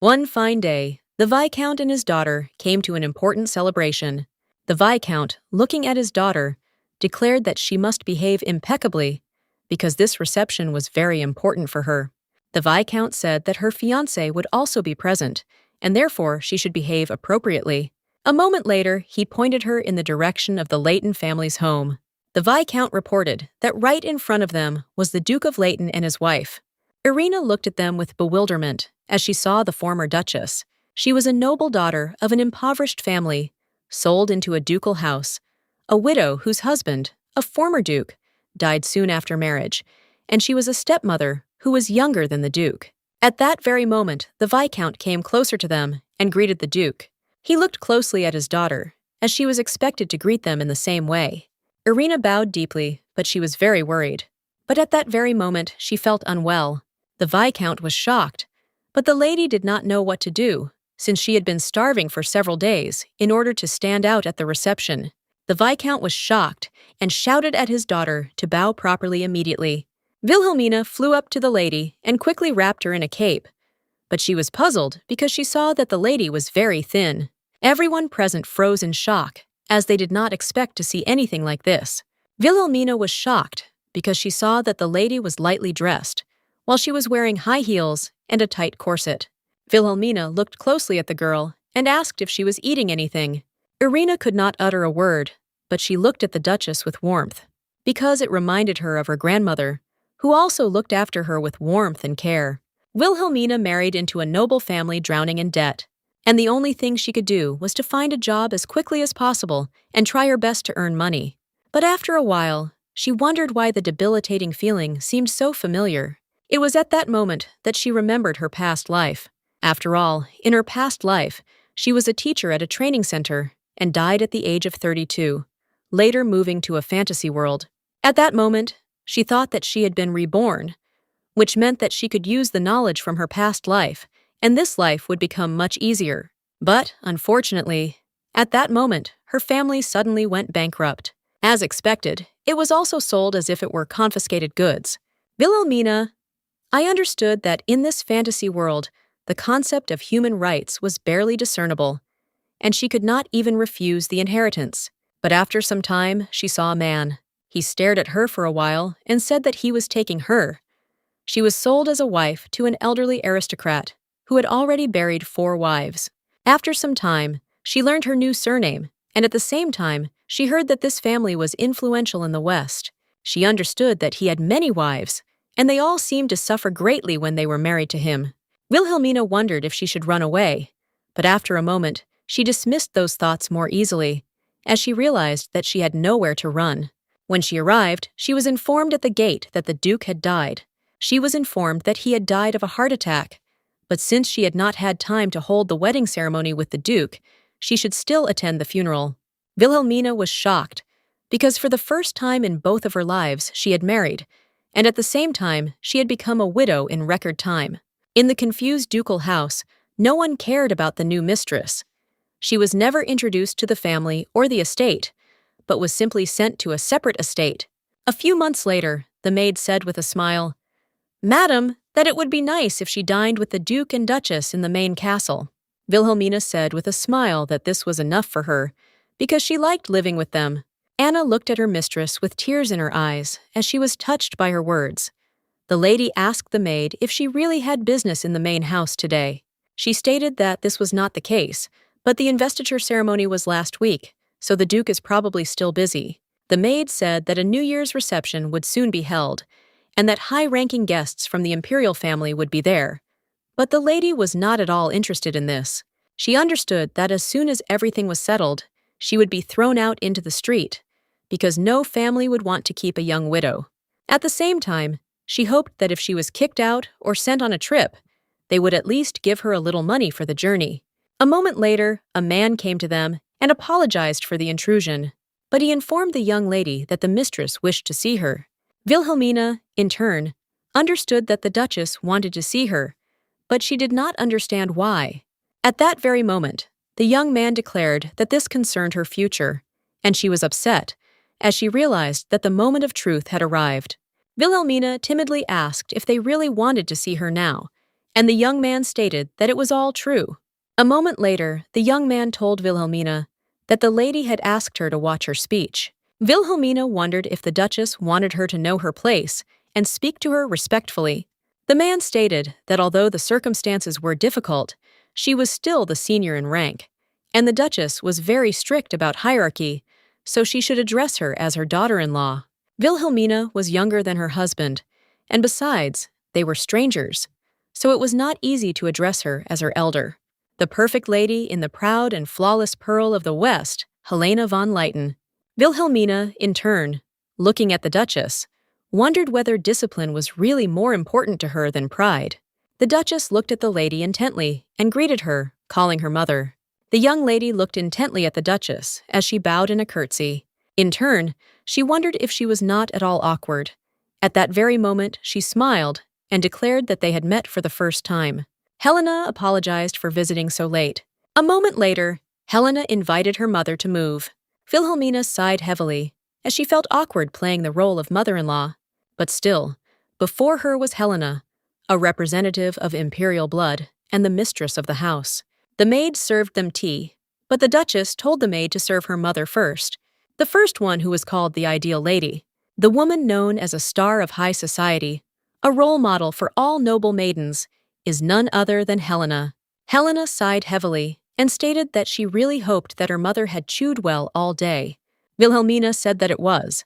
One fine day, the Viscount and his daughter came to an important celebration. The Viscount, looking at his daughter, declared that she must behave impeccably because this reception was very important for her. The Viscount said that her fiancé would also be present, and therefore she should behave appropriately. A moment later, he pointed her in the direction of the Leighton family's home. The Viscount reported that right in front of them was the Duke of Leighton and his wife. Irina looked at them with bewilderment as she saw the former duchess. She was a noble daughter of an impoverished family, sold into a ducal house, a widow whose husband, a former duke, died soon after marriage, and she was a stepmother who was younger than the duke. At that very moment, the Viscount came closer to them and greeted the duke. He looked closely at his daughter, as she was expected to greet them in the same way. Irina bowed deeply, but she was very worried. But at that very moment, she felt unwell. The Viscount was shocked, but the lady did not know what to do, since she had been starving for several days in order to stand out at the reception. The Viscount was shocked and shouted at his daughter to bow properly immediately. Wilhelmina flew up to the lady and quickly wrapped her in a cape, but she was puzzled because she saw that the lady was very thin. Everyone present froze in shock, as they did not expect to see anything like this. Wilhelmina was shocked because she saw that the lady was lightly dressed, while she was wearing high heels and a tight corset. Wilhelmina looked closely at the girl and asked if she was eating anything. Irina could not utter a word, but she looked at the Duchess with warmth, because it reminded her of her grandmother, who also looked after her with warmth and care. Wilhelmina married into a noble family drowning in debt, and the only thing she could do was to find a job as quickly as possible and try her best to earn money. But after a while, she wondered why the debilitating feeling seemed so familiar. It was at that moment that she remembered her past life. After all, in her past life, she was a teacher at a training center and died at the age of 32, later moving to a fantasy world. At that moment, she thought that she had been reborn, which meant that she could use the knowledge from her past life, and this life would become much easier. But, unfortunately, at that moment, her family suddenly went bankrupt. As expected, it was also sold as if it were confiscated goods. Wilhelmina, I understood that in this fantasy world, the concept of human rights was barely discernible, and she could not even refuse the inheritance. But after some time, she saw a man. He stared at her for a while and said that he was taking her. She was sold as a wife to an elderly aristocrat who had already buried 4 wives. After some time, she learned her new surname, and at the same time, she heard that this family was influential in the West. She understood that he had many wives, and they all seemed to suffer greatly when they were married to him. Wilhelmina wondered if she should run away, but after a moment, she dismissed those thoughts more easily, as she realized that she had nowhere to run. When she arrived, she was informed at the gate that the Duke had died. She was informed that he had died of a heart attack, but since she had not had time to hold the wedding ceremony with the Duke, she should still attend the funeral. Wilhelmina was shocked, because for the first time in both of her lives she had married, and at the same time she had become a widow in record time. In the confused ducal house, no one cared about the new mistress. She was never introduced to the family or the estate, but was simply sent to a separate estate. A few months later, the maid said with a smile, "Madam, that it would be nice if she dined with the Duke and Duchess in the main castle." Wilhelmina said with a smile that this was enough for her, because she liked living with them. Anna looked at her mistress with tears in her eyes as she was touched by her words. The lady asked the maid if she really had business in the main house today. She stated that this was not the case, but the investiture ceremony was last week, so the Duke is probably still busy. The maid said that a New Year's reception would soon be held, and that high-ranking guests from the imperial family would be there. But the lady was not at all interested in this. She understood that as soon as everything was settled, she would be thrown out into the street, because no family would want to keep a young widow. At the same time, she hoped that if she was kicked out or sent on a trip, they would at least give her a little money for the journey. A moment later, a man came to them and apologized for the intrusion, but he informed the young lady that the mistress wished to see her. Wilhelmina, in turn, understood that the Duchess wanted to see her, but she did not understand why. At that very moment, the young man declared that this concerned her future, and she was upset, as she realized that the moment of truth had arrived. Wilhelmina timidly asked if they really wanted to see her now, and the young man stated that it was all true. A moment later, the young man told Wilhelmina that the lady had asked her to watch her speech. Wilhelmina wondered if the Duchess wanted her to know her place and speak to her respectfully. The man stated that although the circumstances were difficult, she was still the senior in rank, and the Duchess was very strict about hierarchy, so she should address her as her daughter-in-law. Wilhelmina was younger than her husband, and besides, they were strangers, so it was not easy to address her as her elder. The perfect lady in the proud and flawless pearl of the West, Helena von Leiten. Wilhelmina, in turn, looking at the Duchess, wondered whether discipline was really more important to her than pride. The Duchess looked at the lady intently and greeted her, calling her mother. The young lady looked intently at the Duchess as she bowed in a curtsy. In turn, she wondered if she was not at all awkward. At that very moment, she smiled and declared that they had met for the first time. Helena apologized for visiting so late. A moment later, Helena invited her mother to move. Wilhelmina sighed heavily, as she felt awkward playing the role of mother-in-law. But still, before her was Helena, a representative of imperial blood and the mistress of the house. The maid served them tea, but the Duchess told the maid to serve her mother first, the first one who was called the ideal lady, the woman known as a star of high society, a role model for all noble maidens, is none other than Helena. Helena sighed heavily and stated that she really hoped that her mother had chewed well all day. Wilhelmina said that it was,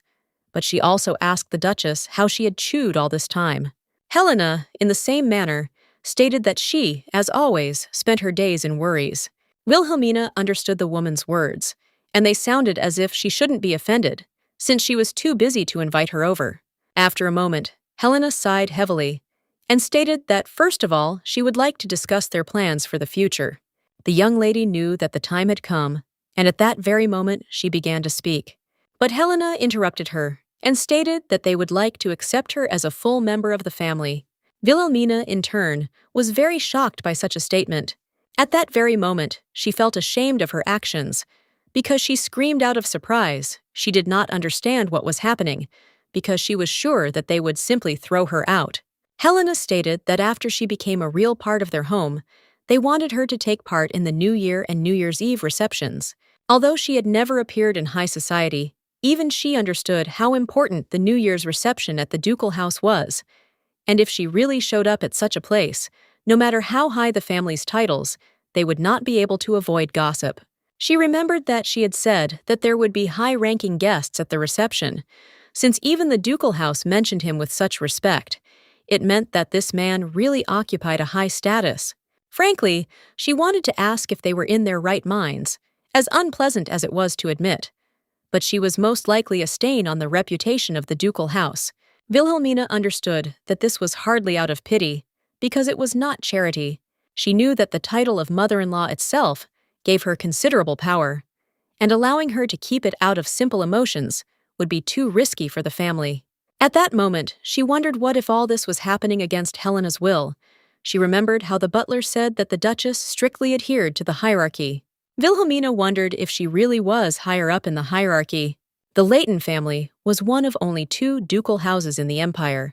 but she also asked the Duchess how she had chewed all this time. Helena, in the same manner, stated that she, as always, spent her days in worries. Wilhelmina understood the woman's words, and they sounded as if she shouldn't be offended, since she was too busy to invite her over. After a moment, Helena sighed heavily and stated that first of all she would like to discuss their plans for the future. The young lady knew that the time had come, and at that very moment she began to speak. But Helena interrupted her and stated that they would like to accept her as a full member of the family. Wilhelmina, in turn, was very shocked by such a statement. At that very moment, she felt ashamed of her actions, because she screamed out of surprise. She did not understand what was happening, because she was sure that they would simply throw her out. Helena stated that after she became a real part of their home, they wanted her to take part in the New Year and New Year's Eve receptions. Although she had never appeared in high society, even she understood how important the New Year's reception at the ducal house was, and if she really showed up at such a place, no matter how high the family's titles, they would not be able to avoid gossip. She remembered that she had said that there would be high-ranking guests at the reception. Since even the ducal house mentioned him with such respect, it meant that this man really occupied a high status. Frankly, she wanted to ask if they were in their right minds, as unpleasant as it was to admit. But she was most likely a stain on the reputation of the ducal house. Wilhelmina understood that this was hardly out of pity, because it was not charity. She knew that the title of mother-in-law itself gave her considerable power, and allowing her to keep it out of simple emotions would be too risky for the family. At that moment, she wondered what if all this was happening against Helena's will. She remembered how the butler said that the Duchess strictly adhered to the hierarchy. Wilhelmina wondered if she really was higher up in the hierarchy. The Leighton family was one of only 2 ducal houses in the empire,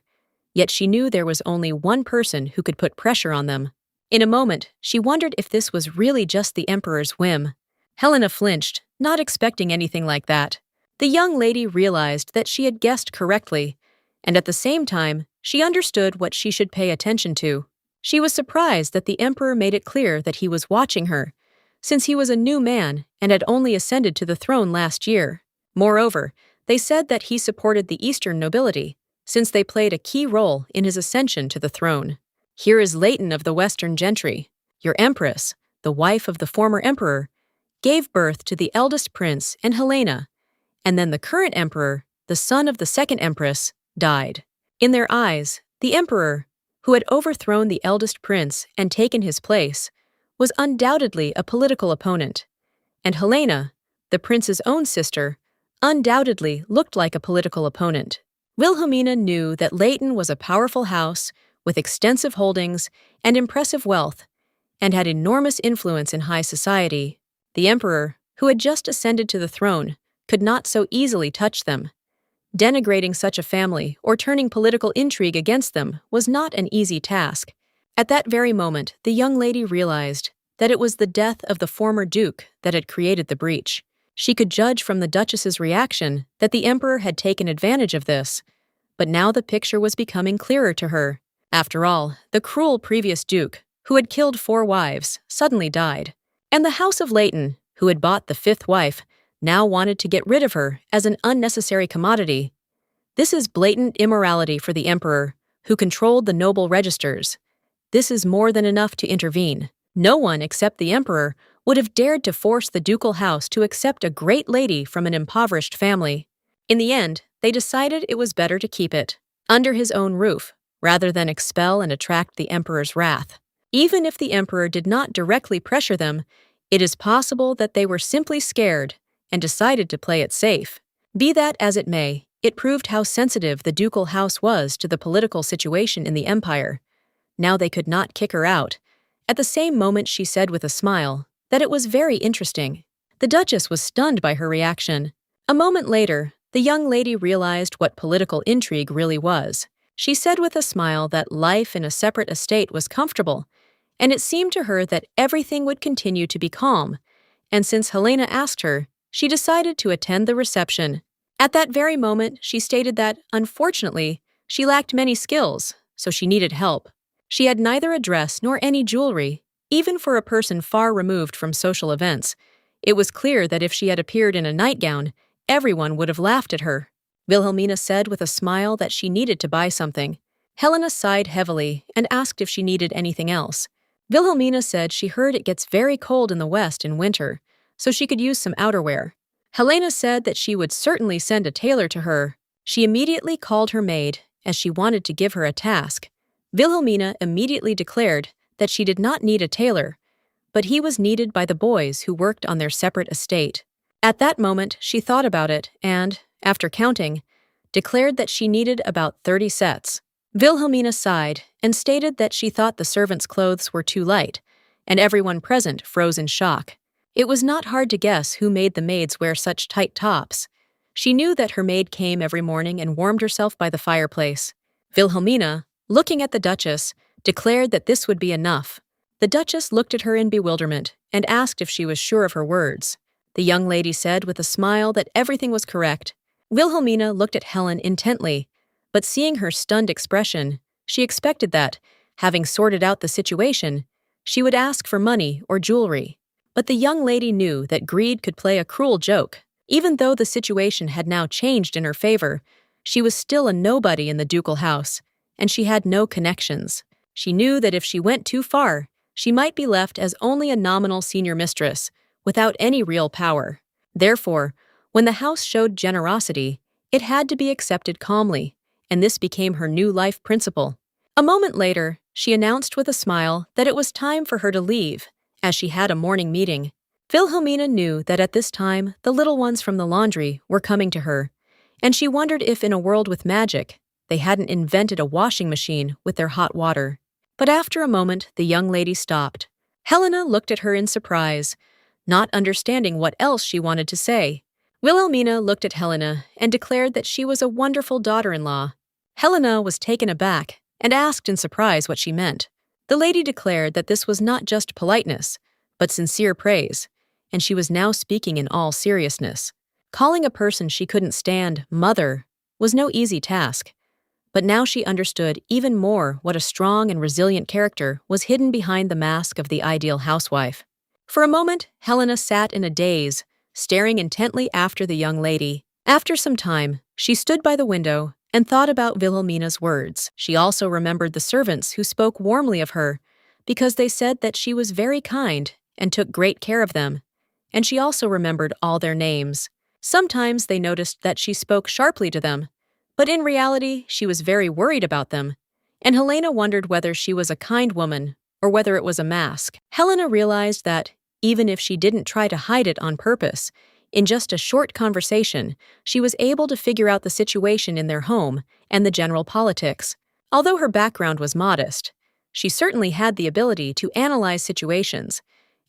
yet she knew there was only one person who could put pressure on them. In a moment, she wondered if this was really just the emperor's whim. Helena flinched, not expecting anything like that. The young lady realized that she had guessed correctly, and at the same time, she understood what she should pay attention to. She was surprised that the emperor made it clear that he was watching her, since he was a new man and had only ascended to the throne last year. Moreover, they said that he supported the Eastern nobility, since they played a key role in his ascension to the throne. Here is Leighton of the Western gentry. Your empress, the wife of the former emperor, gave birth to the eldest prince and Helena, and then the current emperor, the son of the second empress, died. In their eyes, the emperor, who had overthrown the eldest prince and taken his place, was undoubtedly a political opponent, and Helena, the prince's own sister, undoubtedly looked like a political opponent. Wilhelmina knew that Leighton was a powerful house with extensive holdings and impressive wealth, and had enormous influence in high society. The emperor, who had just ascended to the throne, could not so easily touch them. Denigrating such a family or turning political intrigue against them was not an easy task. At that very moment, the young lady realized that it was the death of the former duke that had created the breach. She could judge from the Duchess's reaction that the emperor had taken advantage of this, but now the picture was becoming clearer to her. After all, the cruel previous duke, who had killed 4 wives, suddenly died, and the House of Leighton, who had bought the 5th wife, now wanted to get rid of her as an unnecessary commodity. This is blatant immorality for the emperor, who controlled the noble registers. This is more than enough to intervene. No one except the emperor would have dared to force the ducal house to accept a great lady from an impoverished family. In the end, they decided it was better to keep it under his own roof, rather than expel and attract the emperor's wrath. Even if the emperor did not directly pressure them, it is possible that they were simply scared and decided to play it safe. Be that as it may, it proved how sensitive the ducal house was to the political situation in the empire. Now they could not kick her out. At the same moment, she said with a smile that it was very interesting. The Duchess was stunned by her reaction. A moment later, the young lady realized what political intrigue really was. She said with a smile that life in a separate estate was comfortable, and it seemed to her that everything would continue to be calm. And since Helena asked her, she decided to attend the reception. At that very moment, she stated that, unfortunately, she lacked many skills, so she needed help. She had neither a dress nor any jewelry, even for a person far removed from social events. It was clear that if she had appeared in a nightgown, everyone would have laughed at her. Wilhelmina said with a smile that she needed to buy something. Helena sighed heavily and asked if she needed anything else. Wilhelmina said she heard it gets very cold in the west in winter, so she could use some outerwear. Helena said that she would certainly send a tailor to her. She immediately called her maid, as she wanted to give her a task. Wilhelmina immediately declared that she did not need a tailor, but he was needed by the boys who worked on their separate estate. At that moment, she thought about it and, after counting, declared that she needed about 30 sets. Wilhelmina sighed and stated that she thought the servants' clothes were too light, and everyone present froze in shock. It was not hard to guess who made the maids wear such tight tops. She knew that her maid came every morning and warmed herself by the fireplace. Wilhelmina, looking at the Duchess, declared that this would be enough. The Duchess looked at her in bewilderment and asked if she was sure of her words. The young lady said with a smile that everything was correct. Wilhelmina looked at Helen intently, but seeing her stunned expression, she expected that, having sorted out the situation, she would ask for money or jewelry. But the young lady knew that greed could play a cruel joke. Even though the situation had now changed in her favor, she was still a nobody in the ducal house, and she had no connections. She knew that if she went too far, she might be left as only a nominal senior mistress, without any real power. Therefore, when the house showed generosity, it had to be accepted calmly, and this became her new life principle. A moment later, she announced with a smile that it was time for her to leave, as she had a morning meeting. Wilhelmina knew that at this time the little ones from the laundry were coming to her, and she wondered if in a world with magic, they hadn't invented a washing machine with their hot water. But after a moment, the young lady stopped. Helena looked at her in surprise, not understanding what else she wanted to say. Wilhelmina looked at Helena and declared that she was a wonderful daughter-in-law. Helena was taken aback and asked in surprise what she meant. The lady declared that this was not just politeness, but sincere praise, and she was now speaking in all seriousness. Calling a person she couldn't stand mother was no easy task, but now she understood even more what a strong and resilient character was hidden behind the mask of the ideal housewife. For a moment, Helena sat in a daze, staring intently after the young lady. After some time, she stood by the window and thought about Wilhelmina's words. She also remembered the servants who spoke warmly of her, because they said that she was very kind and took great care of them, and she also remembered all their names. Sometimes they noticed that she spoke sharply to them, but in reality, she was very worried about them, and Helena wondered whether she was a kind woman or whether it was a mask. Helena realized that, even if she didn't try to hide it on purpose, in just a short conversation, she was able to figure out the situation in their home and the general politics. Although her background was modest, she certainly had the ability to analyze situations,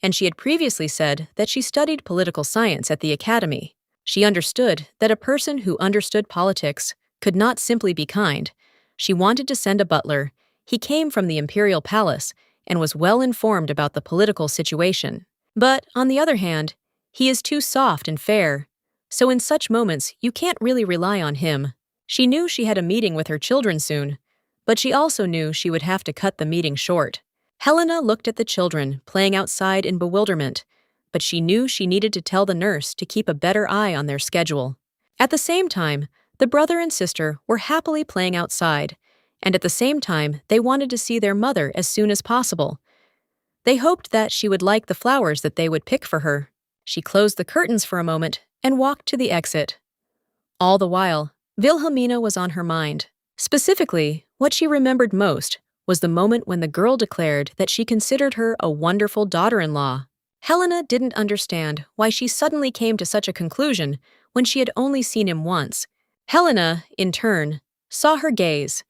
and she had previously said that she studied political science at the academy. She understood that a person who understood politics could not simply be kind. She wanted to send a butler, He came from the imperial palace and was well informed about the political situation. But, on the other hand, he is too soft and fair, so in such moments you can't really rely on him. She knew she had a meeting with her children soon, but she also knew she would have to cut the meeting short. Helena looked at the children playing outside in bewilderment, but she knew she needed to tell the nurse to keep a better eye on their schedule. At the same time, the brother and sister were happily playing outside, and at the same time they wanted to see their mother as soon as possible. They hoped that she would like the flowers that they would pick for her. She closed the curtains for a moment and walked to the exit. All the while, Wilhelmina was on her mind. Specifically, what she remembered most was the moment when the girl declared that she considered her a wonderful daughter-in-law. Helena didn't understand why she suddenly came to such a conclusion when she had only seen him once. Helena, in turn, saw her gaze,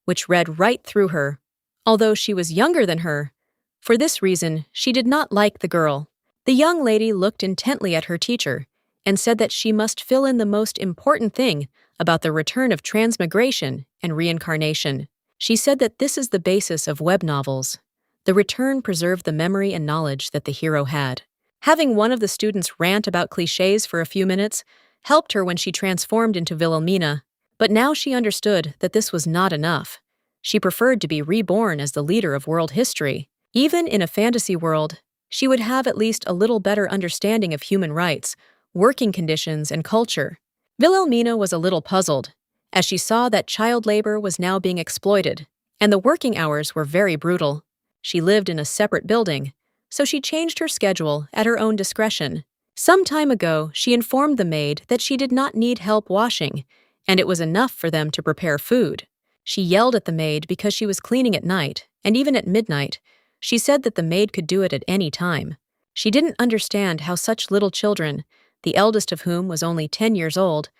which read right through her. Although she was younger than her, for this reason, she did not like the girl. The young lady looked intently at her teacher and said that she must fill in the most important thing about the return of transmigration and reincarnation. She said that this is the basis of web novels. The return preserved the memory and knowledge that the hero had. Having one of the students rant about clichés for a few minutes helped her when she transformed into Wilhelmina, but now she understood that this was not enough. She preferred to be reborn as the leader of world history. Even in a fantasy world, she would have at least a little better understanding of human rights, working conditions, and culture. Wilhelmina was a little puzzled, as she saw that child labor was now being exploited, and the working hours were very brutal. She lived in a separate building, so she changed her schedule at her own discretion. Some time ago, she informed the maid that she did not need help washing, and it was enough for them to prepare food. She yelled at the maid because she was cleaning at night, and even at midnight. She said that the maid could do it at any time. She didn't understand how such little children, the eldest of whom was only 10 years old,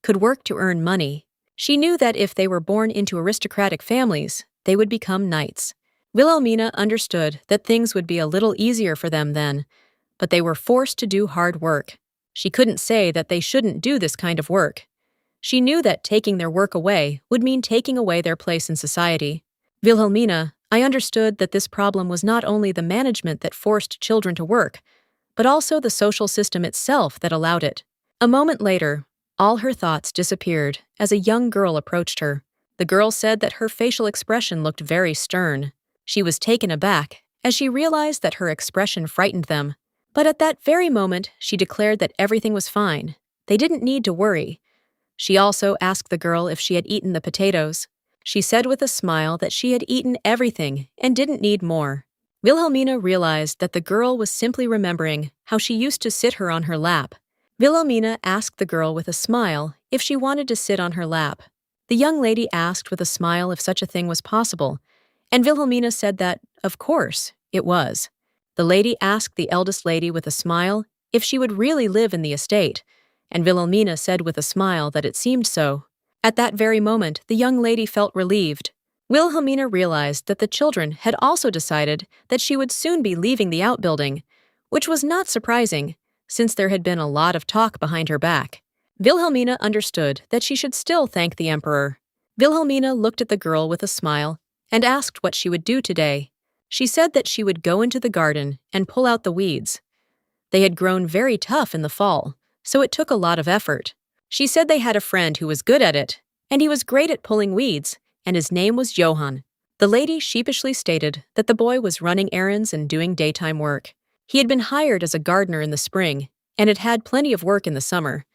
could work to earn money. She knew that if they were born into aristocratic families, they would become knights. Wilhelmina understood that things would be a little easier for them then, but they were forced to do hard work. She couldn't say that they shouldn't do this kind of work. She knew that taking their work away would mean taking away their place in society. Wilhelmina, I understood that this problem was not only the management that forced children to work, but also the social system itself that allowed it. A moment later, all her thoughts disappeared as a young girl approached her. The girl said that her facial expression looked very stern. She was taken aback as she realized that her expression frightened them. But at that very moment, she declared that everything was fine. They didn't need to worry. She also asked the girl if she had eaten the potatoes. She said with a smile that she had eaten everything and didn't need more. Wilhelmina realized that the girl was simply remembering how she used to sit her on her lap. Wilhelmina asked the girl with a smile if she wanted to sit on her lap. The young lady asked with a smile if such a thing was possible, and Wilhelmina said that, of course, it was. The lady asked the eldest lady with a smile if she would really live in the estate, and Wilhelmina said with a smile that it seemed so. At that very moment, the young lady felt relieved. Wilhelmina realized that the children had also decided that she would soon be leaving the outbuilding, which was not surprising, since there had been a lot of talk behind her back. Wilhelmina understood that she should still thank the emperor. Wilhelmina looked at the girl with a smile and asked what she would do today. She said that she would go into the garden and pull out the weeds. They had grown very tough in the fall, so it took a lot of effort. She said they had a friend who was good at it, and he was great at pulling weeds, and his name was Johann. The lady sheepishly stated that the boy was running errands and doing daytime work. He had been hired as a gardener in the spring, and had had plenty of work in the summer.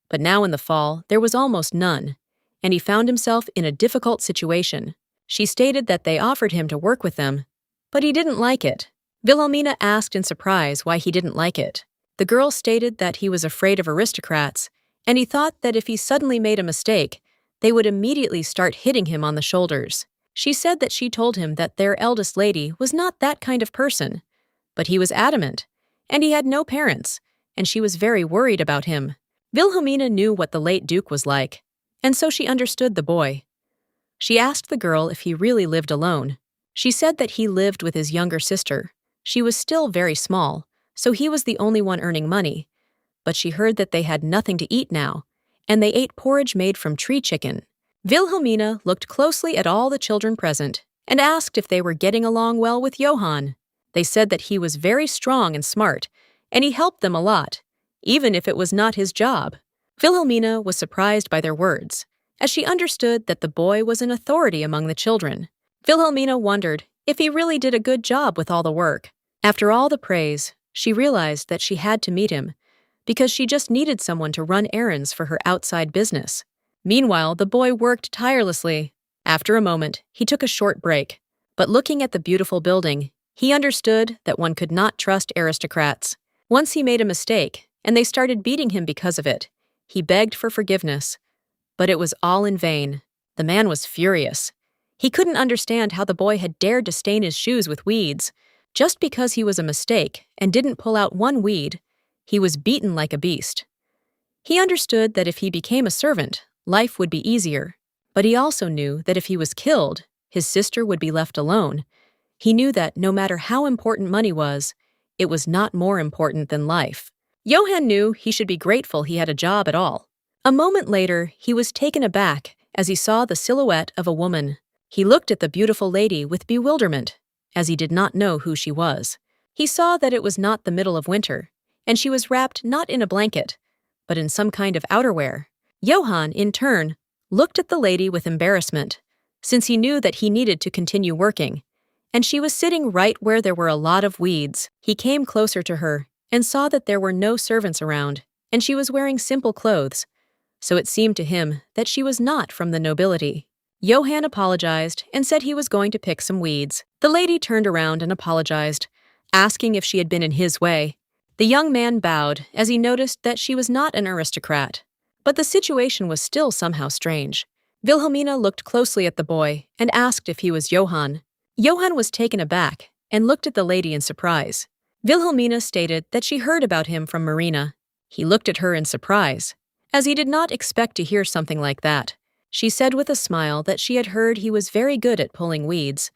But now in the fall, there was almost none, and he found himself in a difficult situation. She stated that they offered him to work with them, but he didn't like it. Wilhelmina asked in surprise why he didn't like it. The girl stated that he was afraid of aristocrats, and he thought that if he suddenly made a mistake, they would immediately start hitting him on the shoulders. She said that she told him that their eldest lady was not that kind of person, but he was adamant, and he had no parents, and she was very worried about him. Wilhelmina knew what the late Duke was like, and so she understood the boy. She asked the girl if he really lived alone. She said that he lived with his younger sister. She was still very small, so he was the only one earning money, but she heard that they had nothing to eat now, and they ate porridge made from tree chicken. Wilhelmina looked closely at all the children present and asked if they were getting along well with Johann. They said that he was very strong and smart, and he helped them a lot, even if it was not his job. Wilhelmina was surprised by their words, as she understood that the boy was an authority among the children. Wilhelmina wondered if he really did a good job with all the work. After all the praise, she realized that she had to meet him, because she just needed someone to run errands for her outside business. Meanwhile, the boy worked tirelessly. After a moment, he took a short break, but looking at the beautiful building, he understood that one could not trust aristocrats. Once he made a mistake, and they started beating him because of it. He begged for forgiveness, but it was all in vain. The man was furious. He couldn't understand how the boy had dared to stain his shoes with weeds. Just because he was a mistake and didn't pull out one weed, he was beaten like a beast. He understood that if he became a servant, life would be easier, but he also knew that if he was killed, his sister would be left alone. He knew that no matter how important money was, it was not more important than life. Johann knew he should be grateful he had a job at all. A moment later, he was taken aback as he saw the silhouette of a woman. He looked at the beautiful lady with bewilderment, as he did not know who she was. He saw that it was not the middle of winter, and she was wrapped not in a blanket, but in some kind of outerwear. Johann, in turn, looked at the lady with embarrassment, since he knew that he needed to continue working, and she was sitting right where there were a lot of weeds. He came closer to her and saw that there were no servants around, and she was wearing simple clothes, so it seemed to him that she was not from the nobility. Johann apologized and said he was going to pick some weeds. The lady turned around and apologized, asking if she had been in his way. The young man bowed as he noticed that she was not an aristocrat, but the situation was still somehow strange. Wilhelmina looked closely at the boy and asked if he was Johann. Johann was taken aback and looked at the lady in surprise. Wilhelmina stated that she heard about him from Marina. He looked at her in surprise, as he did not expect to hear something like that. She said with a smile that she had heard he was very good at pulling weeds,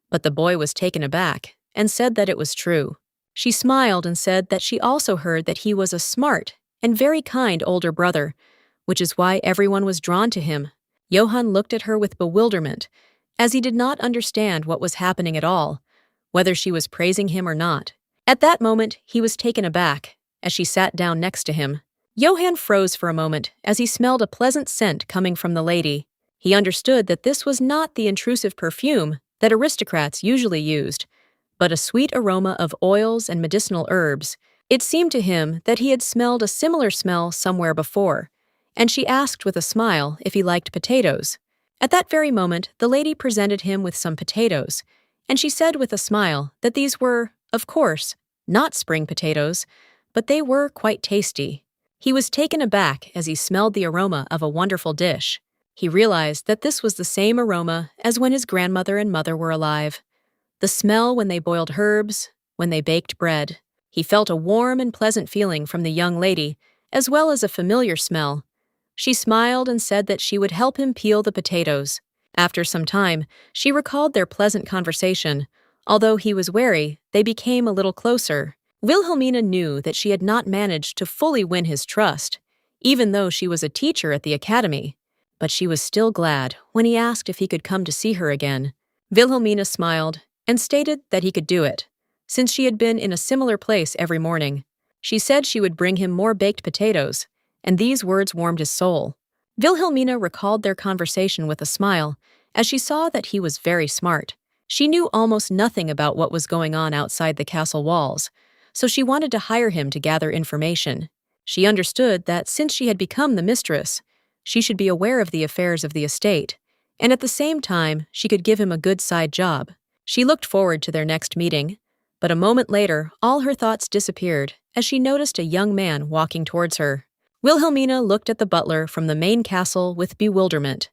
but the boy was taken aback and said that it was true. She smiled and said that she also heard that he was a smart and very kind older brother, which is why everyone was drawn to him. Johann looked at her with bewilderment, as he did not understand what was happening at all, whether she was praising him or not. At that moment, he was taken aback, as she sat down next to him. Johann froze for a moment as he smelled a pleasant scent coming from the lady. He understood that this was not the intrusive perfume that aristocrats usually used, but a sweet aroma of oils and medicinal herbs. It seemed to him that he had smelled a similar smell somewhere before, and she asked with a smile if he liked potatoes. At that very moment, the lady presented him with some potatoes, and she said with a smile that these were, of course, not spring potatoes, but they were quite tasty. He was taken aback as he smelled the aroma of a wonderful dish. He realized that this was the same aroma as when his grandmother and mother were alive. The smell when they boiled herbs, when they baked bread. He felt a warm and pleasant feeling from the young lady, as well as a familiar smell. She smiled and said that she would help him peel the potatoes. After some time, she recalled their pleasant conversation. Although he was wary, they became a little closer. Wilhelmina knew that she had not managed to fully win his trust, even though she was a teacher at the academy. But she was still glad when he asked if he could come to see her again. Wilhelmina smiled and stated that he could do it, since she had been in a similar place every morning. She said she would bring him more baked potatoes, and these words warmed his soul. Wilhelmina recalled their conversation with a smile, as she saw that he was very smart. She knew almost nothing about what was going on outside the castle walls, so she wanted to hire him to gather information. She understood that since she had become the mistress, she should be aware of the affairs of the estate, and at the same time, she could give him a good side job. She looked forward to their next meeting, but a moment later, all her thoughts disappeared as she noticed a young man walking towards her. Wilhelmina looked at the butler from the main castle with bewilderment.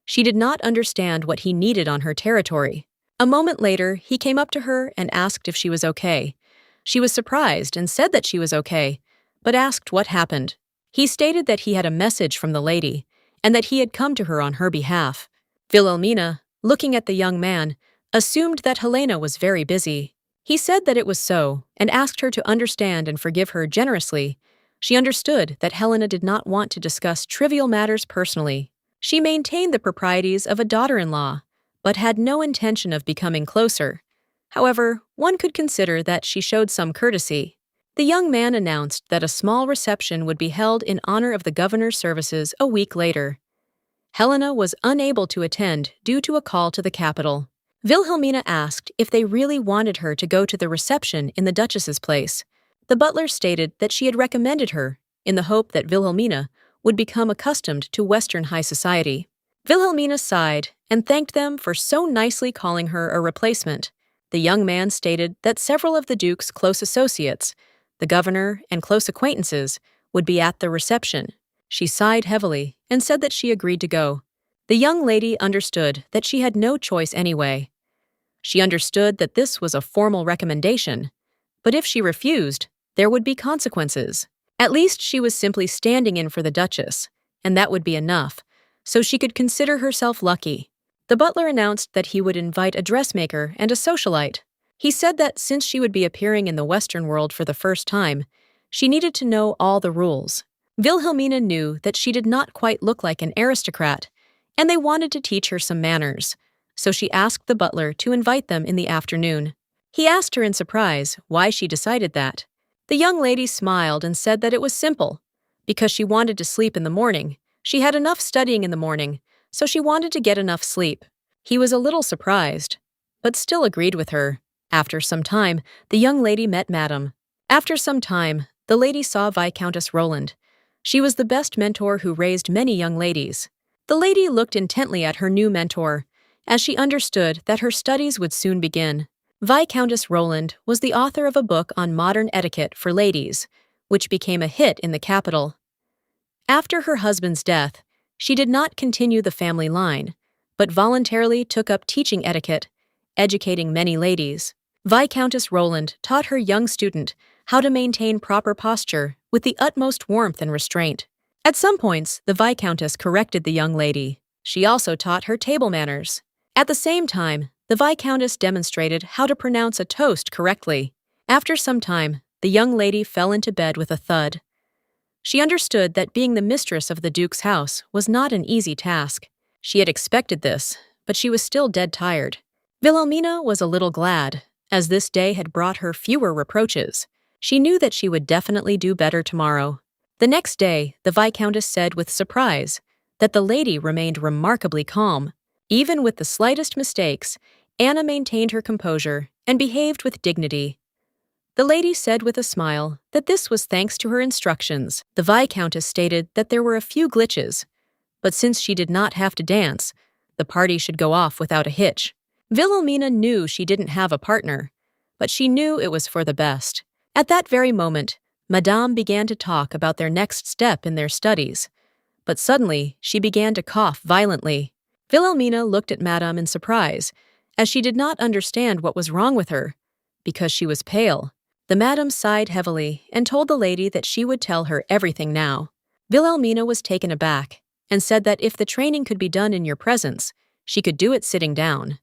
She did not understand what he needed on her territory. A moment later, he came up to her and asked if she was okay. She was surprised and said that she was okay, but asked what happened. He stated that he had a message from the lady, and that he had come to her on her behalf. Wilhelmina, looking at the young man, assumed that Helena was very busy. He said that it was so, and asked her to understand and forgive her generously. She understood that Helena did not want to discuss trivial matters personally. She maintained the proprieties of a daughter-in-law, but had no intention of becoming closer. However, one could consider that she showed some courtesy. The young man announced that a small reception would be held in honor of the governor's services a week later. Helena was unable to attend due to a call to the capital. Wilhelmina asked if they really wanted her to go to the reception in the Duchess's place. The butler stated that she had recommended her, in the hope that Wilhelmina would become accustomed to Western high society. Wilhelmina sighed and thanked them for so nicely calling her a replacement. The young man stated that several of the Duke's close associates, the governor, and close acquaintances would be at the reception. She sighed heavily and said that she agreed to go. The young lady understood that she had no choice anyway. She understood that this was a formal recommendation, but if she refused, there would be consequences. At least she was simply standing in for the Duchess, and that would be enough, so she could consider herself lucky. The butler announced that he would invite a dressmaker and a socialite. He said that since she would be appearing in the Western world for the first time, she needed to know all the rules. Wilhelmina knew that she did not quite look like an aristocrat, and they wanted to teach her some manners, so she asked the butler to invite them in the afternoon. He asked her in surprise why she decided that. The young lady smiled and said that it was simple. Because she wanted to sleep in the morning. She had enough studying in the morning, so she wanted to get enough sleep. He was a little surprised, but still agreed with her. After some time, the young lady met Madame. After some time, the lady saw Viscountess Roland. She was the best mentor who raised many young ladies. The lady looked intently at her new mentor, as she understood that her studies would soon begin. Viscountess Roland was the author of a book on modern etiquette for ladies, which became a hit in the capital. After her husband's death, she did not continue the family line, but voluntarily took up teaching etiquette, educating many ladies. Viscountess Roland taught her young student how to maintain proper posture with the utmost warmth and restraint. At some points, the Viscountess corrected the young lady. She also taught her table manners. At the same time, the Viscountess demonstrated how to pronounce a toast correctly. After some time, the young lady fell into bed with a thud. She understood that being the mistress of the Duke's house was not an easy task. She had expected this, but she was still dead tired. Wilhelmina was a little glad, as this day had brought her fewer reproaches. She knew that she would definitely do better tomorrow. The next day, the Viscountess said with surprise that the lady remained remarkably calm. Even with the slightest mistakes, Anna maintained her composure and behaved with dignity. The lady said with a smile that this was thanks to her instructions. The Viscountess stated that there were a few glitches, but since she did not have to dance, the party should go off without a hitch. Wilhelmina knew she didn't have a partner, but she knew it was for the best. At that very moment, Madame began to talk about their next step in their studies, but suddenly she began to cough violently. Wilhelmina looked at Madame in surprise, as she did not understand what was wrong with her, because she was pale. The Madame sighed heavily and told the lady that she would tell her everything now. Wilhelmina was taken aback and said that if the training could be done in your presence, she could do it sitting down.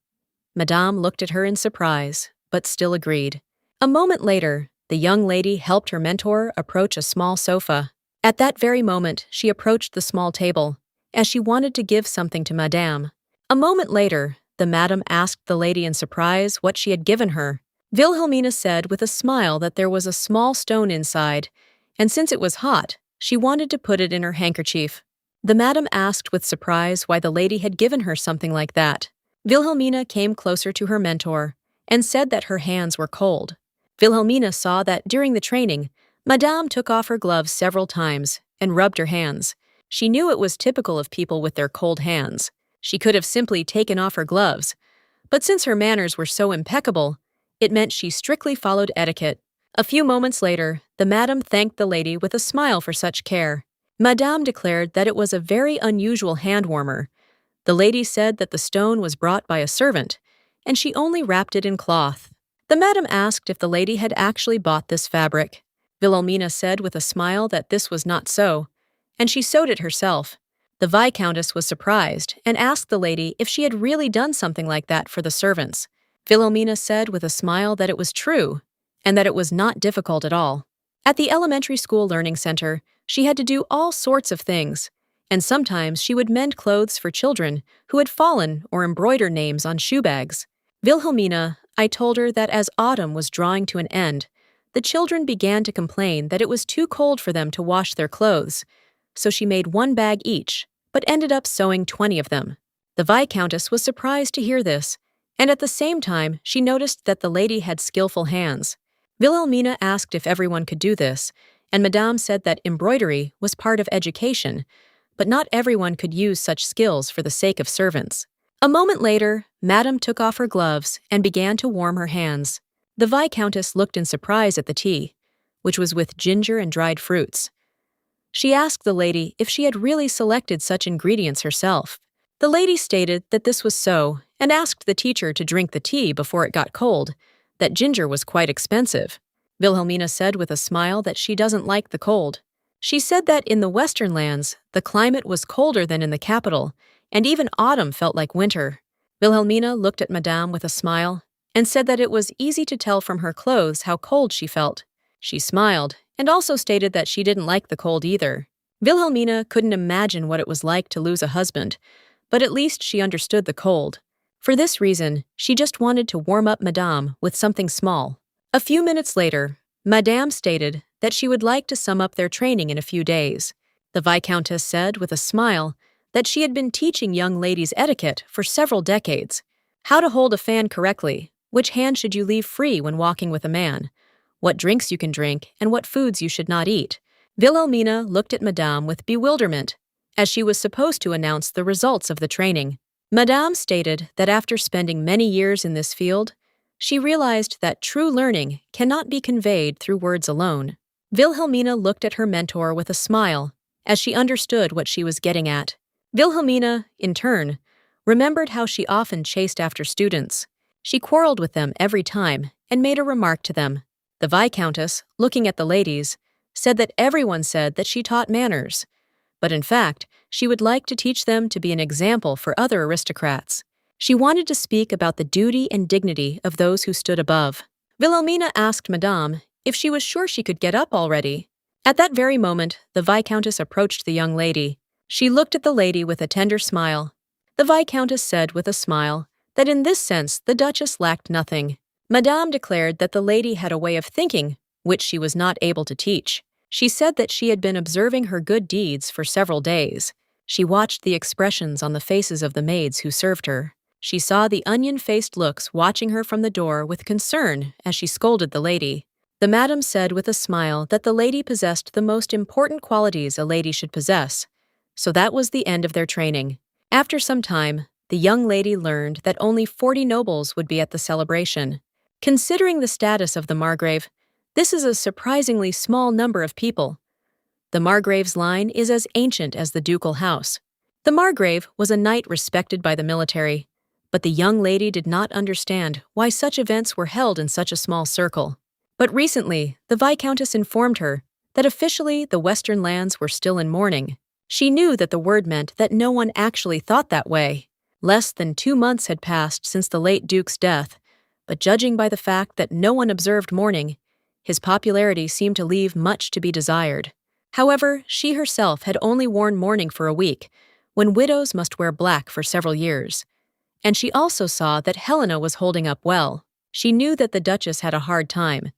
Madame looked at her in surprise, but still agreed. A moment later, the young lady helped her mentor approach a small sofa. At that very moment, she approached the small table, as she wanted to give something to Madame. A moment later, the Madame asked the lady in surprise what she had given her. Wilhelmina said with a smile that there was a small stone inside, and since it was hot, she wanted to put it in her handkerchief. The Madame asked with surprise why the lady had given her something like that. Wilhelmina came closer to her mentor and said that her hands were cold. Wilhelmina saw that during the training, Madame took off her gloves several times and rubbed her hands. She knew it was typical of people with their cold hands. She could have simply taken off her gloves, but since her manners were so impeccable, it meant she strictly followed etiquette. A few moments later, the Madame thanked the lady with a smile for such care. Madame declared that it was a very unusual hand warmer. The lady said that the stone was brought by a servant, and she only wrapped it in cloth. The Madame asked if the lady had actually bought this fabric. Wilhelmina said with a smile that this was not so, and she sewed it herself. The Viscountess was surprised and asked the lady if she had really done something like that for the servants. Wilhelmina said with a smile that it was true, and that it was not difficult at all. At the elementary school learning center, she had to do all sorts of things, and sometimes she would mend clothes for children who had fallen or embroider names on shoe bags. Wilhelmina, I told her that as autumn was drawing to an end, the children began to complain that it was too cold for them to wash their clothes, so she made one bag each, but ended up sewing 20 of them. The Viscountess was surprised to hear this, and at the same time she noticed that the lady had skillful hands. Wilhelmina asked if everyone could do this, and Madame said that embroidery was part of education, but not everyone could use such skills for the sake of servants. A moment later, Madame took off her gloves and began to warm her hands. The Viscountess looked in surprise at the tea, which was with ginger and dried fruits. She asked the lady if she had really selected such ingredients herself. The lady stated that this was so and asked the teacher to drink the tea before it got cold, that ginger was quite expensive. Wilhelmina said with a smile that she doesn't like the cold. She said that in the western lands, the climate was colder than in the capital, and even autumn felt like winter. Wilhelmina looked at Madame with a smile and said that it was easy to tell from her clothes how cold she felt. She smiled and also stated that she didn't like the cold either. Wilhelmina couldn't imagine what it was like to lose a husband, but at least she understood the cold. For this reason, she just wanted to warm up Madame with something small. A few minutes later, Madame stated that she would like to sum up their training in a few days. The Viscountess said with a smile that she had been teaching young ladies etiquette for several decades. How to hold a fan correctly, which hand should you leave free when walking with a man, what drinks you can drink, and what foods you should not eat. Wilhelmina looked at Madame with bewilderment, as she was supposed to announce the results of the training. Madame stated that after spending many years in this field, she realized that true learning cannot be conveyed through words alone. Wilhelmina looked at her mentor with a smile, as she understood what she was getting at. Wilhelmina, in turn, remembered how she often chased after students. She quarreled with them every time and made a remark to them. The Viscountess, looking at the ladies, said that everyone said that she taught manners, but in fact, she would like to teach them to be an example for other aristocrats. She wanted to speak about the duty and dignity of those who stood above. Wilhelmina asked Madame if she was sure she could get up already. At that very moment, the Viscountess approached the young lady. She looked at the lady with a tender smile. The Viscountess said with a smile that in this sense the Duchess lacked nothing. Madame declared that the lady had a way of thinking which she was not able to teach. She said that she had been observing her good deeds for several days. She watched the expressions on the faces of the maids who served her. She saw the onion-faced looks watching her from the door with concern as she scolded the lady. The madam said with a smile that the lady possessed the most important qualities a lady should possess. So that was the end of their training. After some time, the young lady learned that only 40 nobles would be at the celebration. Considering the status of the Margrave, this is a surprisingly small number of people. The Margrave's line is as ancient as the ducal house. The Margrave was a knight respected by the military, but the young lady did not understand why such events were held in such a small circle. But recently, the Viscountess informed her that officially the Western lands were still in mourning. She knew that the word meant that no one actually thought that way. Less than 2 months had passed since the late Duke's death, but judging by the fact that no one observed mourning, his popularity seemed to leave much to be desired. However, she herself had only worn mourning for a week, when widows must wear black for several years. And she also saw that Helena was holding up well. She knew that the Duchess had a hard time,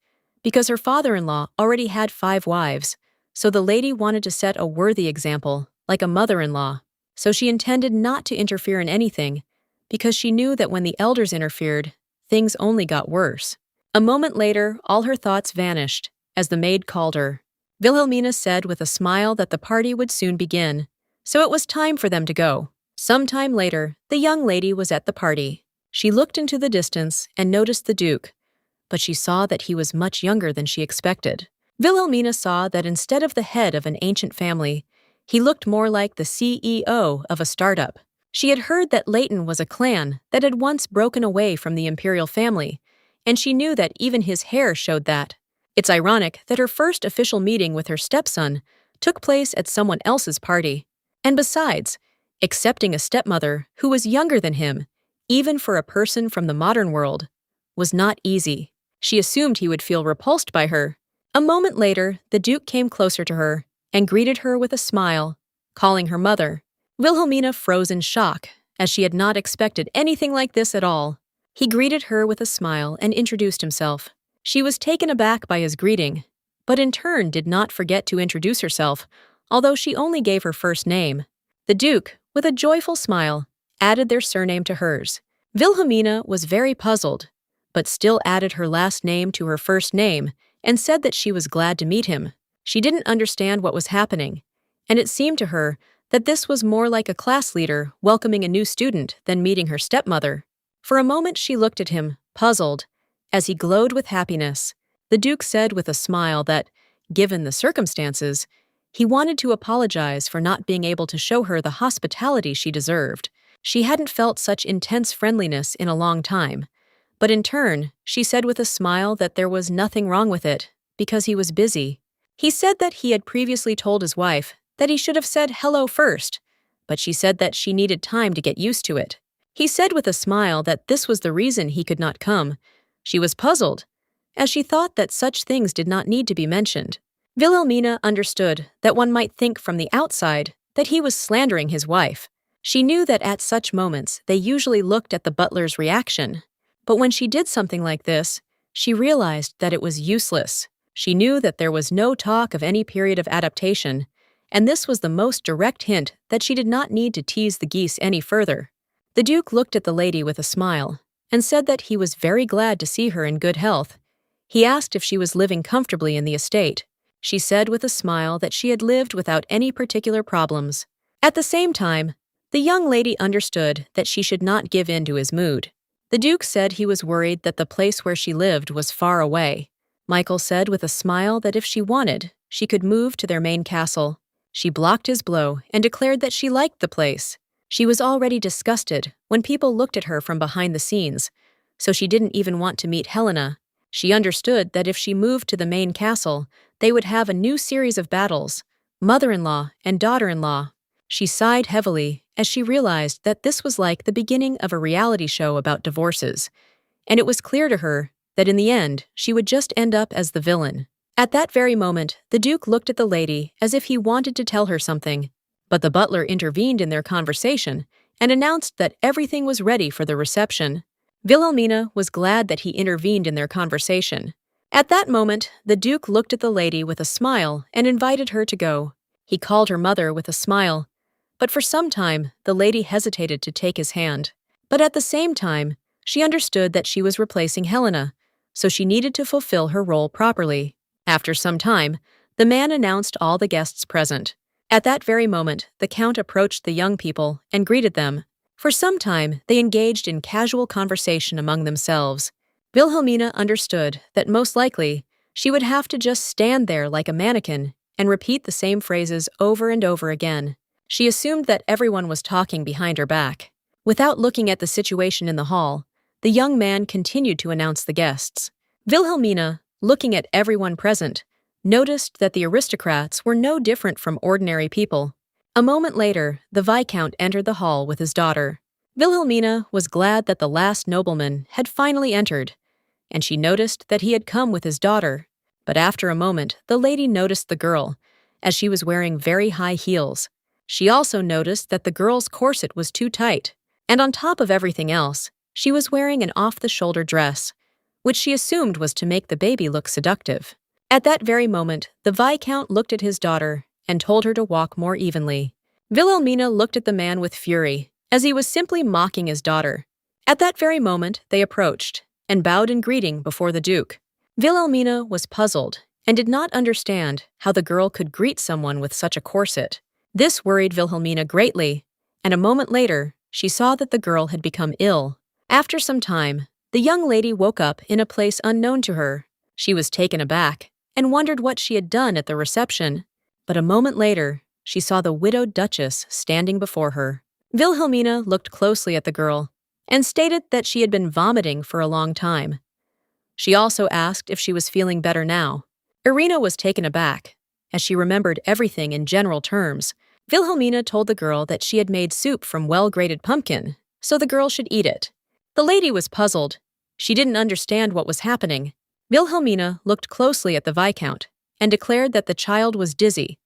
because her father-in-law already had 5 wives, so the lady wanted to set a worthy example, like a mother-in-law. So she intended not to interfere in anything, because she knew that when the elders interfered, things only got worse. A moment later, all her thoughts vanished, as the maid called her. Wilhelmina said with a smile that the party would soon begin, so it was time for them to go. Some time later, the young lady was at the party. She looked into the distance and noticed the Duke, but she saw that he was much younger than she expected. Wilhelmina saw that instead of the head of an ancient family, he looked more like the CEO of a startup. She had heard that Leighton was a clan that had once broken away from the imperial family, and she knew that even his hair showed that. It's ironic that her first official meeting with her stepson took place at someone else's party. And besides, accepting a stepmother who was younger than him, even for a person from the modern world, was not easy. She assumed he would feel repulsed by her. A moment later, the Duke came closer to her and greeted her with a smile, calling her mother. Wilhelmina froze in shock, as she had not expected anything like this at all. He greeted her with a smile and introduced himself. She was taken aback by his greeting, but in turn did not forget to introduce herself, although she only gave her first name. The Duke, with a joyful smile, added their surname to hers. Wilhelmina was very puzzled, but still added her last name to her first name and said that she was glad to meet him. She didn't understand what was happening, and it seemed to her that this was more like a class leader welcoming a new student than meeting her stepmother. For a moment she looked at him, puzzled, as he glowed with happiness. The Duke said with a smile that, given the circumstances, he wanted to apologize for not being able to show her the hospitality she deserved. She hadn't felt such intense friendliness in a long time, but in turn, she said with a smile that there was nothing wrong with it, because he was busy. He said that he had previously told his wife that he should have said hello first, but she said that she needed time to get used to it. He said with a smile that this was the reason he could not come. She was puzzled, as she thought that such things did not need to be mentioned. Wilhelmina understood that one might think from the outside that he was slandering his wife. She knew that at such moments they usually looked at the butler's reaction, but when she did something like this, she realized that it was useless. She knew that there was no talk of any period of adaptation, and this was the most direct hint that she did not need to tease the geese any further. The Duke looked at the lady with a smile and said that he was very glad to see her in good health. He asked if she was living comfortably in the estate. She said with a smile that she had lived without any particular problems. At the same time, the young lady understood that she should not give in to his mood. The Duke said he was worried that the place where she lived was far away. Michael said with a smile that if she wanted, she could move to their main castle. She blocked his blow and declared that she liked the place. She was already disgusted when people looked at her from behind the scenes, so she didn't even want to meet Helena. She understood that if she moved to the main castle, they would have a new series of battles, mother-in-law and daughter-in-law. She sighed heavily as she realized that this was like the beginning of a reality show about divorces, and it was clear to her that in the end she would just end up as the villain. At that very moment, the Duke looked at the lady as if he wanted to tell her something, but the butler intervened in their conversation and announced that everything was ready for the reception. Wilhelmina was glad that he intervened in their conversation. At that moment, the Duke looked at the lady with a smile and invited her to go. He called her mother with a smile, but for some time, the lady hesitated to take his hand. But at the same time, she understood that she was replacing Helena, so she needed to fulfill her role properly. After some time, the man announced all the guests present. At that very moment, the Count approached the young people and greeted them. For some time, they engaged in casual conversation among themselves. Wilhelmina understood that most likely, she would have to just stand there like a mannequin and repeat the same phrases over and over again. She assumed that everyone was talking behind her back. Without looking at the situation in the hall, the young man continued to announce the guests. Wilhelmina, looking at everyone present, noticed that the aristocrats were no different from ordinary people. A moment later, the Viscount entered the hall with his daughter. Wilhelmina was glad that the last nobleman had finally entered, and she noticed that he had come with his daughter. But after a moment, the lady noticed the girl, as she was wearing very high heels. She also noticed that the girl's corset was too tight, and on top of everything else, she was wearing an off-the-shoulder dress, which she assumed was to make the baby look seductive. At that very moment, the Viscount looked at his daughter and told her to walk more evenly. Wilhelmina looked at the man with fury, as he was simply mocking his daughter. At that very moment, they approached and bowed in greeting before the Duke. Wilhelmina was puzzled and did not understand how the girl could greet someone with such a corset. This worried Wilhelmina greatly, and a moment later, she saw that the girl had become ill. After some time, the young lady woke up in a place unknown to her. She was taken aback and wondered what she had done at the reception. But a moment later, she saw the widowed duchess standing before her. Wilhelmina looked closely at the girl and stated that she had been vomiting for a long time. She also asked if she was feeling better now. Irina was taken aback, as she remembered everything in general terms. Wilhelmina told the girl that she had made soup from well-grated pumpkin, so the girl should eat it. The lady was puzzled. She didn't understand what was happening. Wilhelmina looked closely at the Viscount and declared that the child was dizzy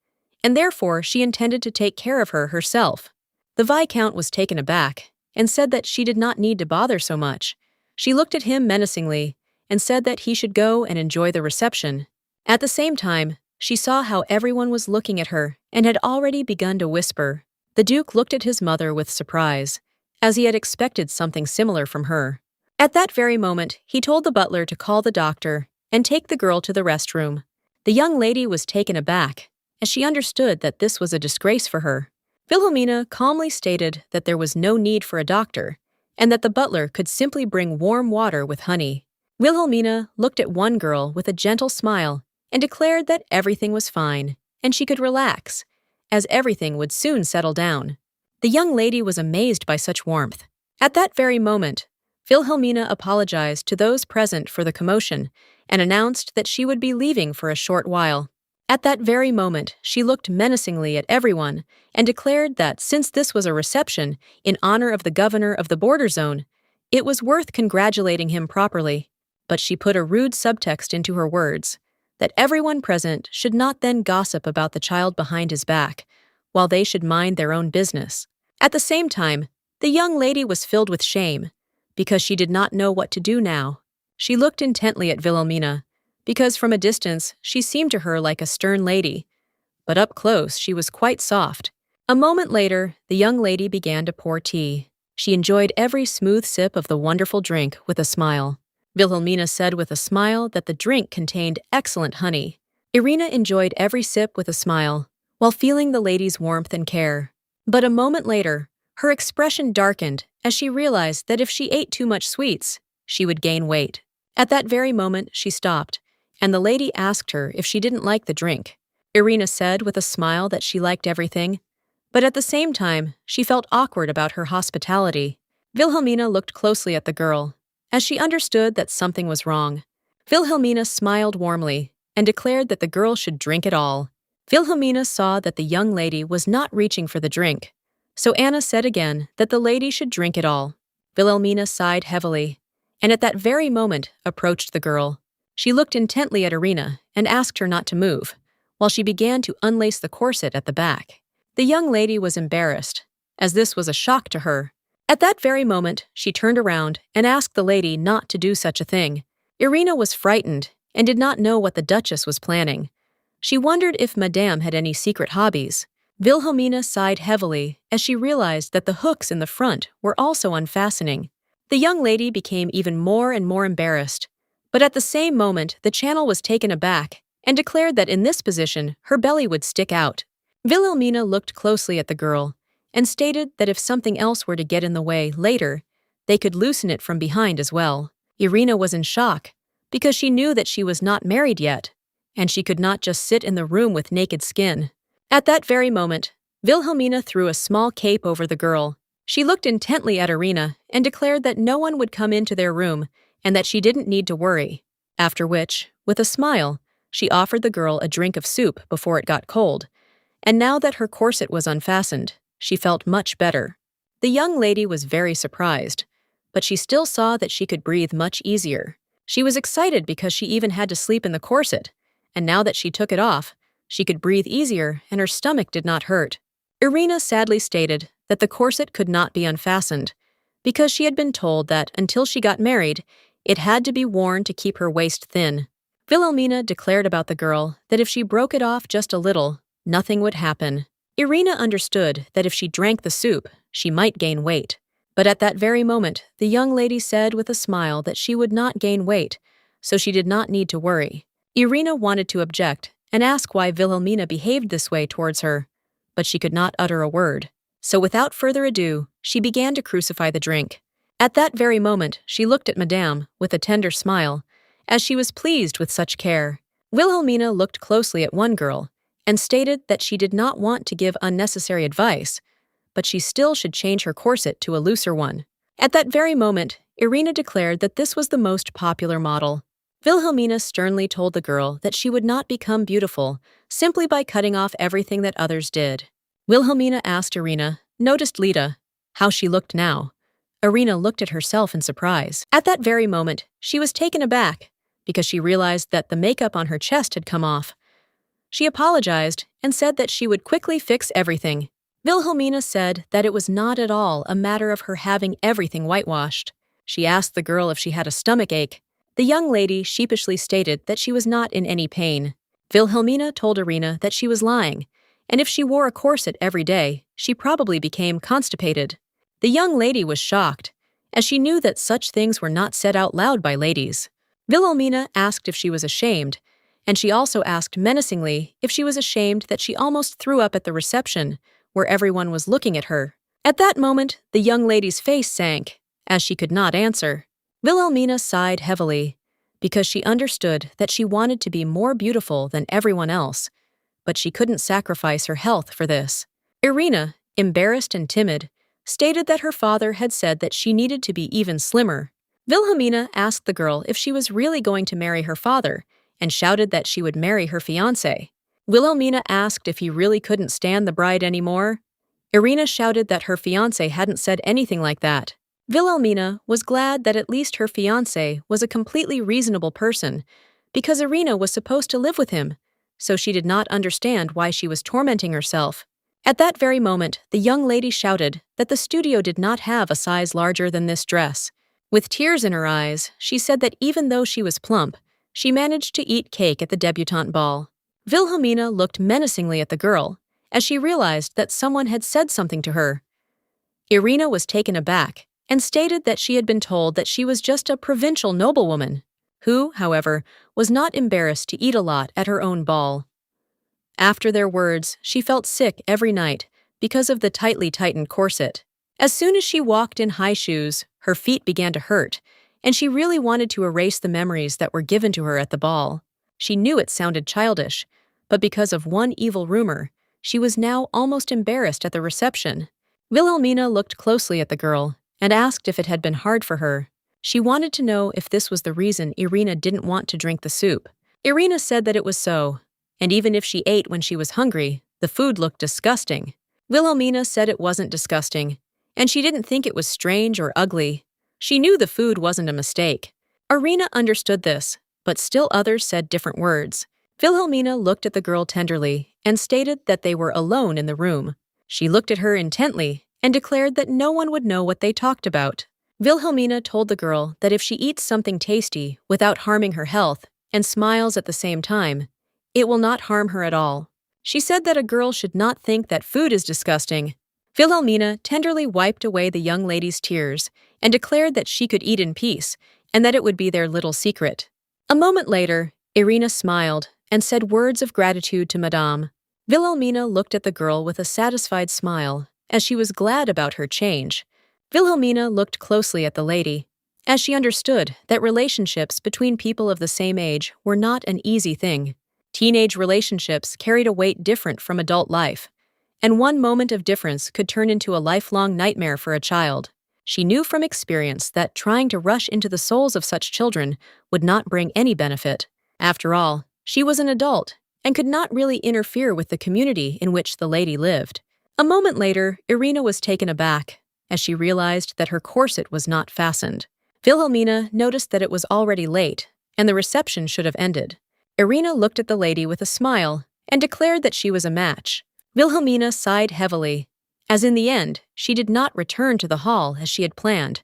and therefore she intended to take care of her herself. The Viscount was taken aback and said that she did not need to bother so much. She looked at him menacingly and said that he should go and enjoy the reception. At the same time, she saw how everyone was looking at her and had already begun to whisper. The Duke looked at his mother with surprise, as he had expected something similar from her. At that very moment, he told the butler to call the doctor and take the girl to the restroom. The young lady was taken aback, as she understood that this was a disgrace for her. Wilhelmina calmly stated that there was no need for a doctor, and that the butler could simply bring warm water with honey. Wilhelmina looked at one girl with a gentle smile and declared that everything was fine, and she could relax, as everything would soon settle down. The young lady was amazed by such warmth. At that very moment, Wilhelmina apologized to those present for the commotion and announced that she would be leaving for a short while. At that very moment, she looked menacingly at everyone and declared that since this was a reception in honor of the governor of the border zone, it was worth congratulating him properly. But she put a rude subtext into her words, that everyone present should not then gossip about the child behind his back, while they should mind their own business. At the same time, the young lady was filled with shame, because she did not know what to do now. She looked intently at Wilhelmina, because from a distance she seemed to her like a stern lady, but up close she was quite soft. A moment later, the young lady began to pour tea. She enjoyed every smooth sip of the wonderful drink with a smile. Wilhelmina said with a smile that the drink contained excellent honey. Irina enjoyed every sip with a smile, while feeling the lady's warmth and care. But a moment later, her expression darkened as she realized that if she ate too much sweets, she would gain weight. At that very moment, she stopped, and the lady asked her if she didn't like the drink. Irina said with a smile that she liked everything, but at the same time, she felt awkward about her hospitality. Wilhelmina looked closely at the girl, as she understood that something was wrong. Wilhelmina smiled warmly and declared that the girl should drink it all. Wilhelmina saw that the young lady was not reaching for the drink, so Anna said again that the lady should drink it all. Wilhelmina sighed heavily, and at that very moment approached the girl. She looked intently at Irina and asked her not to move, while she began to unlace the corset at the back. The young lady was embarrassed, as this was a shock to her. At that very moment, she turned around and asked the lady not to do such a thing. Irina was frightened and did not know what the Duchess was planning. She wondered if Madame had any secret hobbies. Wilhelmina sighed heavily as she realized that the hooks in the front were also unfastening. The young lady became even more and more embarrassed, but at the same moment the channel was taken aback and declared that in this position her belly would stick out. Wilhelmina looked closely at the girl and stated that if something else were to get in the way later, they could loosen it from behind as well. Irina was in shock, because she knew that she was not married yet, and she could not just sit in the room with naked skin. At that very moment, Wilhelmina threw a small cape over the girl. She looked intently at Irina and declared that no one would come into their room and that she didn't need to worry. After which, with a smile, she offered the girl a drink of soup before it got cold, and now that her corset was unfastened, she felt much better. The young lady was very surprised, but she still saw that she could breathe much easier. She was excited because she even had to sleep in the corset, and now that she took it off, she could breathe easier and her stomach did not hurt. Irina sadly stated that the corset could not be unfastened, because she had been told that until she got married, it had to be worn to keep her waist thin. Wilhelmina declared about the girl that if she broke it off just a little, nothing would happen. Irina understood that if she drank the soup, she might gain weight. But at that very moment, the young lady said with a smile that she would not gain weight, so she did not need to worry. Irina wanted to object and ask why Wilhelmina behaved this way towards her, but she could not utter a word. So without further ado, she began to crucify the drink. At that very moment, she looked at Madame with a tender smile, as she was pleased with such care. Wilhelmina looked closely at one girl and stated that she did not want to give unnecessary advice, but she still should change her corset to a looser one. At that very moment, Irina declared that this was the most popular model. Wilhelmina sternly told the girl that she would not become beautiful simply by cutting off everything that others did. Wilhelmina asked Irina, noticed Lita, how she looked now. Irina looked at herself in surprise. At that very moment, she was taken aback because she realized that the makeup on her chest had come off. She apologized and said that she would quickly fix everything. Wilhelmina said that it was not at all a matter of her having everything whitewashed. She asked the girl if she had a stomach ache. The young lady sheepishly stated that she was not in any pain. Wilhelmina told Irina that she was lying, and if she wore a corset every day, she probably became constipated. The young lady was shocked, as she knew that such things were not said out loud by ladies. Wilhelmina asked if she was ashamed, and she also asked menacingly if she was ashamed that she almost threw up at the reception, where everyone was looking at her. At that moment, the young lady's face sank, as she could not answer. Wilhelmina sighed heavily, because she understood that she wanted to be more beautiful than everyone else, but she couldn't sacrifice her health for this. Irina, embarrassed and timid, stated that her father had said that she needed to be even slimmer. Wilhelmina asked the girl if she was really going to marry her father, and shouted that she would marry her fiancé. Wilhelmina asked if he really couldn't stand the bride anymore. Irina shouted that her fiancé hadn't said anything like that. Wilhelmina was glad that at least her fiancé was a completely reasonable person, because Irina was supposed to live with him, so she did not understand why she was tormenting herself. At that very moment, the young lady shouted that the studio did not have a size larger than this dress. With tears in her eyes, she said that even though she was plump, she managed to eat cake at the debutante ball. Wilhelmina looked menacingly at the girl, as she realized that someone had said something to her. Irina was taken aback and stated that she had been told that she was just a provincial noblewoman, who, however, was not embarrassed to eat a lot at her own ball. After their words, she felt sick every night because of the tightly tightened corset. As soon as she walked in high shoes, her feet began to hurt, and she really wanted to erase the memories that were given to her at the ball. She knew it sounded childish, but because of one evil rumor, she was now almost embarrassed at the reception. Wilhelmina looked closely at the girl and asked if it had been hard for her. She wanted to know if this was the reason Irina didn't want to drink the soup. Irina said that it was so, and even if she ate when she was hungry, the food looked disgusting. Wilhelmina said it wasn't disgusting, and she didn't think it was strange or ugly. She knew the food wasn't a mistake. Irina understood this, but still others said different words. Wilhelmina looked at the girl tenderly and stated that they were alone in the room. She looked at her intently and declared that no one would know what they talked about. Wilhelmina told the girl that if she eats something tasty without harming her health and smiles at the same time, it will not harm her at all. She said that a girl should not think that food is disgusting. Wilhelmina tenderly wiped away the young lady's tears and declared that she could eat in peace and that it would be their little secret. A moment later, Irina smiled and said words of gratitude to Madame. Wilhelmina looked at the girl with a satisfied smile, as she was glad about her change. Wilhelmina looked closely at the lady, as she understood that relationships between people of the same age were not an easy thing. Teenage relationships carried a weight different from adult life, and one moment of difference could turn into a lifelong nightmare for a child. She knew from experience that trying to rush into the souls of such children would not bring any benefit. After all, she was an adult and could not really interfere with the community in which the lady lived. A moment later, Irina was taken aback, as she realized that her corset was not fastened. Wilhelmina noticed that it was already late, and the reception should have ended. Irina looked at the lady with a smile and declared that she was a match. Wilhelmina sighed heavily, as in the end, she did not return to the hall as she had planned,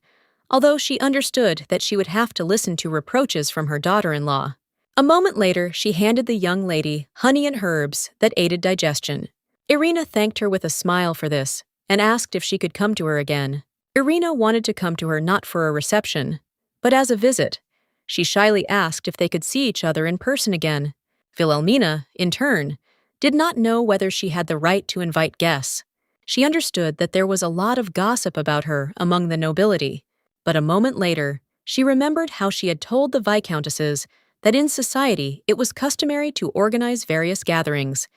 although she understood that she would have to listen to reproaches from her daughter-in-law. A moment later, she handed the young lady honey and herbs that aided digestion. Irina thanked her with a smile for this and asked if she could come to her again. Irina wanted to come to her not for a reception, but as a visit. She shyly asked if they could see each other in person again. Wilhelmina, in turn, did not know whether she had the right to invite guests. She understood that there was a lot of gossip about her among the nobility, but a moment later, she remembered how she had told the viscountesses that in society it was customary to organize various gatherings,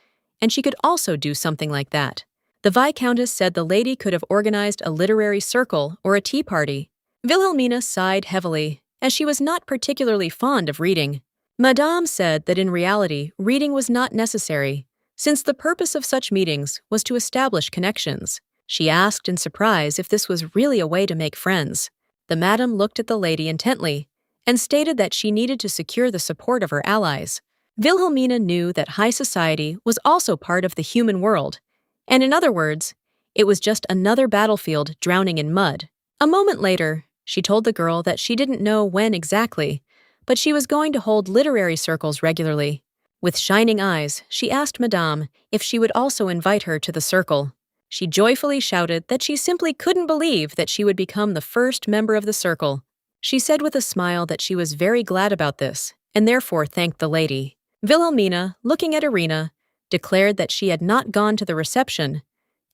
and she could also do something like that. The viscountess said the lady could have organized a literary circle or a tea party. Wilhelmina sighed heavily, as she was not particularly fond of reading. Madame said that in reality reading was not necessary, since the purpose of such meetings was to establish connections. She asked in surprise if this was really a way to make friends. The madam looked at the lady intently and stated that she needed to secure the support of her allies. Wilhelmina knew that high society was also part of the human world, and in other words, it was just another battlefield drowning in mud. A moment later, she told the girl that she didn't know when exactly, but she was going to hold literary circles regularly. With shining eyes, she asked Madame if she would also invite her to the circle. She joyfully shouted that she simply couldn't believe that she would become the first member of the circle. She said with a smile that she was very glad about this, and therefore thanked the lady. Wilhelmina, looking at Irina, declared that she had not gone to the reception,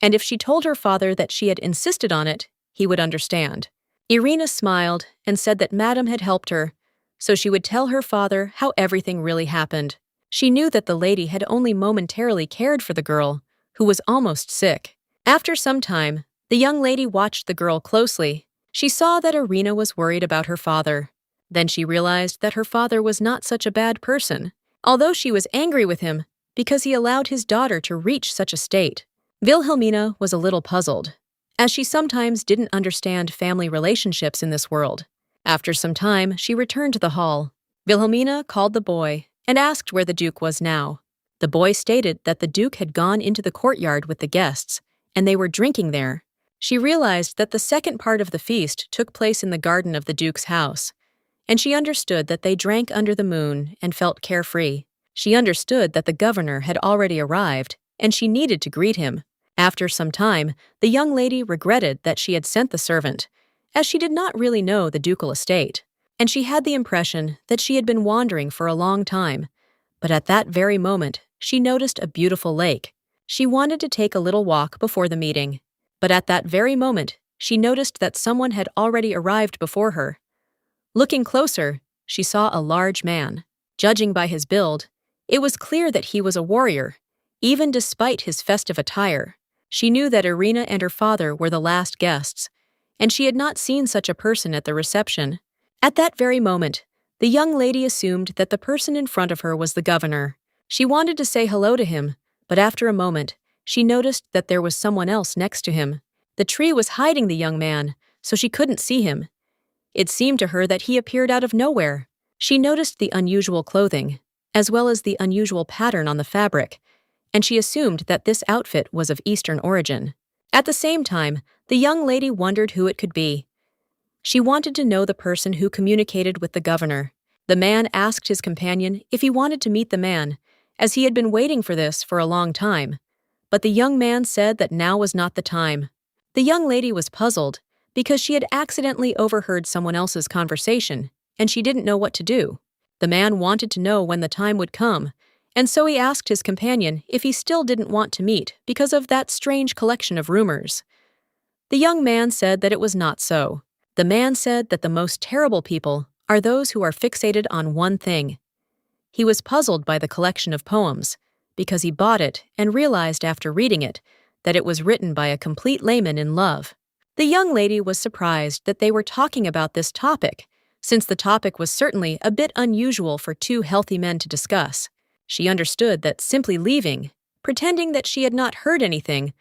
and if she told her father that she had insisted on it, he would understand. Irina smiled and said that Madame had helped her, so she would tell her father how everything really happened. She knew that the lady had only momentarily cared for the girl, who was almost sick. After some time, the young lady watched the girl closely. She saw that Irina was worried about her father. Then she realized that her father was not such a bad person, although she was angry with him because he allowed his daughter to reach such a state. Wilhelmina was a little puzzled, as she sometimes didn't understand family relationships in this world. After some time, she returned to the hall. Wilhelmina called the boy and asked where the Duke was now. The boy stated that the Duke had gone into the courtyard with the guests, and they were drinking there. She realized that the second part of the feast took place in the garden of the Duke's house, and she understood that they drank under the moon and felt carefree. She understood that the governor had already arrived, and she needed to greet him. After some time, the young lady regretted that she had sent the servant, as she did not really know the ducal estate, and she had the impression that she had been wandering for a long time. But at that very moment, she noticed a beautiful lake. She wanted to take a little walk before the meeting, but at that very moment, she noticed that someone had already arrived before her. Looking closer, she saw a large man. Judging by his build, it was clear that he was a warrior, even despite his festive attire. She knew that Irina and her father were the last guests, and she had not seen such a person at the reception. At that very moment, the young lady assumed that the person in front of her was the governor. She wanted to say hello to him, but after a moment, she noticed that there was someone else next to him. The tree was hiding the young man, so she couldn't see him. It seemed to her that he appeared out of nowhere. She noticed the unusual clothing, as well as the unusual pattern on the fabric, and she assumed that this outfit was of Eastern origin. At the same time, the young lady wondered who it could be. She wanted to know the person who communicated with the governor. The man asked his companion if he wanted to meet the man, as he had been waiting for this for a long time. But the young man said that now was not the time. The young lady was puzzled because she had accidentally overheard someone else's conversation, and she didn't know what to do. The man wanted to know when the time would come, and so he asked his companion if he still didn't want to meet because of that strange collection of rumors. The young man said that it was not so. The man said that the most terrible people are those who are fixated on one thing. He was puzzled by the collection of poems, because he bought it and realized after reading it that it was written by a complete layman in love. The young lady was surprised that they were talking about this topic, since the topic was certainly a bit unusual for two healthy men to discuss. She understood that simply leaving, pretending that she had not heard anything,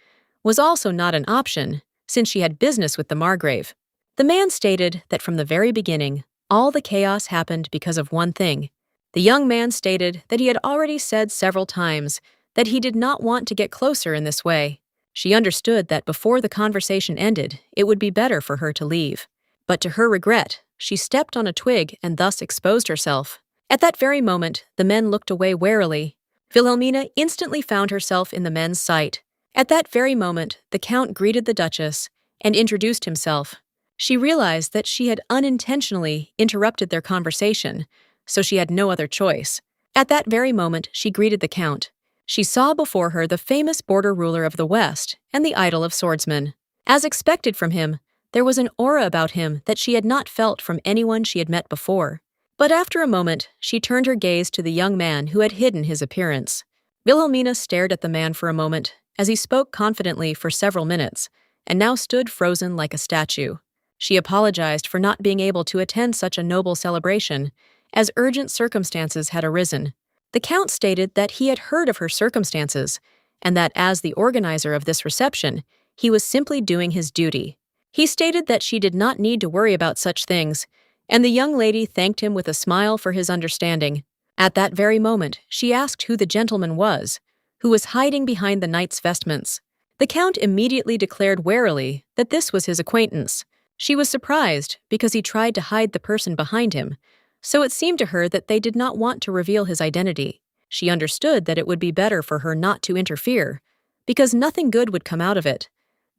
was also not an option, since she had business with the Margrave. The man stated that from the very beginning, all the chaos happened because of one thing. The young man stated that he had already said several times that he did not want to get closer in this way. She understood that before the conversation ended, it would be better for her to leave. But to her regret, she stepped on a twig and thus exposed herself. At that very moment, the men looked away warily. Wilhelmina instantly found herself in the men's sight. At that very moment, the Count greeted the Duchess and introduced himself. She realized that she had unintentionally interrupted their conversation, so she had no other choice. At that very moment, she greeted the Count. She saw before her the famous border ruler of the West and the idol of swordsmen. As expected from him, there was an aura about him that she had not felt from anyone she had met before. But after a moment, she turned her gaze to the young man who had hidden his appearance. Wilhelmina stared at the man for a moment, as he spoke confidently for several minutes, and now stood frozen like a statue. She apologized for not being able to attend such a noble celebration, as urgent circumstances had arisen. The Count stated that he had heard of her circumstances, and that as the organizer of this reception, he was simply doing his duty. He stated that she did not need to worry about such things, and the young lady thanked him with a smile for his understanding. At that very moment, she asked who the gentleman was, who was hiding behind the knight's vestments. The count immediately declared warily that this was his acquaintance. She was surprised because he tried to hide the person behind him, so it seemed to her that they did not want to reveal his identity. She understood that it would be better for her not to interfere, because nothing good would come out of it.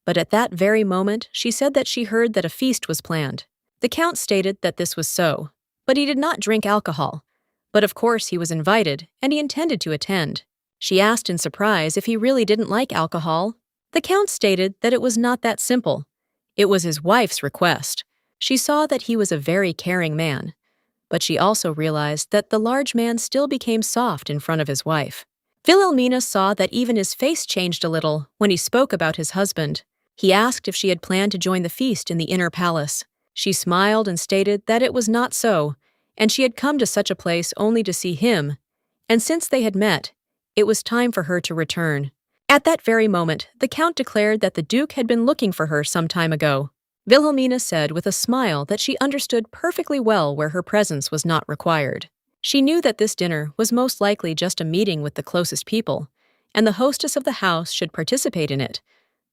But at that very moment, she said that she heard that a feast was planned. The count stated that this was so, but he did not drink alcohol. But of course he was invited, and he intended to attend. She asked in surprise if he really didn't like alcohol. The count stated that it was not that simple. It was his wife's request. She saw that he was a very caring man. But she also realized that the large man still became soft in front of his wife. Wilhelmina saw that even his face changed a little when he spoke about his husband. He asked if she had planned to join the feast in the inner palace. She smiled and stated that it was not so, and she had come to such a place only to see him, and since they had met, it was time for her to return. At that very moment, the count declared that the duke had been looking for her some time ago. Wilhelmina said with a smile that she understood perfectly well where her presence was not required. She knew that this dinner was most likely just a meeting with the closest people, and the hostess of the house should participate in it,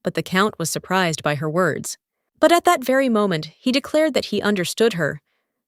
but the count was surprised by her words. But at that very moment, he declared that he understood her.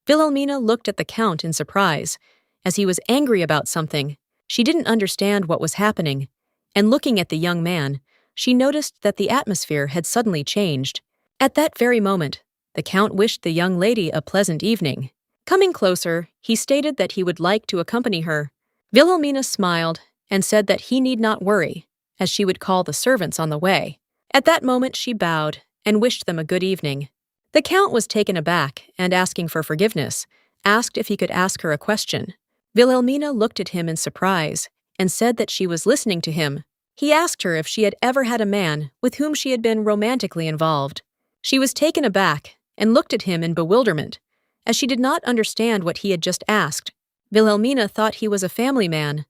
Wilhelmina looked at the count in surprise, as he was angry about something. She didn't understand what was happening, and looking at the young man, she noticed that the atmosphere had suddenly changed. At that very moment, the count wished the young lady a pleasant evening. Coming closer, he stated that he would like to accompany her. Wilhelmina smiled and said that he need not worry, as she would call the servants on the way. At that moment she bowed and wished them a good evening. The count was taken aback and, asking for forgiveness, asked if he could ask her a question. Wilhelmina looked at him in surprise and said that she was listening to him. He asked her if she had ever had a man with whom she had been romantically involved. She was taken aback and looked at him in bewilderment, as she did not understand what he had just asked. Wilhelmina thought he was a family man,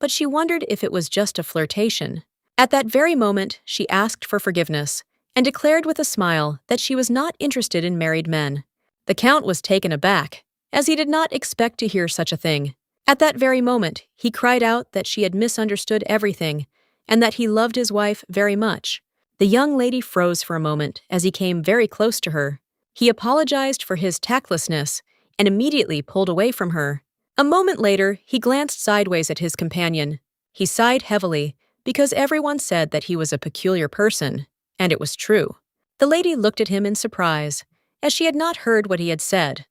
but she wondered if it was just a flirtation. At that very moment, she asked for forgiveness and declared with a smile that she was not interested in married men. The count was taken aback, as he did not expect to hear such a thing. At that very moment, he cried out that she had misunderstood everything and that he loved his wife very much. The young lady froze for a moment as he came very close to her. He apologized for his tactlessness and immediately pulled away from her. A moment later, he glanced sideways at his companion. He sighed heavily because everyone said that he was a peculiar person, and it was true. The lady looked at him in surprise, as she had not heard what he had said.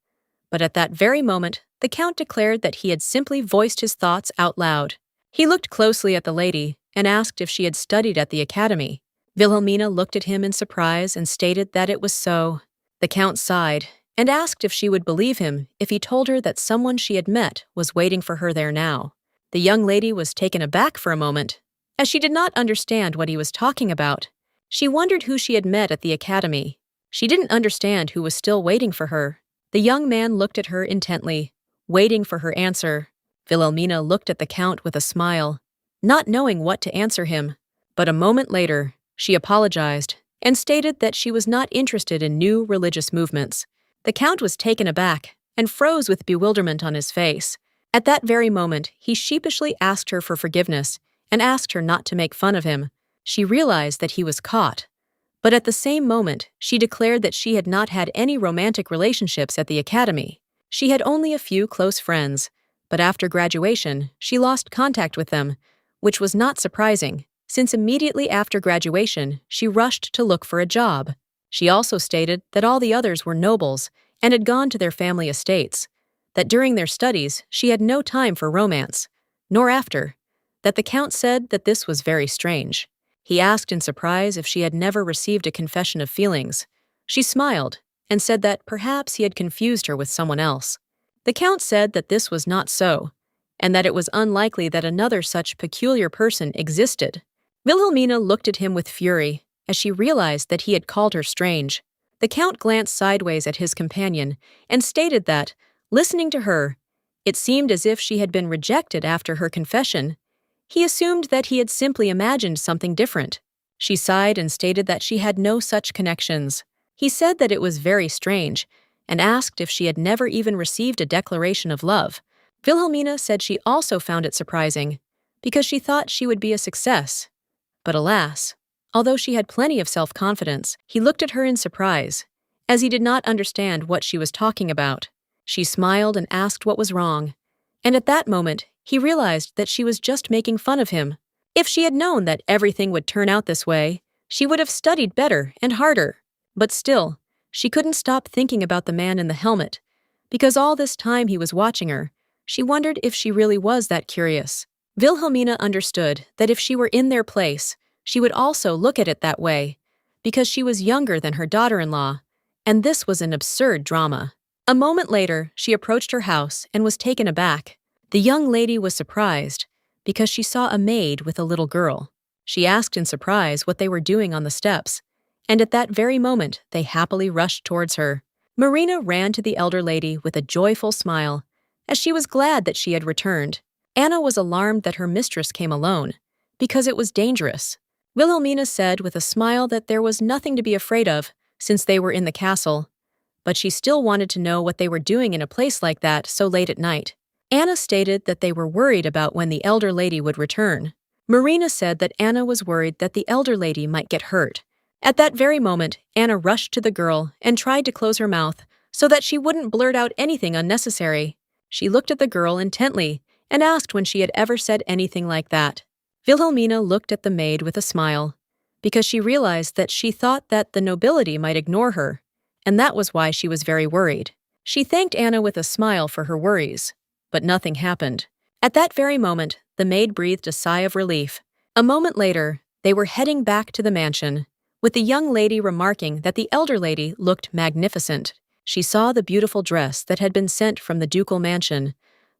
But at that very moment, the count declared that he had simply voiced his thoughts out loud. He looked closely at the lady and asked if she had studied at the academy. Wilhelmina looked at him in surprise and stated that it was so. The count sighed and asked if she would believe him if he told her that someone she had met was waiting for her there now. The young lady was taken aback for a moment, as she did not understand what he was talking about. She wondered who she had met at the academy. She didn't understand who was still waiting for her. The young man looked at her intently, waiting for her answer. Wilhelmina looked at the count with a smile, not knowing what to answer him. But a moment later, she apologized and stated that she was not interested in new religious movements. The count was taken aback and froze with bewilderment on his face. At that very moment, he sheepishly asked her for forgiveness and asked her not to make fun of him. She realized that he was caught. But at the same moment, she declared that she had not had any romantic relationships at the academy. She had only a few close friends, but after graduation, she lost contact with them, which was not surprising, since immediately after graduation, she rushed to look for a job. She also stated that all the others were nobles and had gone to their family estates, that during their studies she had no time for romance, nor after, that the count said that this was very strange. He asked in surprise if she had never received a confession of feelings. She smiled and said that perhaps he had confused her with someone else. The count said that this was not so, and that it was unlikely that another such peculiar person existed. Wilhelmina looked at him with fury, as she realized that he had called her strange. The count glanced sideways at his companion and stated that, listening to her, it seemed as if she had been rejected after her confession. He assumed that he had simply imagined something different. She sighed and stated that she had no such connections. He said that it was very strange, and asked if she had never even received a declaration of love. Wilhelmina said she also found it surprising, because she thought she would be a success. But alas, although she had plenty of self-confidence, he looked at her in surprise, as he did not understand what she was talking about. She smiled and asked what was wrong, and at that moment, he realized that she was just making fun of him. If she had known that everything would turn out this way, she would have studied better and harder. But still, she couldn't stop thinking about the man in the helmet, because all this time he was watching her. She wondered if she really was that curious. Wilhelmina understood that if she were in their place, she would also look at it that way, because she was younger than her daughter-in-law, and this was an absurd drama. A moment later, she approached her house and was taken aback. The young lady was surprised, because she saw a maid with a little girl. She asked in surprise what they were doing on the steps, and at that very moment, they happily rushed towards her. Marina ran to the elder lady with a joyful smile, as she was glad that she had returned. Anna was alarmed that her mistress came alone, because it was dangerous. Wilhelmina said with a smile that there was nothing to be afraid of, since they were in the castle, but she still wanted to know what they were doing in a place like that so late at night. Anna stated that they were worried about when the elder lady would return. Marina said that Anna was worried that the elder lady might get hurt. At that very moment, Anna rushed to the girl and tried to close her mouth so that she wouldn't blurt out anything unnecessary. She looked at the girl intently and asked when she had ever said anything like that. Wilhelmina looked at the maid with a smile, because she realized that she thought that the nobility might ignore her, and that was why she was very worried. She thanked Anna with a smile for her worries, but nothing happened. At that very moment, the maid breathed a sigh of relief. A moment later, they were heading back to the mansion, with the young lady remarking that the elder lady looked magnificent. She saw the beautiful dress that had been sent from the ducal mansion,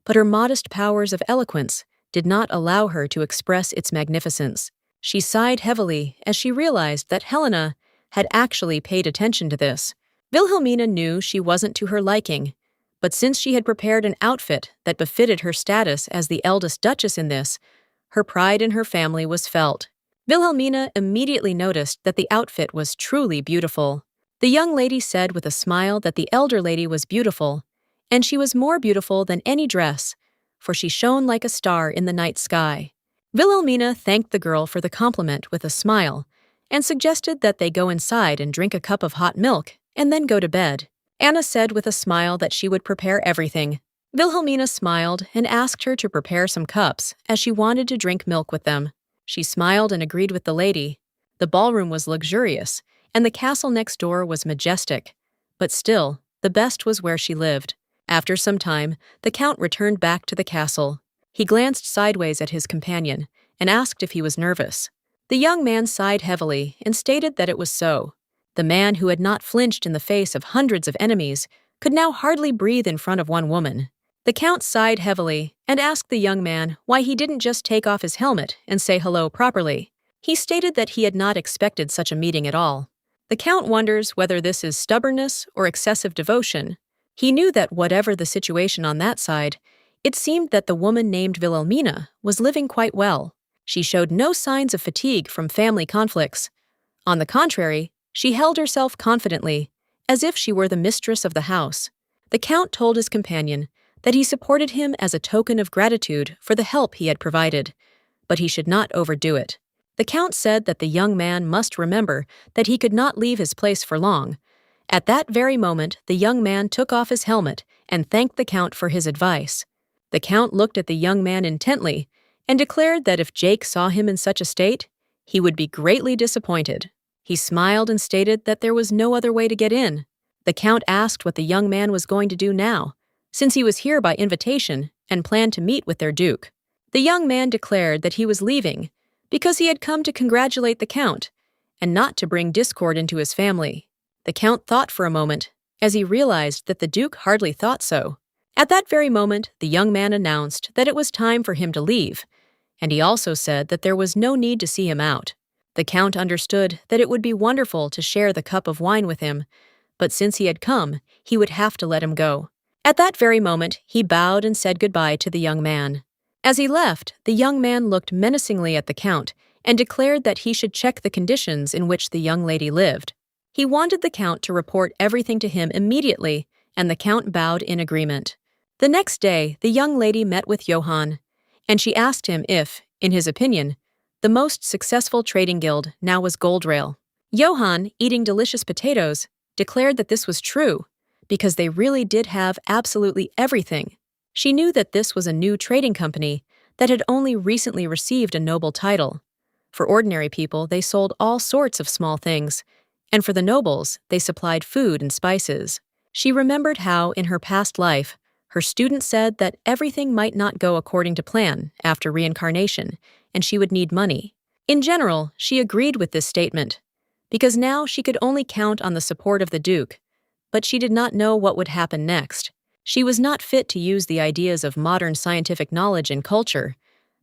but her modest powers of eloquence did not allow her to express its magnificence. She sighed heavily as she realized that Helena had actually paid attention to this. Wilhelmina knew she wasn't to her liking, but since she had prepared an outfit that befitted her status as the eldest duchess in this, her pride in her family was felt. Wilhelmina immediately noticed that the outfit was truly beautiful. The young lady said with a smile that the elder lady was beautiful, and she was more beautiful than any dress, for she shone like a star in the night sky. Wilhelmina thanked the girl for the compliment with a smile, and suggested that they go inside and drink a cup of hot milk, and then go to bed. Anna said with a smile that she would prepare everything. Wilhelmina smiled and asked her to prepare some cups, as she wanted to drink milk with them. She smiled and agreed with the lady. The ballroom was luxurious, and the castle next door was majestic. But still, the best was where she lived. After some time, the count returned back to the castle. He glanced sideways at his companion and asked if he was nervous. The young man sighed heavily and stated that it was so. The man who had not flinched in the face of hundreds of enemies could now hardly breathe in front of one woman. The count sighed heavily and asked the young man why he didn't just take off his helmet and say hello properly. He stated that he had not expected such a meeting at all. The count wonders whether this is stubbornness or excessive devotion. He knew that whatever the situation on that side, it seemed that the woman named Wilhelmina was living quite well. She showed no signs of fatigue from family conflicts. On the contrary, she held herself confidently, as if she were the mistress of the house. The count told his companion that he supported him as a token of gratitude for the help he had provided, but he should not overdo it. The count said that the young man must remember that he could not leave his place for long. At that very moment, the young man took off his helmet and thanked the count for his advice. The count looked at the young man intently and declared that if Jake saw him in such a state, he would be greatly disappointed. He smiled and stated that there was no other way to get in. The count asked what the young man was going to do now, since he was here by invitation and planned to meet with their duke. The young man declared that he was leaving because he had come to congratulate the count and not to bring discord into his family. The count thought for a moment, as he realized that the duke hardly thought so. At that very moment, the young man announced that it was time for him to leave, and he also said that there was no need to see him out. The count understood that it would be wonderful to share the cup of wine with him, but since he had come, he would have to let him go. At that very moment, he bowed and said goodbye to the young man. As he left, the young man looked menacingly at the count and declared that he should check the conditions in which the young lady lived. He wanted the count to report everything to him immediately, and the count bowed in agreement. The next day, the young lady met with Johann, and she asked him if, in his opinion, the most successful trading guild now was Goldrail. Johann, eating delicious potatoes, declared that this was true, because they really did have absolutely everything. She knew that this was a new trading company that had only recently received a noble title. For ordinary people, they sold all sorts of small things, and for the nobles, they supplied food and spices. She remembered how, in her past life, her student said that everything might not go according to plan after reincarnation, and she would need money. In general, she agreed with this statement, because now she could only count on the support of the Duke, but she did not know what would happen next. She was not fit to use the ideas of modern scientific knowledge and culture,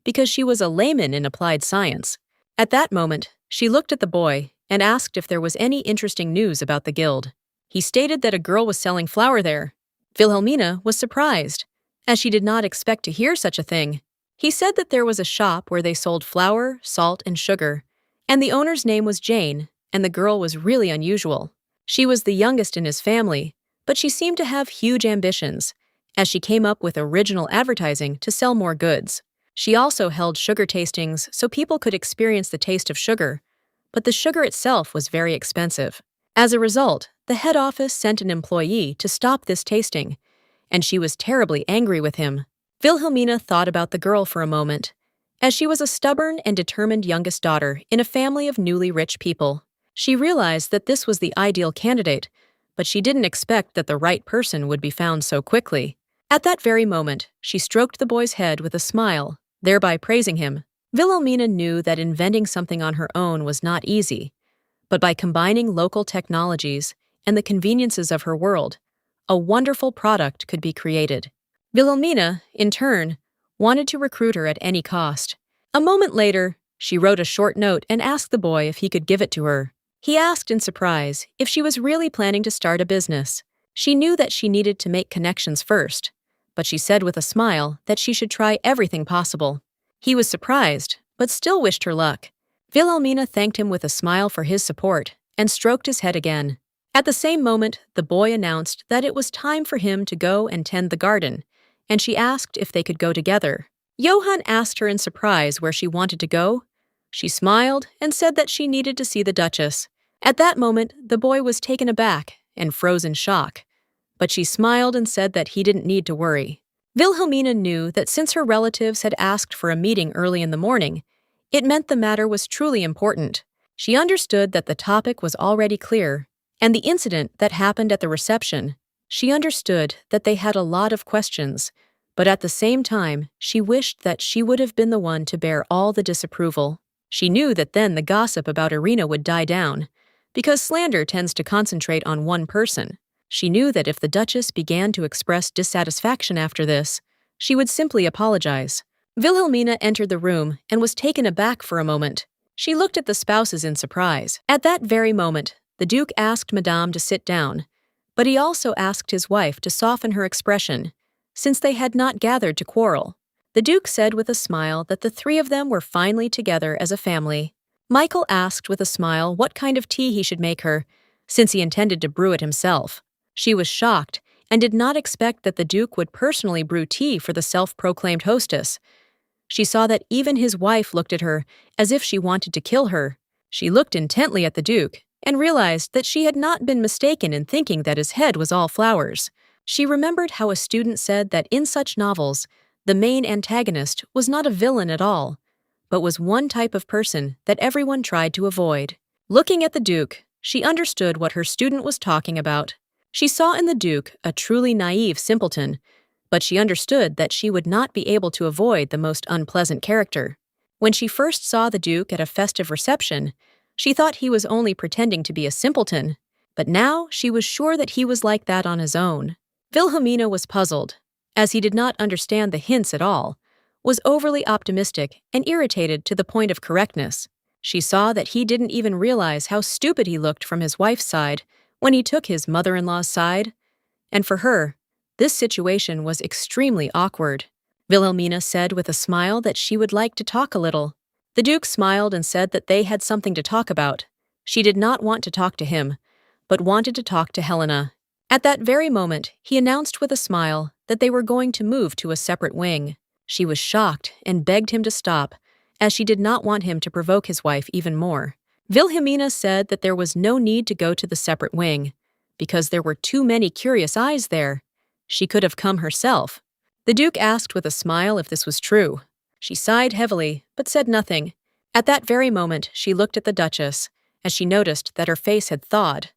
because she was a layman in applied science. At that moment, she looked at the boy and asked if there was any interesting news about the guild. He stated that a girl was selling flour there. Wilhelmina was surprised, as she did not expect to hear such a thing. He said that there was a shop where they sold flour, salt, and sugar, and the owner's name was Jane, and the girl was really unusual. She was the youngest in his family, but she seemed to have huge ambitions, as she came up with original advertising to sell more goods. She also held sugar tastings so people could experience the taste of sugar, but the sugar itself was very expensive. As a result, the head office sent an employee to stop this tasting, and she was terribly angry with him. Wilhelmina thought about the girl for a moment, as she was a stubborn and determined youngest daughter in a family of newly rich people. She realized that this was the ideal candidate, but she didn't expect that the right person would be found so quickly. At that very moment, she stroked the boy's head with a smile, thereby praising him. Wilhelmina knew that inventing something on her own was not easy, but by combining local technologies and the conveniences of her world, a wonderful product could be created. Wilhelmina, in turn, wanted to recruit her at any cost. A moment later, she wrote a short note and asked the boy if he could give it to her. He asked in surprise if she was really planning to start a business. She knew that she needed to make connections first, but she said with a smile that she should try everything possible. He was surprised, but still wished her luck. Wilhelmina thanked him with a smile for his support and stroked his head again. At the same moment, the boy announced that it was time for him to go and tend the garden, and she asked if they could go together. Johann asked her in surprise where she wanted to go. She smiled and said that she needed to see the Duchess. At that moment, the boy was taken aback and froze in shock, but she smiled and said that he didn't need to worry. Wilhelmina knew that since her relatives had asked for a meeting early in the morning, it meant the matter was truly important. She understood that the topic was already clear, and the incident that happened at the reception. She understood that they had a lot of questions, but at the same time, she wished that she would have been the one to bear all the disapproval. She knew that then the gossip about Irina would die down, because slander tends to concentrate on one person. She knew that if the Duchess began to express dissatisfaction after this, she would simply apologize. Wilhelmina entered the room and was taken aback for a moment. She looked at the spouses in surprise. At that very moment, the Duke asked Madame to sit down, but he also asked his wife to soften her expression, since they had not gathered to quarrel. The Duke said with a smile that the three of them were finally together as a family. Michael asked with a smile what kind of tea he should make her, since he intended to brew it himself. She was shocked and did not expect that the Duke would personally brew tea for the self-proclaimed hostess. She saw that even his wife looked at her as if she wanted to kill her. She looked intently at the Duke and realized that she had not been mistaken in thinking that his head was all flowers. She remembered how a student said that in such novels, the main antagonist was not a villain at all, but was one type of person that everyone tried to avoid. Looking at the Duke, she understood what her student was talking about. She saw in the Duke a truly naive simpleton, but she understood that she would not be able to avoid the most unpleasant character. When she first saw the Duke at a festive reception, she thought he was only pretending to be a simpleton, but now she was sure that he was like that on his own. Wilhelmina was puzzled, as he did not understand the hints at all, was overly optimistic and irritated to the point of correctness. She saw that he didn't even realize how stupid he looked from his wife's side when he took his mother-in-law's side, and for her, this situation was extremely awkward. Wilhelmina said with a smile that she would like to talk a little. The Duke smiled and said that they had something to talk about. She did not want to talk to him, but wanted to talk to Helena. At that very moment, he announced with a smile that they were going to move to a separate wing. She was shocked and begged him to stop, as she did not want him to provoke his wife even more. Wilhelmina said that there was no need to go to the separate wing, because there were too many curious eyes there. She could have come herself. The Duke asked with a smile if this was true. She sighed heavily, but said nothing. At that very moment, she looked at the Duchess, as she noticed that her face had thawed.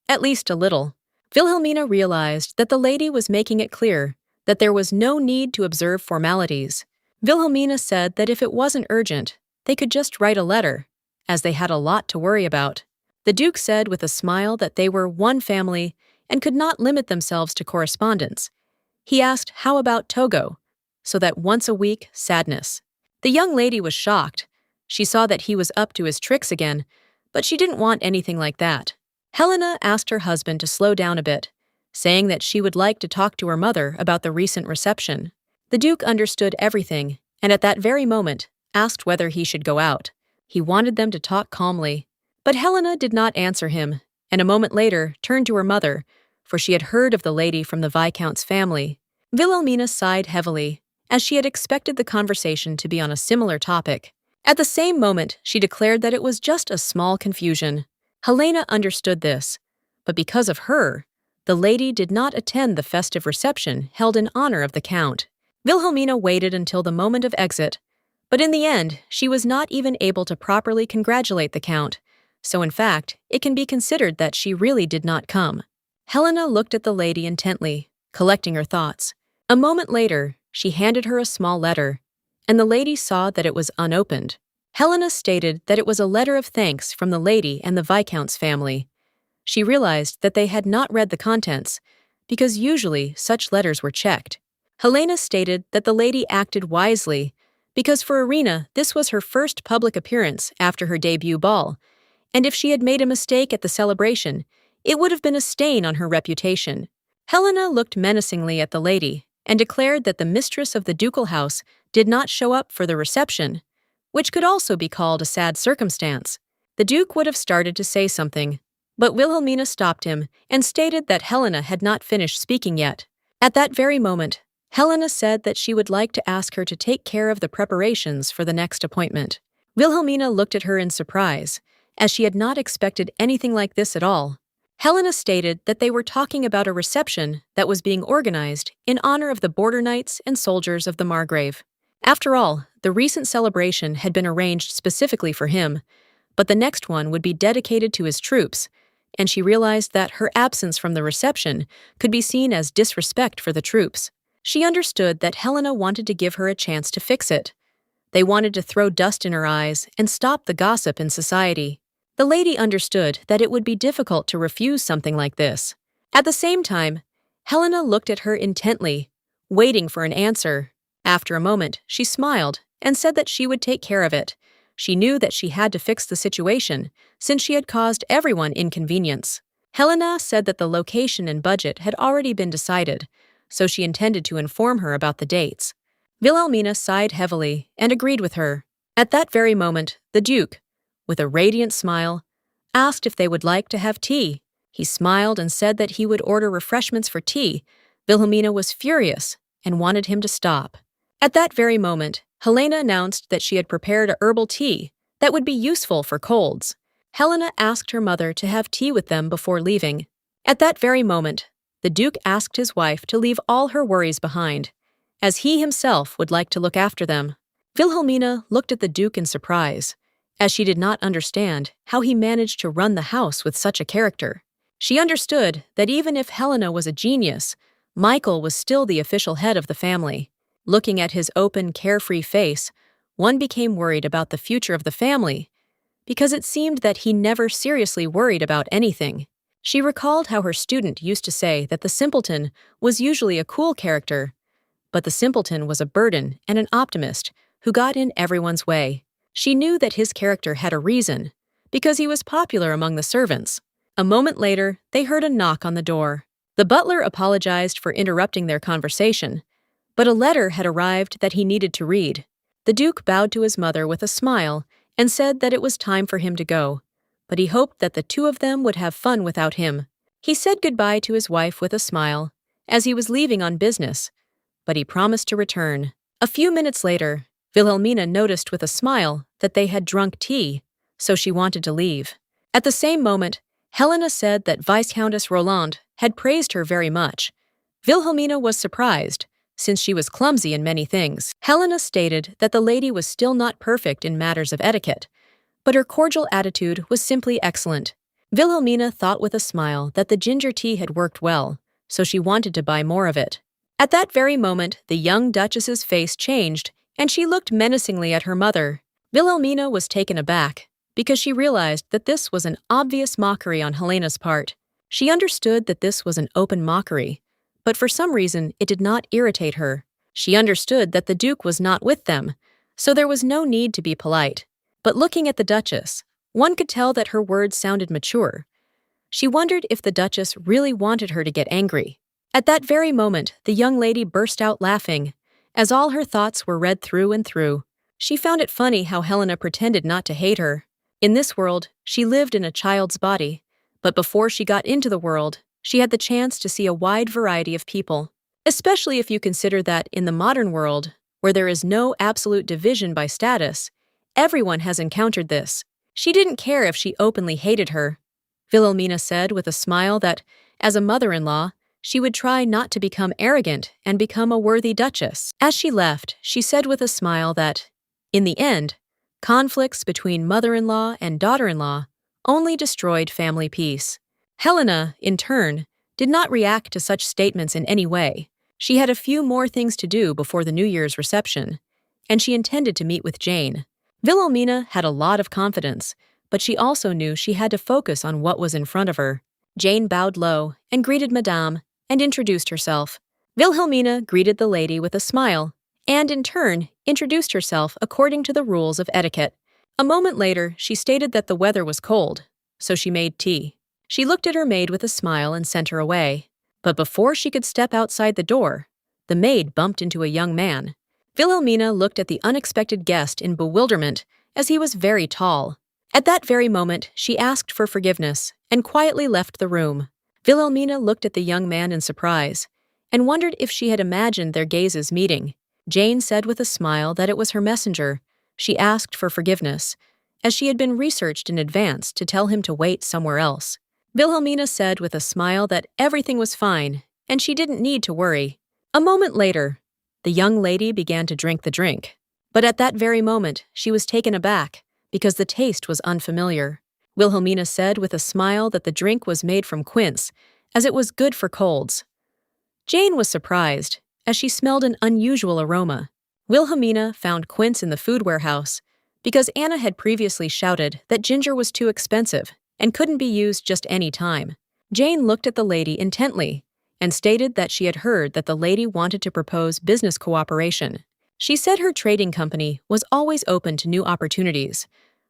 At least a little. Wilhelmina realized that the lady was making it clear that there was no need to observe formalities. Wilhelmina said that if it wasn't urgent, they could just write a letter, as they had a lot to worry about. The Duke said with a smile that they were one family and could not limit themselves to correspondence. He asked how about Togo, so that once a week, sadness. The young lady was shocked. She saw that he was up to his tricks again, but she didn't want anything like that. Helena asked her husband to slow down a bit, saying that she would like to talk to her mother about the recent reception. The Duke understood everything, and at that very moment, asked whether he should go out. He wanted them to talk calmly. But Helena did not answer him, and a moment later turned to her mother, for she had heard of the lady from the Viscount's family. Wilhelmina sighed heavily, as she had expected the conversation to be on a similar topic. At the same moment, she declared that it was just a small confusion. Helena understood this, but because of her, the lady did not attend the festive reception held in honor of the Count. Wilhelmina waited until the moment of exit, but in the end, she was not even able to properly congratulate the Count, so in fact, it can be considered that she really did not come. Helena looked at the lady intently, collecting her thoughts. A moment later, she handed her a small letter, and the lady saw that it was unopened. Helena stated that it was a letter of thanks from the lady and the Viscount's family. She realized that they had not read the contents, because usually such letters were checked. Helena stated that the lady acted wisely, because for Irina this was her first public appearance after her debut ball, and if she had made a mistake at the celebration, it would have been a stain on her reputation. Helena looked menacingly at the lady and declared that the mistress of the ducal house did not show up for the reception, which could also be called a sad circumstance. The Duke would have started to say something, but Wilhelmina stopped him and stated that Helena had not finished speaking yet. At that very moment, Helena said that she would like to ask her to take care of the preparations for the next appointment. Wilhelmina looked at her in surprise, as she had not expected anything like this at all. Helena stated that they were talking about a reception that was being organized in honor of the border knights and soldiers of the Margrave. After all, the recent celebration had been arranged specifically for him, but the next one would be dedicated to his troops, and she realized that her absence from the reception could be seen as disrespect for the troops. She understood that Helena wanted to give her a chance to fix it. They wanted to throw dust in her eyes and stop the gossip in society. The lady understood that it would be difficult to refuse something like this. At the same time, Helena looked at her intently, waiting for an answer. After a moment, she smiled and said that she would take care of it. She knew that she had to fix the situation, since she had caused everyone inconvenience. Helena said that the location and budget had already been decided, so she intended to inform her about the dates. Wilhelmina sighed heavily and agreed with her. At that very moment, the Duke, with a radiant smile, asked if they would like to have tea. He smiled and said that he would order refreshments for tea. Wilhelmina was furious and wanted him to stop. At that very moment, Helena announced that she had prepared a herbal tea that would be useful for colds. Helena asked her mother to have tea with them before leaving. At that very moment, the Duke asked his wife to leave all her worries behind, as he himself would like to look after them. Wilhelmina looked at the Duke in surprise, as she did not understand how he managed to run the house with such a character. She understood that even if Helena was a genius, Michael was still the official head of the family. Looking at his open, carefree face, one became worried about the future of the family, because it seemed that he never seriously worried about anything. She recalled how her student used to say that the simpleton was usually a cool character, but the simpleton was a burden and an optimist who got in everyone's way. She knew that his character had a reason, because he was popular among the servants. A moment later, they heard a knock on the door. The butler apologized for interrupting their conversation, but a letter had arrived that he needed to read. The Duke bowed to his mother with a smile and said that it was time for him to go, but he hoped that the two of them would have fun without him. He said goodbye to his wife with a smile, as he was leaving on business, but he promised to return. A few minutes later, Wilhelmina noticed with a smile that they had drunk tea, so she wanted to leave. At the same moment, Helena said that Viscountess Roland had praised her very much. Wilhelmina was surprised, since she was clumsy in many things. Helena stated that the lady was still not perfect in matters of etiquette, but her cordial attitude was simply excellent. Wilhelmina thought with a smile that the ginger tea had worked well, so she wanted to buy more of it. At that very moment, the young duchess's face changed, and she looked menacingly at her mother. Wilhelmina was taken aback, because she realized that this was an obvious mockery on Helena's part. She understood that this was an open mockery, but for some reason it did not irritate her. She understood that the Duke was not with them, so there was no need to be polite. But looking at the Duchess, one could tell that her words sounded mature. She wondered if the Duchess really wanted her to get angry. At that very moment, the young lady burst out laughing, as all her thoughts were read through and through. She found it funny how Helena pretended not to hate her. In this world, she lived in a child's body, but before she got into the world, she had the chance to see a wide variety of people, especially if you consider that in the modern world, where there is no absolute division by status, everyone has encountered this. She didn't care if she openly hated her. Wilhelmina said with a smile that, as a mother-in-law, she would try not to become arrogant and become a worthy duchess. As she left, she said with a smile that, in the end, conflicts between mother-in-law and daughter-in-law only destroyed family peace. Helena, in turn, did not react to such statements in any way. She had a few more things to do before the New Year's reception, and she intended to meet with Jane. Wilhelmina had a lot of confidence, but she also knew she had to focus on what was in front of her. Jane bowed low and greeted Madame and introduced herself. Wilhelmina greeted the lady with a smile and, in turn, introduced herself according to the rules of etiquette. A moment later, she stated that the weather was cold, so she made tea. She looked at her maid with a smile and sent her away. But before she could step outside the door, the maid bumped into a young man. Wilhelmina looked at the unexpected guest in bewilderment, as he was very tall. At that very moment, she asked for forgiveness and quietly left the room. Wilhelmina looked at the young man in surprise and wondered if she had imagined their gazes meeting. Jane said with a smile that it was her messenger. She asked for forgiveness, as she had been researched in advance to tell him to wait somewhere else. Wilhelmina said with a smile that everything was fine and she didn't need to worry. A moment later, the young lady began to drink the drink. But at that very moment, she was taken aback because the taste was unfamiliar. Wilhelmina said with a smile that the drink was made from quince, as it was good for colds. Jane was surprised, as she smelled an unusual aroma. Wilhelmina found quince in the food warehouse because Anna had previously shouted that ginger was too expensive and couldn't be used just any time. Jane looked at the lady intently and stated that she had heard that the lady wanted to propose business cooperation. She said her trading company was always open to new opportunities,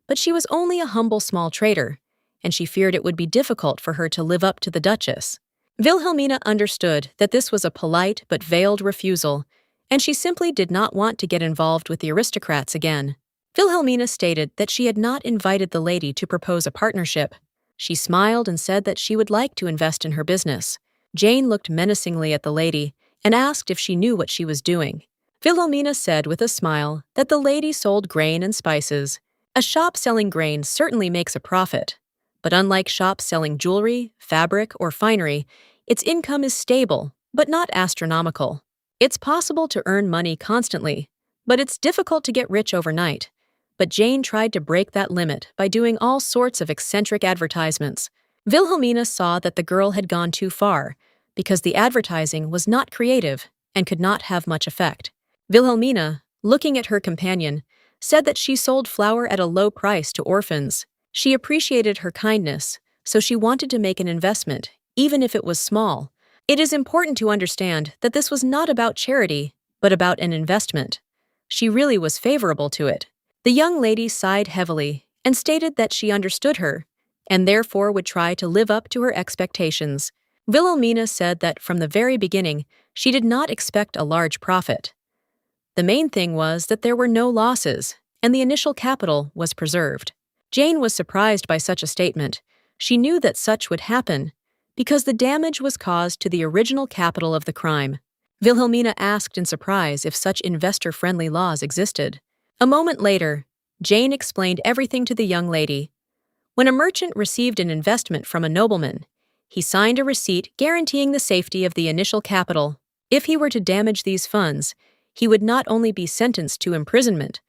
but she was only a humble small trader, and she feared it would be difficult for her to live up to the Duchess. Wilhelmina understood that this was a polite but veiled refusal, and she simply did not want to get involved with the aristocrats again. Wilhelmina stated that she had not invited the lady to propose a partnership. She smiled and said that she would like to invest in her business. Jane looked menacingly at the lady and asked if she knew what she was doing. Wilhelmina said with a smile that the lady sold grain and spices. A shop selling grain certainly makes a profit, but unlike shops selling jewelry, fabric, or finery, its income is stable, but not astronomical. It's possible to earn money constantly, but it's difficult to get rich overnight. But Jane tried to break that limit by doing all sorts of eccentric advertisements. Wilhelmina saw that the girl had gone too far, because the advertising was not creative and could not have much effect. Wilhelmina, looking at her companion, said that she sold flour at a low price to orphans. She appreciated her kindness, so she wanted to make an investment, even if it was small. It is important to understand that this was not about charity, but about an investment. She really was favorable to it. The young lady sighed heavily and stated that she understood her, and therefore would try to live up to her expectations. Wilhelmina said that from the very beginning, she did not expect a large profit. The main thing was that there were no losses, and the initial capital was preserved. Jane was surprised by such a statement. She knew that such would happen, because the damage was caused to the original capital of the crime. Wilhelmina asked in surprise if such investor-friendly laws existed. A moment later, Jane explained everything to the young lady. When a merchant received an investment from a nobleman, he signed a receipt guaranteeing the safety of the initial capital. If he were to damage these funds, he would not only be sentenced to imprisonment,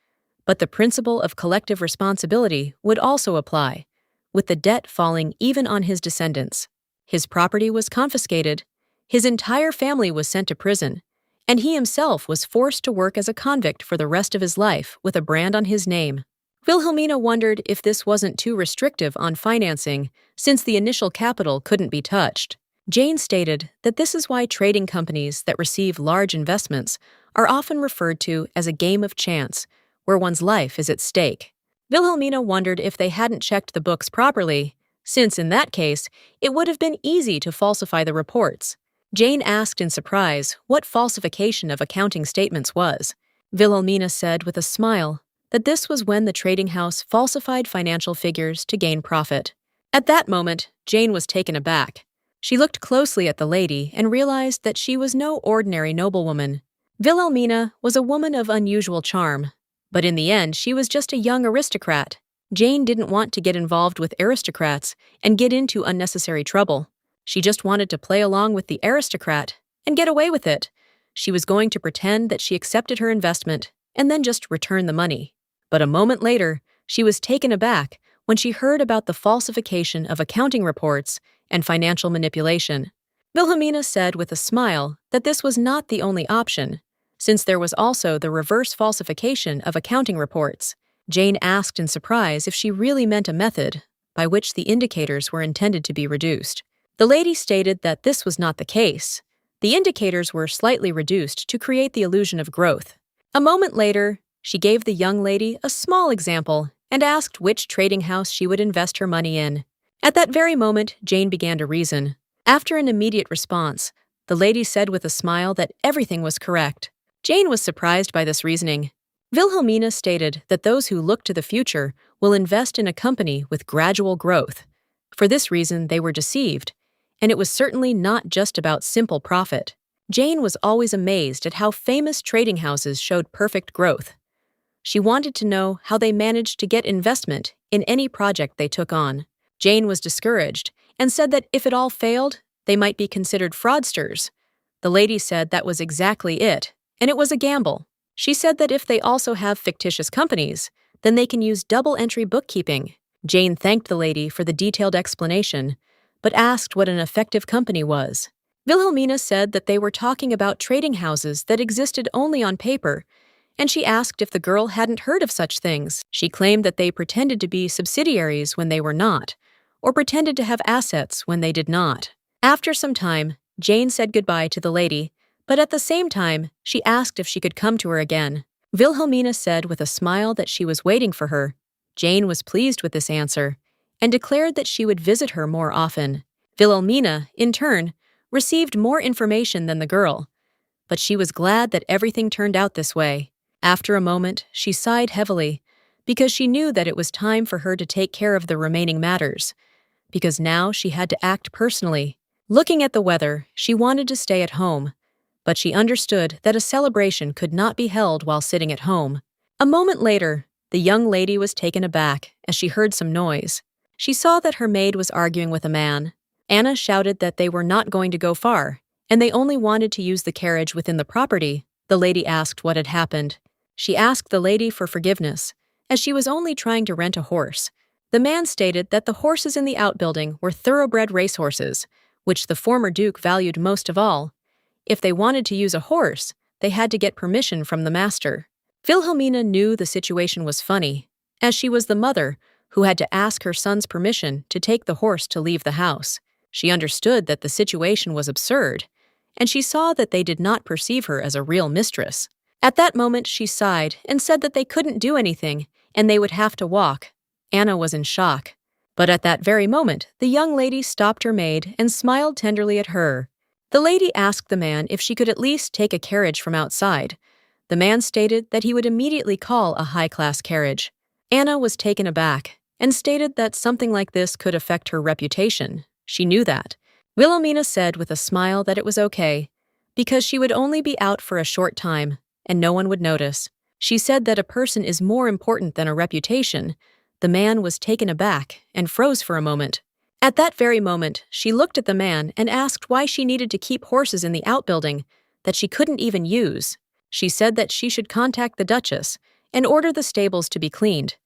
but the principle of collective responsibility would also apply, with the debt falling even on his descendants. His property was confiscated, his entire family was sent to prison, and he himself was forced to work as a convict for the rest of his life with a brand on his name. Wilhelmina wondered if this wasn't too restrictive on financing, since the initial capital couldn't be touched. Jane stated that this is why trading companies that receive large investments are often referred to as a game of chance, where one's life is at stake. Wilhelmina wondered if they hadn't checked the books properly, since in that case, it would have been easy to falsify the reports. Jane asked in surprise what falsification of accounting statements was. Wilhelmina said with a smile that this was when the trading house falsified financial figures to gain profit. At that moment, Jane was taken aback. She looked closely at the lady and realized that she was no ordinary noblewoman. Wilhelmina was a woman of unusual charm, but in the end she was just a young aristocrat. Jane didn't want to get involved with aristocrats and get into unnecessary trouble. She just wanted to play along with the aristocrat and get away with it. She was going to pretend that she accepted her investment and then just return the money. But a moment later, she was taken aback when she heard about the falsification of accounting reports and financial manipulation. Wilhelmina said with a smile that this was not the only option, since there was also the reverse falsification of accounting reports. Jane asked in surprise if she really meant a method by which the indicators were intended to be reduced. The lady stated that this was not the case. The indicators were slightly reduced to create the illusion of growth. A moment later, she gave the young lady a small example and asked which trading house she would invest her money in. At that very moment, Jane began to reason. After an immediate response, the lady said with a smile that everything was correct. Jane was surprised by this reasoning. Wilhelmina stated that those who look to the future will invest in a company with gradual growth. For this reason, they were deceived, and it was certainly not just about simple profit. Jane was always amazed at how famous trading houses showed perfect growth. She wanted to know how they managed to get investment in any project they took on. Jane was discouraged and said that if it all failed, they might be considered fraudsters. The lady said that was exactly it, and it was a gamble. She said that if they also have fictitious companies, then they can use double-entry bookkeeping. Jane thanked the lady for the detailed explanation, but asked what an effective company was. Wilhelmina said that they were talking about trading houses that existed only on paper, and she asked if the girl hadn't heard of such things. She claimed that they pretended to be subsidiaries when they were not, or pretended to have assets when they did not. After some time, Jane said goodbye to the lady, but at the same time, she asked if she could come to her again. Wilhelmina said with a smile that she was waiting for her. Jane was pleased with this answer and declared that she would visit her more often. Wilhelmina, in turn, received more information than the girl, but she was glad that everything turned out this way. After a moment, she sighed heavily because she knew that it was time for her to take care of the remaining matters, because now she had to act personally. Looking at the weather, she wanted to stay at home, but she understood that a celebration could not be held while sitting at home. A moment later, the young lady was taken aback as she heard some noise. She saw that her maid was arguing with a man. Anna shouted that they were not going to go far, and they only wanted to use the carriage within the property. The lady asked what had happened. She asked the lady for forgiveness, as she was only trying to rent a horse. The man stated that the horses in the outbuilding were thoroughbred racehorses, which the former duke valued most of all. If they wanted to use a horse, they had to get permission from the master. Wilhelmina knew the situation was funny, as she was the mother who had to ask her son's permission to take the horse to leave the house. She understood that the situation was absurd, and she saw that they did not perceive her as a real mistress. At that moment, she sighed and said that they couldn't do anything and they would have to walk. Anna was in shock. But at that very moment, the young lady stopped her maid and smiled tenderly at her. The lady asked the man if she could at least take a carriage from outside. The man stated that he would immediately call a high-class carriage. Anna was taken aback and stated that something like this could affect her reputation. She knew that, Wilhelmina said with a smile that it was okay, because she would only be out for a short time, and no one would notice. She said that a person is more important than a reputation. The man was taken aback and froze for a moment. At that very moment, she looked at the man and asked why she needed to keep horses in the outbuilding that she couldn't even use. She said that she should contact the Duchess and order the stables to be cleaned,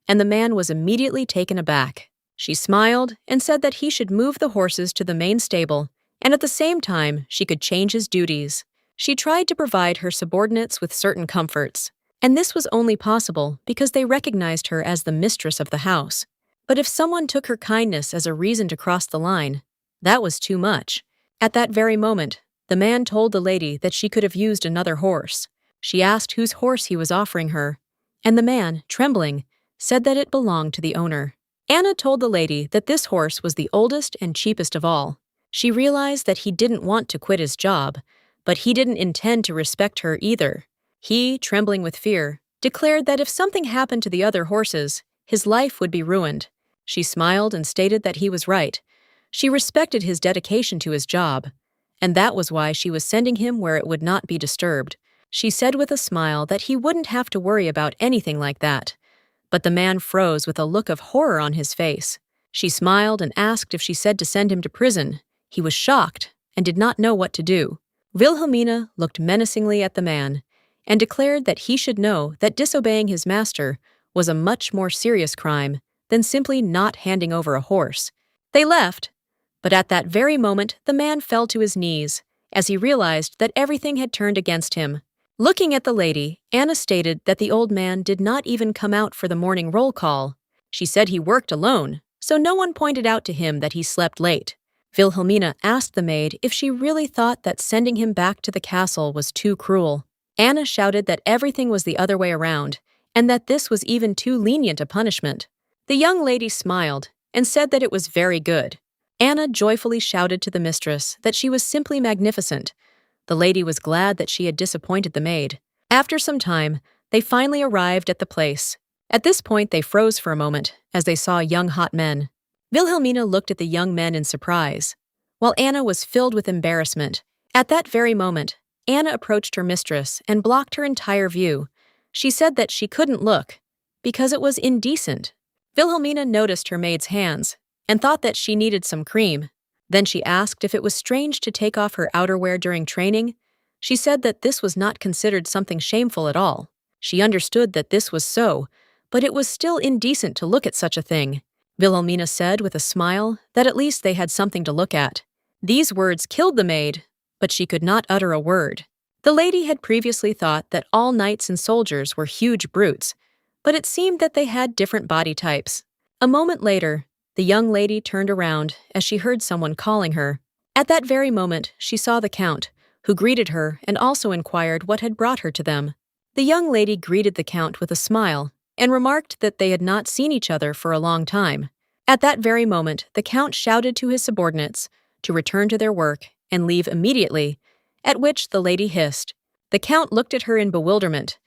and the man was immediately taken aback. She smiled and said that he should move the horses to the main stable, and at the same time she could change his duties. She tried to provide her subordinates with certain comforts, and this was only possible because they recognized her as the mistress of the house. But if someone took her kindness as a reason to cross the line, that was too much. At that very moment, the man told the lady that she could have used another horse. She asked whose horse he was offering her, and the man, trembling, said that it belonged to the owner. Anna told the lady that this horse was the oldest and cheapest of all. She realized that he didn't want to quit his job, but he didn't intend to respect her either. He, trembling with fear, declared that if something happened to the other horses, his life would be ruined. She smiled and stated that he was right. She respected his dedication to his job, and that was why she was sending him where it would not be disturbed. She said with a smile that he wouldn't have to worry about anything like that. But the man froze with a look of horror on his face. She smiled and asked if she said to send him to prison. He was shocked and did not know what to do. Wilhelmina looked menacingly at the man and declared that he should know that disobeying his master was a much more serious crime than simply not handing over a horse. They left, but at that very moment the man fell to his knees as he realized that everything had turned against him. Looking at the lady, Anna stated that the old man did not even come out for the morning roll call. She said he worked alone, so no one pointed out to him that he slept late. Wilhelmina asked the maid if she really thought that sending him back to the castle was too cruel. Anna shouted that everything was the other way around, and that this was even too lenient a punishment. The young lady smiled and said that it was very good. Anna joyfully shouted to the mistress that she was simply magnificent. The lady was glad that she had disappointed the maid. After some time, they finally arrived at the place. At this point, they froze for a moment as they saw young hot men. Wilhelmina looked at the young men in surprise, while Anna was filled with embarrassment. At that very moment, Anna approached her mistress and blocked her entire view. She said that she couldn't look because it was indecent. Wilhelmina noticed her maid's hands and thought that she needed some cream. Then she asked if it was strange to take off her outerwear during training. She said that this was not considered something shameful at all. She understood that this was so, but it was still indecent to look at such a thing. Wilhelmina said with a smile that at least they had something to look at. These words killed the maid, but she could not utter a word. The lady had previously thought that all knights and soldiers were huge brutes, but it seemed that they had different body types. A moment later, the young lady turned around as she heard someone calling her. At that very moment, she saw the Count, who greeted her and also inquired what had brought her to them. The young lady greeted the Count with a smile and remarked that they had not seen each other for a long time. At that very moment, the Count shouted to his subordinates to return to their work and leave immediately, at which the lady hissed. The Count looked at her in bewilderment,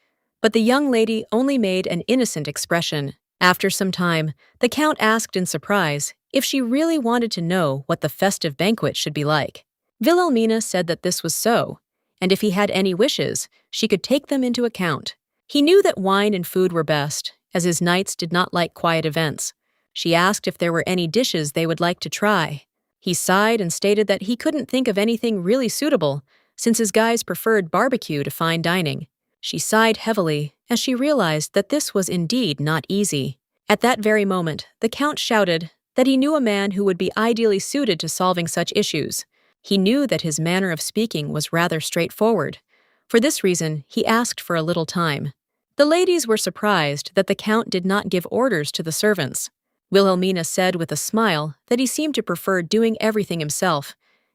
but the young lady only made an innocent expression. After some time, the Count asked in surprise if she really wanted to know what the festive banquet should be like. Wilhelmina said that this was so, and if he had any wishes, she could take them into account. He knew that wine and food were best, as his knights did not like quiet events. She asked if there were any dishes they would like to try. He sighed and stated that he couldn't think of anything really suitable, since his guys preferred barbecue to fine dining. She sighed heavily as she realized that this was indeed not easy. At that very moment, the Count shouted that he knew a man who would be ideally suited to solving such issues. He knew that his manner of speaking was rather straightforward. For this reason, he asked for a little time. The ladies were surprised that the Count did not give orders to the servants. Wilhelmina said with a smile that he seemed to prefer doing everything himself,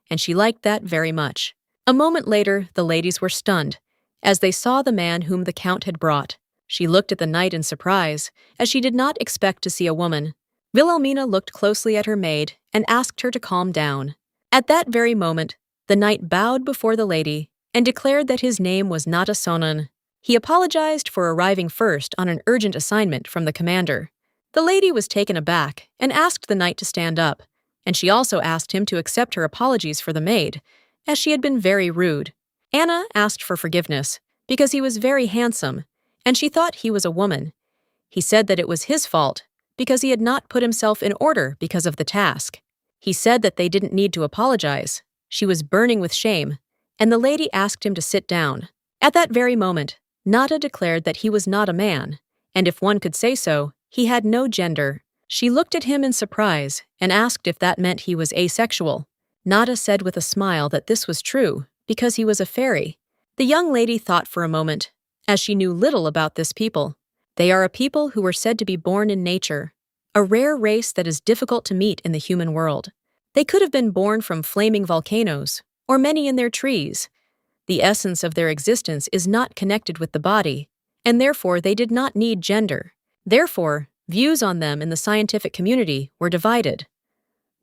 and she liked that very much. A moment later, the ladies were stunned as they saw the man whom the Count had brought. She looked at the knight in surprise, as she did not expect to see a woman. Wilhelmina looked closely at her maid and asked her to calm down. At that very moment, the knight bowed before the lady and declared that his name was not a Sonon. He apologized for arriving first on an urgent assignment from the commander. The lady was taken aback and asked the knight to stand up, and she also asked him to accept her apologies for the maid, as she had been very rude. Anna asked for forgiveness because he was very handsome, and she thought he was a woman. He said that it was his fault because he had not put himself in order because of the task. He said that they didn't need to apologize. She was burning with shame, and the lady asked him to sit down. At that very moment, Nada declared that he was not a man, and if one could say so, he had no gender. She looked at him in surprise and asked if that meant he was asexual. Nada said with a smile that this was true, because he was a fairy. The young lady thought for a moment, as she knew little about this people. They are a people who were said to be born in nature, a rare race that is difficult to meet in the human world. They could have been born from flaming volcanoes, or many in their trees. The essence of their existence is not connected with the body, and therefore they did not need gender. Therefore, views on them in the scientific community were divided.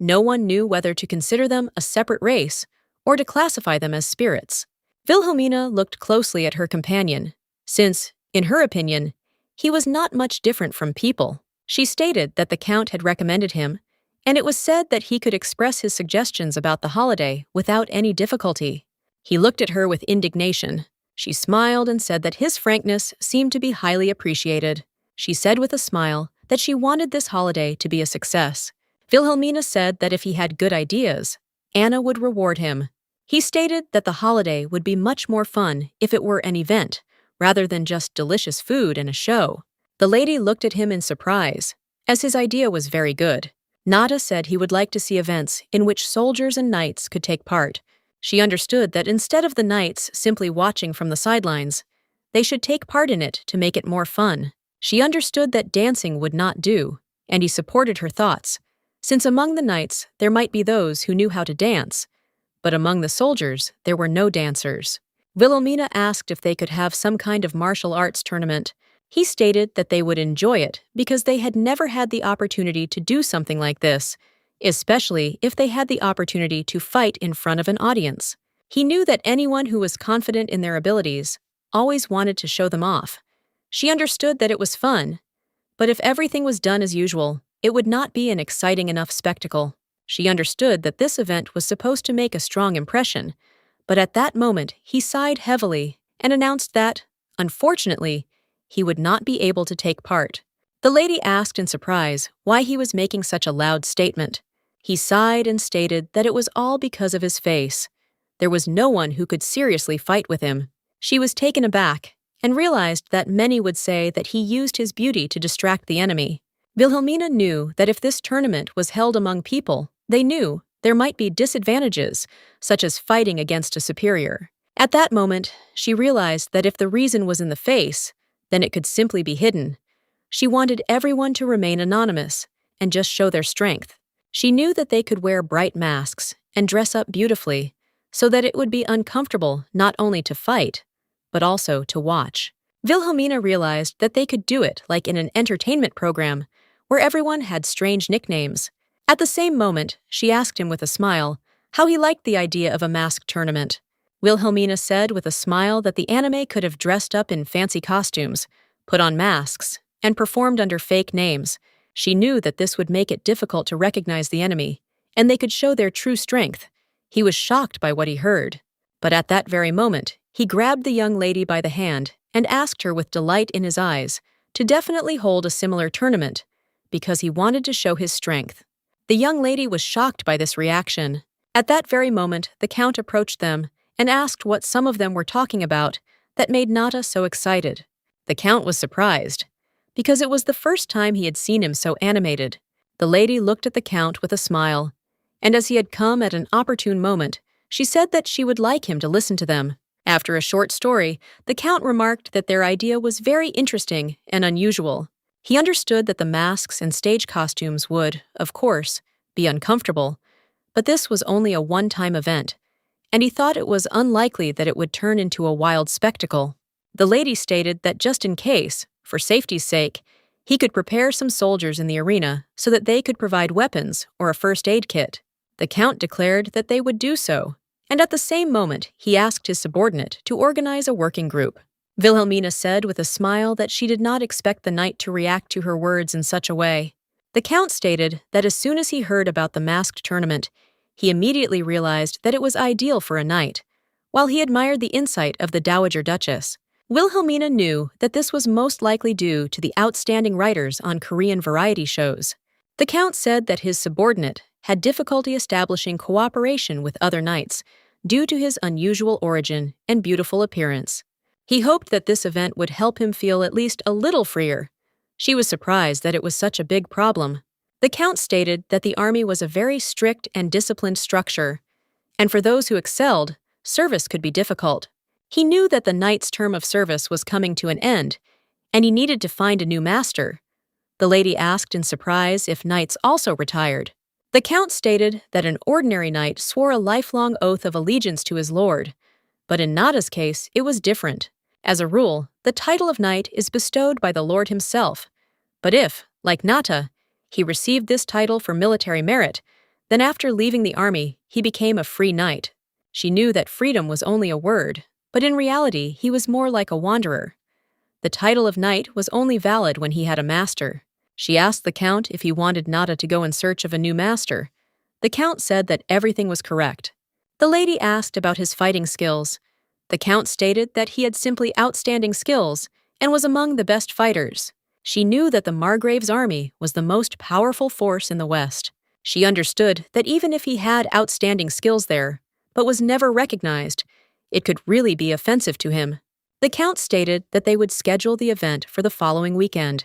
No one knew whether to consider them a separate race or to classify them as spirits. Wilhelmina looked closely at her companion, since, in her opinion, he was not much different from people. She stated that the Count had recommended him, and it was said that he could express his suggestions about the holiday without any difficulty. He looked at her with indignation. She smiled and said that his frankness seemed to be highly appreciated. She said with a smile that she wanted this holiday to be a success. Wilhelmina said that if he had good ideas, Anna would reward him. He stated that the holiday would be much more fun if it were an event, rather than just delicious food and a show. The lady looked at him in surprise, as his idea was very good. Nada said he would like to see events in which soldiers and knights could take part. She understood that instead of the knights simply watching from the sidelines, they should take part in it to make it more fun. She understood that dancing would not do, and he supported her thoughts, since among the knights there might be those who knew how to dance, but among the soldiers there were no dancers. Wilhelmina asked if they could have some kind of martial arts tournament. He stated that they would enjoy it because they had never had the opportunity to do something like this, especially if they had the opportunity to fight in front of an audience. He knew that anyone who was confident in their abilities always wanted to show them off. She understood that it was fun, but if everything was done as usual, it would not be an exciting enough spectacle. She understood that this event was supposed to make a strong impression, but at that moment he sighed heavily and announced that, unfortunately, he would not be able to take part. The lady asked in surprise why he was making such a loud statement. He sighed and stated that it was all because of his face. There was no one who could seriously fight with him. She was taken aback and realized that many would say that he used his beauty to distract the enemy. Wilhelmina knew that if this tournament was held among people, they knew there might be disadvantages, such as fighting against a superior. At that moment, she realized that if the reason was in the face, then it could simply be hidden. She wanted everyone to remain anonymous and just show their strength. She knew that they could wear bright masks and dress up beautifully, so that it would be uncomfortable not only to fight, but also to watch. Wilhelmina realized that they could do it like in an entertainment program, where everyone had strange nicknames. At the same moment, she asked him with a smile how he liked the idea of a mask tournament. Wilhelmina said with a smile that the anime could have dressed up in fancy costumes, put on masks, and performed under fake names. She knew that this would make it difficult to recognize the enemy, and they could show their true strength. He was shocked by what he heard. But at that very moment, he grabbed the young lady by the hand and asked her with delight in his eyes to definitely hold a similar tournament, because he wanted to show his strength. The young lady was shocked by this reaction. At that very moment, the Count approached them and asked what some of them were talking about that made Nada so excited. The Count was surprised, because it was the first time he had seen him so animated. The lady looked at the Count with a smile, and as he had come at an opportune moment, she said that she would like him to listen to them. After a short story, the Count remarked that their idea was very interesting and unusual. He understood that the masks and stage costumes would, of course, be uncomfortable, but this was only a one-time event, and he thought it was unlikely that it would turn into a wild spectacle. The lady stated that just in case, for safety's sake, he could prepare some soldiers in the arena so that they could provide weapons or a first aid kit. The Count declared that they would do so, and at the same moment he asked his subordinate to organize a working group. Wilhelmina said with a smile that she did not expect the knight to react to her words in such a way. The Count stated that as soon as he heard about the masked tournament, he immediately realized that it was ideal for a knight, while he admired the insight of the Dowager Duchess. Wilhelmina knew that this was most likely due to the outstanding writers on Korean variety shows. The Count said that his subordinate had difficulty establishing cooperation with other knights due to his unusual origin and beautiful appearance. He hoped that this event would help him feel at least a little freer. She was surprised that it was such a big problem. The Count stated that the army was a very strict and disciplined structure, and for those who excelled, service could be difficult. He knew that the knight's term of service was coming to an end, and he needed to find a new master. The lady asked in surprise if knights also retired. The Count stated that an ordinary knight swore a lifelong oath of allegiance to his lord, but in Nada's case, it was different. As a rule, the title of knight is bestowed by the lord himself, but if, like Nata, he received this title for military merit, then after leaving the army, he became a free knight. She knew that freedom was only a word, but in reality, he was more like a wanderer. The title of knight was only valid when he had a master. She asked the Count if he wanted Nada to go in search of a new master. The Count said that everything was correct. The lady asked about his fighting skills. The Count stated that he had simply outstanding skills and was among the best fighters. She knew that the Margrave's army was the most powerful force in the West. She understood that even if he had outstanding skills there, but was never recognized, it could really be offensive to him. The Count stated that they would schedule the event for the following weekend,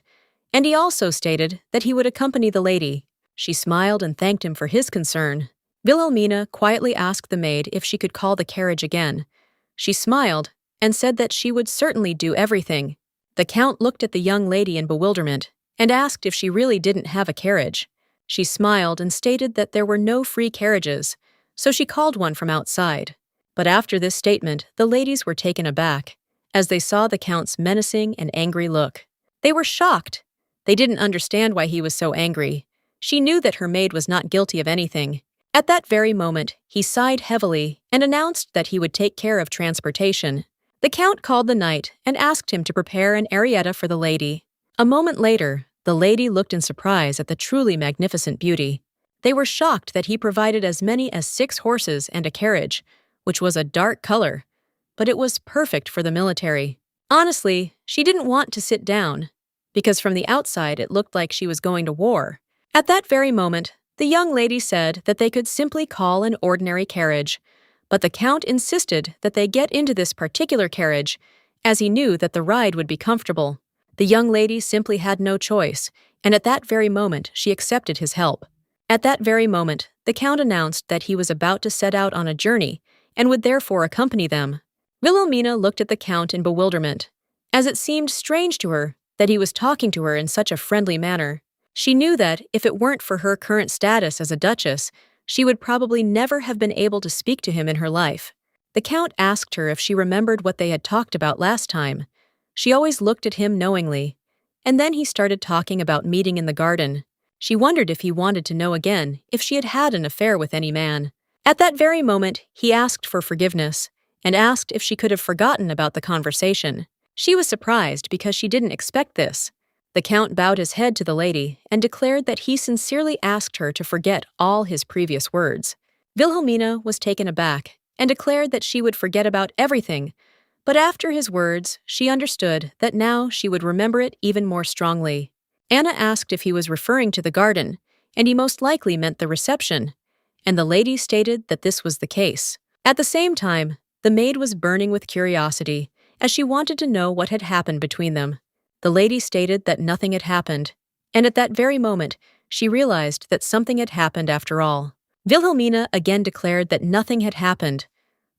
and he also stated that he would accompany the lady. She smiled and thanked him for his concern. Wilhelmina quietly asked the maid if she could call the carriage again. She smiled and said that she would certainly do everything. The Count looked at the young lady in bewilderment and asked if she really didn't have a carriage. She smiled and stated that there were no free carriages, so she called one from outside. But after this statement, the ladies were taken aback, as they saw the Count's menacing and angry look. They were shocked. They didn't understand why he was so angry. She knew that her maid was not guilty of anything. At that very moment, he sighed heavily and announced that he would take care of transportation. The Count called the knight and asked him to prepare an arietta for the lady. A moment later, the lady looked in surprise at the truly magnificent beauty. They were shocked that he provided as many as 6 horses and a carriage, which was a dark color, but it was perfect for the military. Honestly, she didn't want to sit down, because from the outside it looked like she was going to war. At that very moment, the young lady said that they could simply call an ordinary carriage, but the Count insisted that they get into this particular carriage, as he knew that the ride would be comfortable. The young lady simply had no choice, and at that very moment she accepted his help. At that very moment, the Count announced that he was about to set out on a journey and would therefore accompany them. Wilhelmina looked at the Count in bewilderment, as it seemed strange to her that he was talking to her in such a friendly manner. She knew that, if it weren't for her current status as a duchess, she would probably never have been able to speak to him in her life. The Count asked her if she remembered what they had talked about last time. She always looked at him knowingly, and then he started talking about meeting in the garden. She wondered if he wanted to know again if she had had an affair with any man. At that very moment, he asked for forgiveness, and asked if she could have forgotten about the conversation. She was surprised because she didn't expect this. The Count bowed his head to the lady and declared that he sincerely asked her to forget all his previous words. Wilhelmina was taken aback and declared that she would forget about everything, but after his words, she understood that now she would remember it even more strongly. Anna asked if he was referring to the garden, and he most likely meant the reception, and the lady stated that this was the case. At the same time, the maid was burning with curiosity, as she wanted to know what had happened between them. The lady stated that nothing had happened, and at that very moment, she realized that something had happened after all. Wilhelmina again declared that nothing had happened,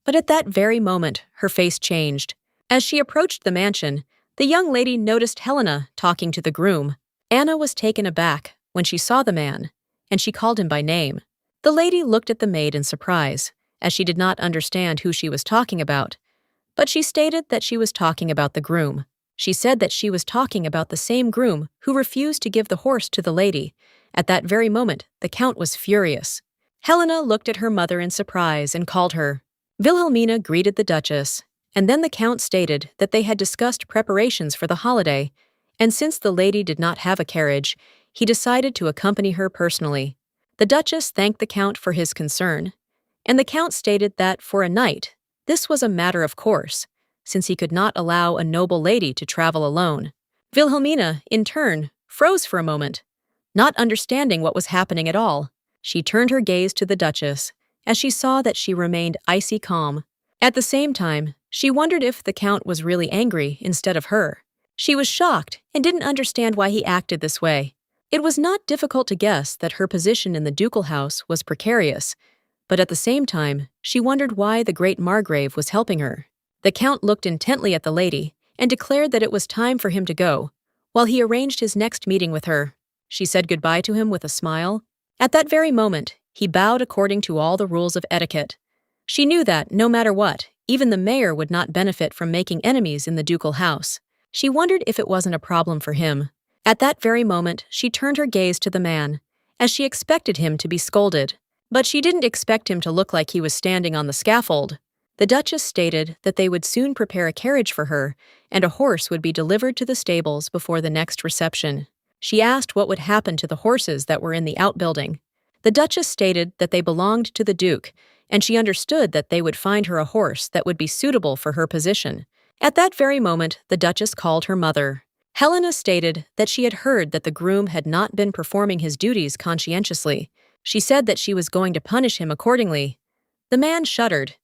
but at that very moment, her face changed. As she approached the mansion, the young lady noticed Helena talking to the groom. Anna was taken aback when she saw the man, and she called him by name. The lady looked at the maid in surprise, as she did not understand who she was talking about, but she stated that she was talking about the groom. She said that she was talking about the same groom who refused to give the horse to the lady. At that very moment, the Count was furious. Helena looked at her mother in surprise and called her. Wilhelmina greeted the Duchess, and then the Count stated that they had discussed preparations for the holiday, and since the lady did not have a carriage, he decided to accompany her personally. The Duchess thanked the Count for his concern, and the Count stated that for a knight, this was a matter of course, since he could not allow a noble lady to travel alone. Wilhelmina, in turn, froze for a moment, not understanding what was happening at all. She turned her gaze to the Duchess, as she saw that she remained icy calm. At the same time, she wondered if the Count was really angry instead of her. She was shocked and didn't understand why he acted this way. It was not difficult to guess that her position in the ducal house was precarious, but at the same time, she wondered why the great Margrave was helping her. The Count looked intently at the lady and declared that it was time for him to go, while he arranged his next meeting with her. She said goodbye to him with a smile. At that very moment, he bowed according to all the rules of etiquette. She knew that, no matter what, even the mayor would not benefit from making enemies in the ducal house. She wondered if it wasn't a problem for him. At that very moment, she turned her gaze to the man, as she expected him to be scolded. But she didn't expect him to look like he was standing on the scaffold. The Duchess stated that they would soon prepare a carriage for her, and a horse would be delivered to the stables before the next reception. She asked what would happen to the horses that were in the outbuilding. The Duchess stated that they belonged to the Duke, and she understood that they would find her a horse that would be suitable for her position. At that very moment, the Duchess called her mother. Helena stated that she had heard that the groom had not been performing his duties conscientiously. She said that she was going to punish him accordingly. The man shuddered,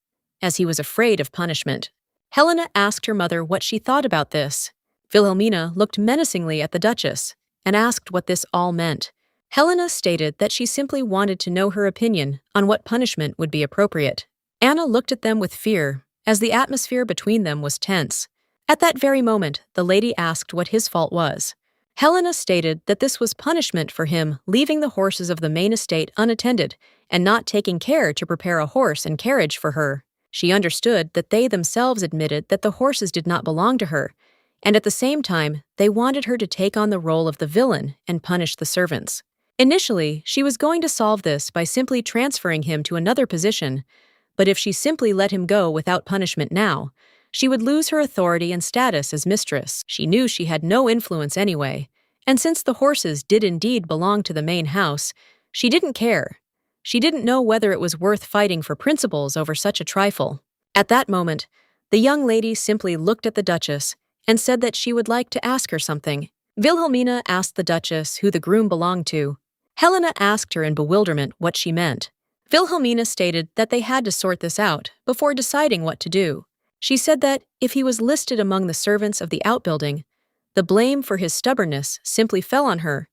as he was afraid of punishment. Helena asked her mother what she thought about this. Wilhelmina looked menacingly at the Duchess and asked what this all meant. Helena stated that she simply wanted to know her opinion on what punishment would be appropriate. Anna looked at them with fear, as the atmosphere between them was tense. At that very moment, the lady asked what his fault was. Helena stated that this was punishment for him leaving the horses of the main estate unattended and not taking care to prepare a horse and carriage for her. She understood that they themselves admitted that the horses did not belong to her, and at the same time, they wanted her to take on the role of the villain and punish the servants. Initially, she was going to solve this by simply transferring him to another position, but if she simply let him go without punishment now, she would lose her authority and status as mistress. She knew she had no influence anyway, and since the horses did indeed belong to the main house, she didn't care. She didn't know whether it was worth fighting for principles over such a trifle. At that moment, the young lady simply looked at the Duchess and said that she would like to ask her something. Wilhelmina asked the Duchess who the groom belonged to. Helena asked her in bewilderment what she meant. Wilhelmina stated that they had to sort this out before deciding what to do. She said that if he was listed among the servants of the outbuilding, the blame for his stubbornness simply fell on her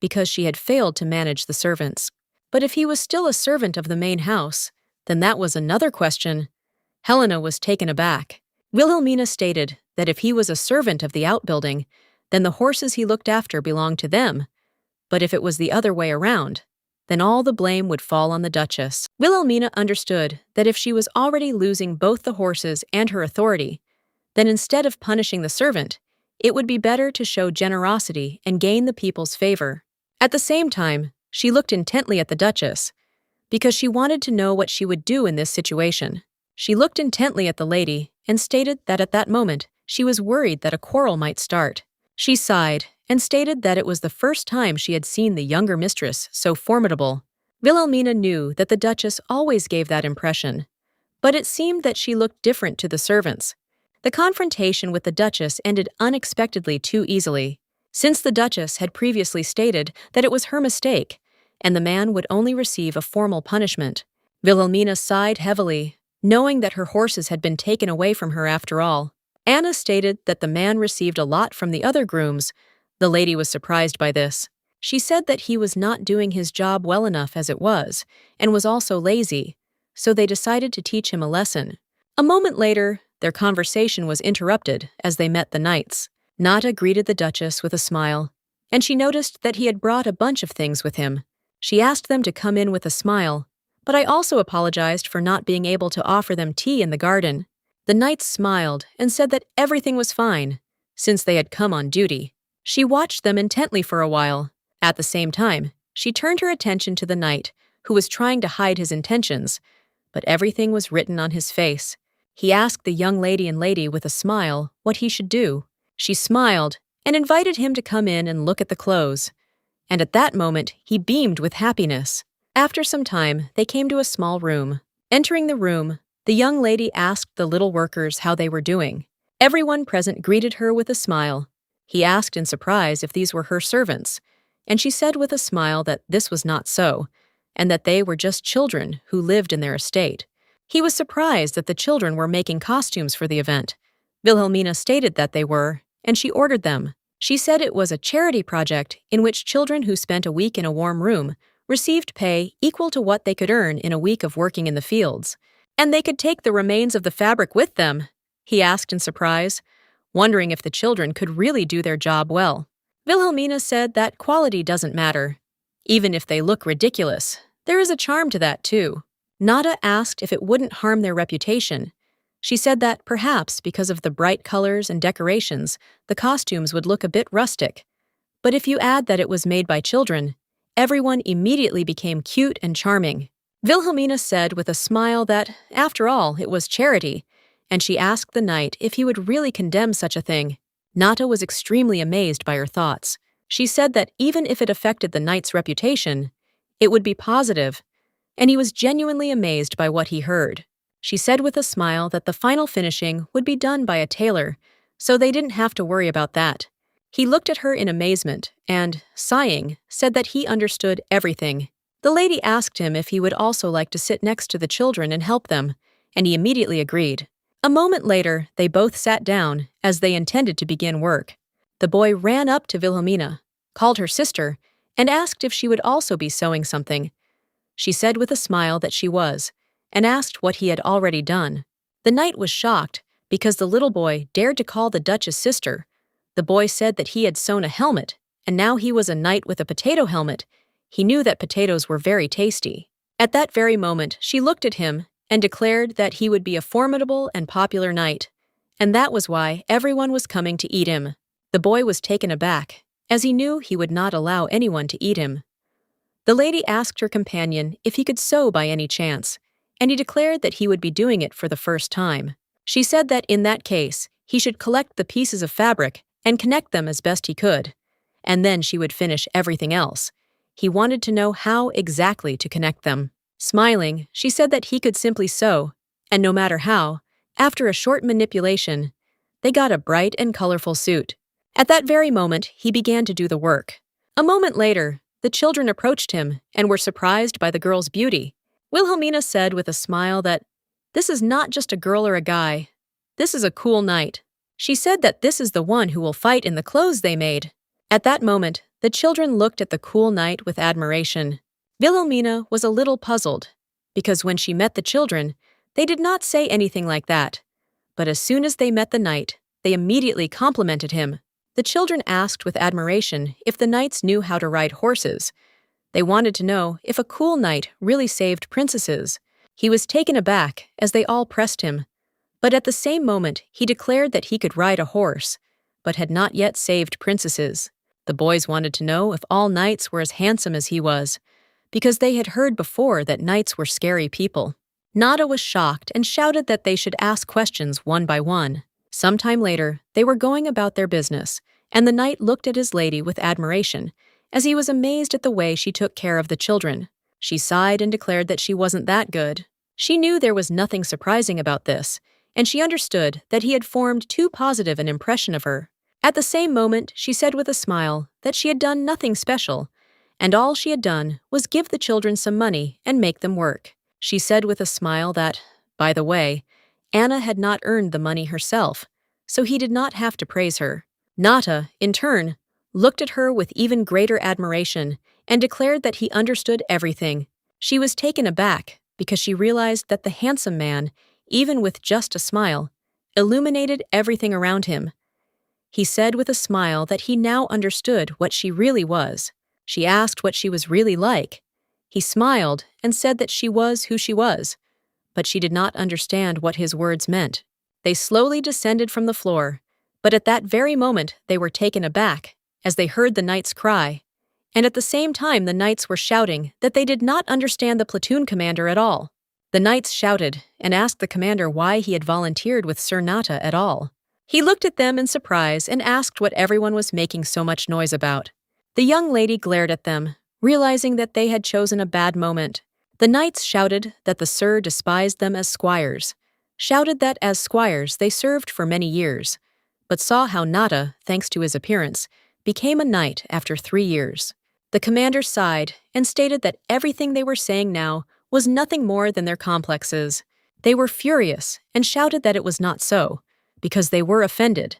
because she had failed to manage the servants. But if he was still a servant of the main house, then that was another question. Helena was taken aback. Wilhelmina stated that if he was a servant of the outbuilding, then the horses he looked after belonged to them. But if it was the other way around, then all the blame would fall on the Duchess. Wilhelmina understood that if she was already losing both the horses and her authority, then instead of punishing the servant, it would be better to show generosity and gain the people's favor. At the same time, she looked intently at the Duchess, because she wanted to know what she would do in this situation. She looked intently at the lady and stated that at that moment, she was worried that a quarrel might start. She sighed and stated that it was the first time she had seen the younger mistress so formidable. Wilhelmina knew that the Duchess always gave that impression, but it seemed that she looked different to the servants. The confrontation with the Duchess ended unexpectedly too easily, since the Duchess had previously stated that it was her mistake, and the man would only receive a formal punishment. Wilhelmina sighed heavily, knowing that her horses had been taken away from her after all. Anna stated that the man received a lot from the other grooms. The lady was surprised by this. She said that he was not doing his job well enough as it was, and was also lazy, so they decided to teach him a lesson. A moment later, their conversation was interrupted as they met the knights. Nata greeted the Duchess with a smile, and she noticed that he had brought a bunch of things with him. She asked them to come in with a smile, but I also apologized for not being able to offer them tea in the garden. The knights smiled and said that everything was fine, since they had come on duty. She watched them intently for a while. At the same time, she turned her attention to the knight, who was trying to hide his intentions, but everything was written on his face. He asked the young lady with a smile what he should do. She smiled and invited him to come in and look at the clothes. and at that moment he beamed with happiness. After some time, they came to a small room. Entering the room, the young lady asked the little workers how they were doing. Everyone present greeted her with a smile. He asked in surprise if these were her servants, and she said with a smile that this was not so, and that they were just children who lived in their estate. He was surprised that the children were making costumes for the event. Wilhelmina stated that they were, and she ordered them. She said it was a charity project in which children who spent a week in a warm room received pay equal to what they could earn in a week of working in the fields. And they could take the remains of the fabric with them, he asked in surprise, wondering if the children could really do their job well. Wilhelmina said that quality doesn't matter. Even if they look ridiculous, there is a charm to that too. Nada asked if it wouldn't harm their reputation. She said that perhaps because of the bright colors and decorations, the costumes would look a bit rustic. But if you add that it was made by children, everyone immediately became cute and charming. Wilhelmina said with a smile that, after all, it was charity, and she asked the knight if he would really condemn such a thing. Nata was extremely amazed by her thoughts. She said that even if it affected the knight's reputation, it would be positive, and he was genuinely amazed by what he heard. She said with a smile that the final finishing would be done by a tailor, so they didn't have to worry about that. He looked at her in amazement and, sighing, said that he understood everything. The lady asked him if he would also like to sit next to the children and help them, and he immediately agreed. A moment later, they both sat down, as they intended to begin work. The boy ran up to Wilhelmina, called her sister, and asked if she would also be sewing something. She said with a smile that she was, and asked what he had already done. The knight was shocked, because the little boy dared to call the Duchess sister. The boy said that he had sewn a helmet, and now he was a knight with a potato helmet. He knew that potatoes were very tasty. At that very moment, she looked at him and declared that he would be a formidable and popular knight, and that was why everyone was coming to eat him. The boy was taken aback, as he knew he would not allow anyone to eat him. The lady asked her companion if he could sew by any chance, and he declared that he would be doing it for the first time. She said that in that case, he should collect the pieces of fabric and connect them as best he could, and then she would finish everything else. He wanted to know how exactly to connect them. Smiling, she said that he could simply sew, and no matter how, after a short manipulation, they got a bright and colorful suit. At that very moment, he began to do the work. A moment later, the children approached him and were surprised by the girl's beauty. Wilhelmina said with a smile that, "This is not just a girl or a guy. This is a cool knight." She said that this is the one who will fight in the clothes they made. At that moment, the children looked at the cool knight with admiration. Wilhelmina was a little puzzled, because when she met the children, they did not say anything like that. But as soon as they met the knight, they immediately complimented him. The children asked with admiration if the knights knew how to ride horses. They wanted to know if a cool knight really saved princesses. He was taken aback as they all pressed him. But at the same moment, he declared that he could ride a horse, but had not yet saved princesses. The boys wanted to know if all knights were as handsome as he was, because they had heard before that knights were scary people. Nada was shocked and shouted that they should ask questions one by one. Sometime later, they were going about their business, and the knight looked at his lady with admiration, as he was amazed at the way she took care of the children. She sighed and declared that she wasn't that good. She knew there was nothing surprising about this, and she understood that he had formed too positive an impression of her. At the same moment, she said with a smile that she had done nothing special, and all she had done was give the children some money and make them work. She said with a smile that, by the way, Anna had not earned the money herself, so he did not have to praise her. Nata, in turn, looked at her with even greater admiration and declared that he understood everything. She was taken aback because she realized that the handsome man, even with just a smile, illuminated everything around him. He said with a smile that he now understood what she really was. She asked what she was really like. He smiled and said that she was who she was, but she did not understand what his words meant. They slowly descended from the floor, but at that very moment they were taken aback as they heard the knights cry, and at the same time the knights were shouting that they did not understand the platoon commander at all. The knights shouted and asked the commander why he had volunteered with Sir Nata at all. He looked at them in surprise and asked what everyone was making so much noise about. The young lady glared at them, realizing that they had chosen a bad moment. The knights shouted that the Sir despised them as squires, shouted that as squires they served for many years, but saw how Nata, thanks to his appearance, became a knight after 3 years. The commander sighed and stated that everything they were saying now was nothing more than their complexes. They were furious and shouted that it was not so, because they were offended.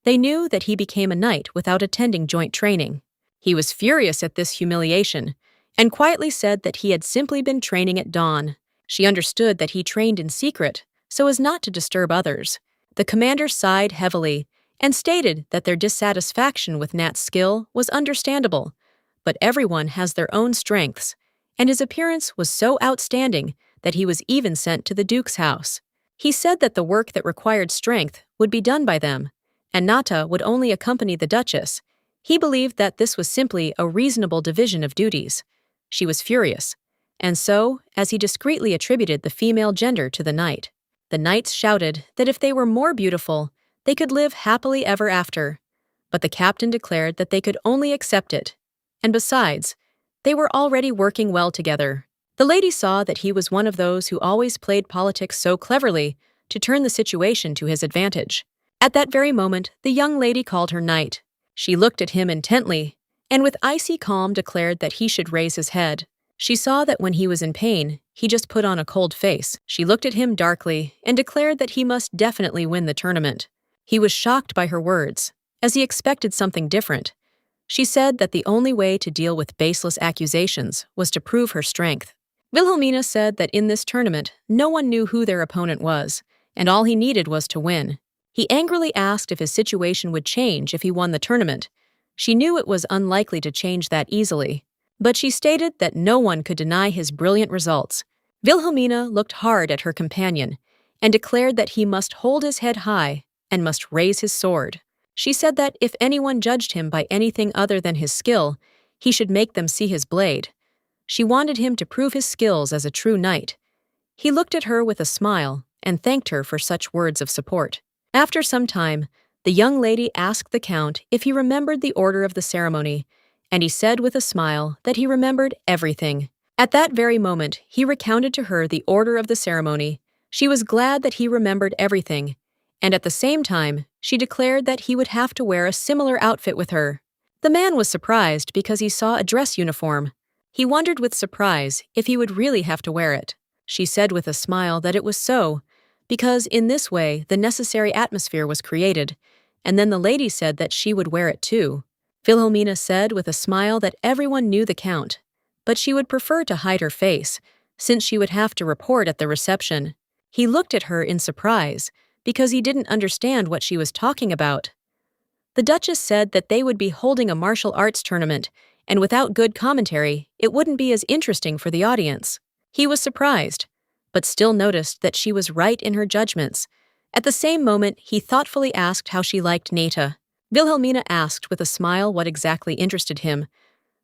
They knew that he became a knight without attending joint training. He was furious at this humiliation and quietly said that he had simply been training at dawn. She understood that he trained in secret so as not to disturb others. The commander sighed heavily and stated that their dissatisfaction with Nat's skill was understandable, but everyone has their own strengths, and his appearance was so outstanding that he was even sent to the Duke's house. He said that the work that required strength would be done by them, and Nata would only accompany the Duchess. He believed that this was simply a reasonable division of duties. She was furious, and so, as he discreetly attributed the female gender to the knight, the knights shouted that if they were more beautiful, they could live happily ever after. But the captain declared that they could only accept it, and besides, they were already working well together. The lady saw that he was one of those who always played politics so cleverly to turn the situation to his advantage. At that very moment, the young lady called her knight. She looked at him intently, and with icy calm declared that he should raise his head. She saw that when he was in pain, he just put on a cold face. She looked at him darkly and declared that he must definitely win the tournament. He was shocked by her words, as he expected something different. She said that the only way to deal with baseless accusations was to prove her strength. Wilhelmina said that in this tournament, no one knew who their opponent was, and all he needed was to win. He angrily asked if his situation would change if he won the tournament. She knew it was unlikely to change that easily, but she stated that no one could deny his brilliant results. Wilhelmina looked hard at her companion and declared that he must hold his head high and must raise his sword. She said that if anyone judged him by anything other than his skill, he should make them see his blade. She wanted him to prove his skills as a true knight. He looked at her with a smile and thanked her for such words of support. After some time, the young lady asked the count if he remembered the order of the ceremony, and he said with a smile that he remembered everything. At that very moment, he recounted to her the order of the ceremony. She was glad that he remembered everything, and at the same time, she declared that he would have to wear a similar outfit with her. The man was surprised because he saw a dress uniform. He wondered with surprise if he would really have to wear it. She said with a smile that it was so, because in this way the necessary atmosphere was created, and then the lady said that she would wear it too. Wilhelmina said with a smile that everyone knew the count, but she would prefer to hide her face, since she would have to report at the reception. He looked at her in surprise, because he didn't understand what she was talking about. The Duchess said that they would be holding a martial arts tournament, and without good commentary, it wouldn't be as interesting for the audience. He was surprised, but still noticed that she was right in her judgments. At the same moment, he thoughtfully asked how she liked Nata. Wilhelmina asked with a smile what exactly interested him.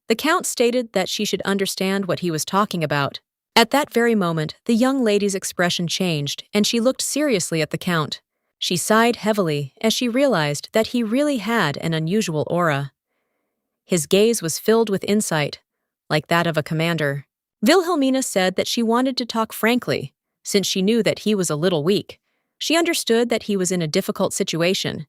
The count stated that she should understand what he was talking about. At that very moment, the young lady's expression changed, and she looked seriously at the count. She sighed heavily as she realized that he really had an unusual aura. His gaze was filled with insight, like that of a commander. Wilhelmina said that she wanted to talk frankly, since she knew that he was a little weak. She understood that he was in a difficult situation,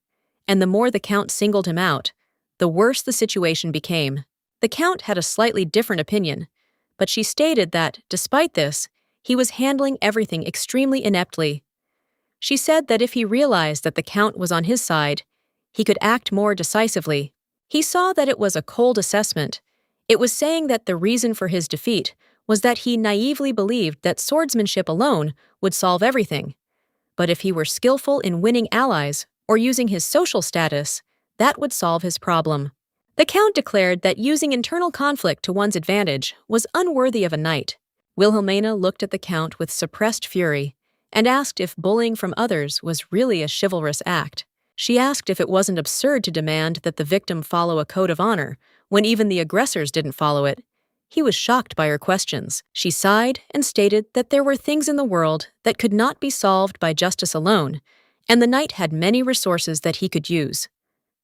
and the more the count singled him out, the worse the situation became. The count had a slightly different opinion, but she stated that, despite this, he was handling everything extremely ineptly. She said that if he realized that the count was on his side, he could act more decisively. He saw that it was a cold assessment. It was saying that the reason for his defeat was that he naively believed that swordsmanship alone would solve everything. But if he were skillful in winning allies or using his social status, that would solve his problem. The count declared that using internal conflict to one's advantage was unworthy of a knight. Wilhelmina looked at the count with suppressed fury and asked if bullying from others was really a chivalrous act. She asked if it wasn't absurd to demand that the victim follow a code of honor when even the aggressors didn't follow it. He was shocked by her questions. She sighed and stated that there were things in the world that could not be solved by justice alone, and the knight had many resources that he could use: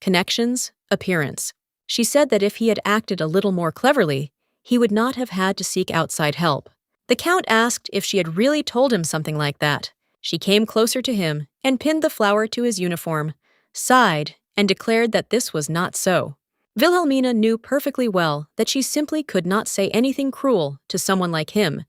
connections, appearance. She said that if he had acted a little more cleverly, he would not have had to seek outside help. The Count asked if she had really told him something like that. She came closer to him and pinned the flower to his uniform, sighed, and declared that this was not so. Wilhelmina knew perfectly well that she simply could not say anything cruel to someone like him,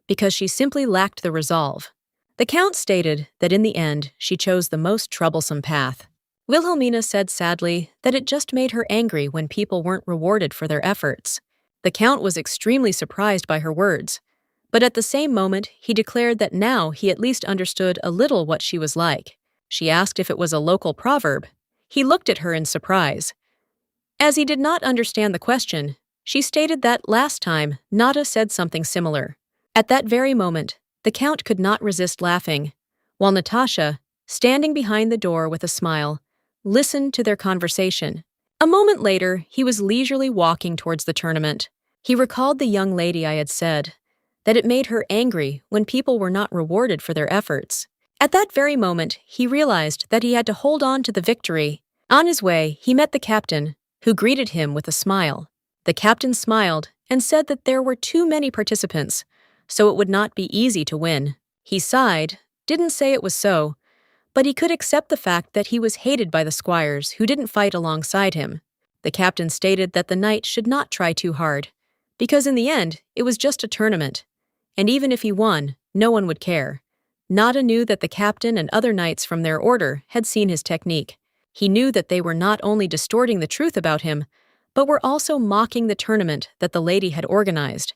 because she simply lacked the resolve. The Count stated that in the end she chose the most troublesome path. Wilhelmina said sadly that it just made her angry when people weren't rewarded for their efforts. The Count was extremely surprised by her words, but at the same moment he declared that now he at least understood a little what she was like. She asked if it was a local proverb. He looked at her in surprise. As he did not understand the question, she stated that last time Nada said something similar. At that very moment, the Count could not resist laughing, while Natasha, standing behind the door with a smile, listened to their conversation. A moment later, he was leisurely walking towards the tournament. He recalled the young lady I had said, that it made her angry when people were not rewarded for their efforts. At that very moment, he realized that he had to hold on to the victory. On his way, he met the captain, who greeted him with a smile. The captain smiled and said that there were too many participants, so it would not be easy to win. He sighed, didn't say it was so, but he could accept the fact that he was hated by the squires who didn't fight alongside him. The captain stated that the knight should not try too hard, because in the end, it was just a tournament, and even if he won, no one would care. Nada knew that the captain and other knights from their order had seen his technique. He knew that they were not only distorting the truth about him, but were also mocking the tournament that the lady had organized.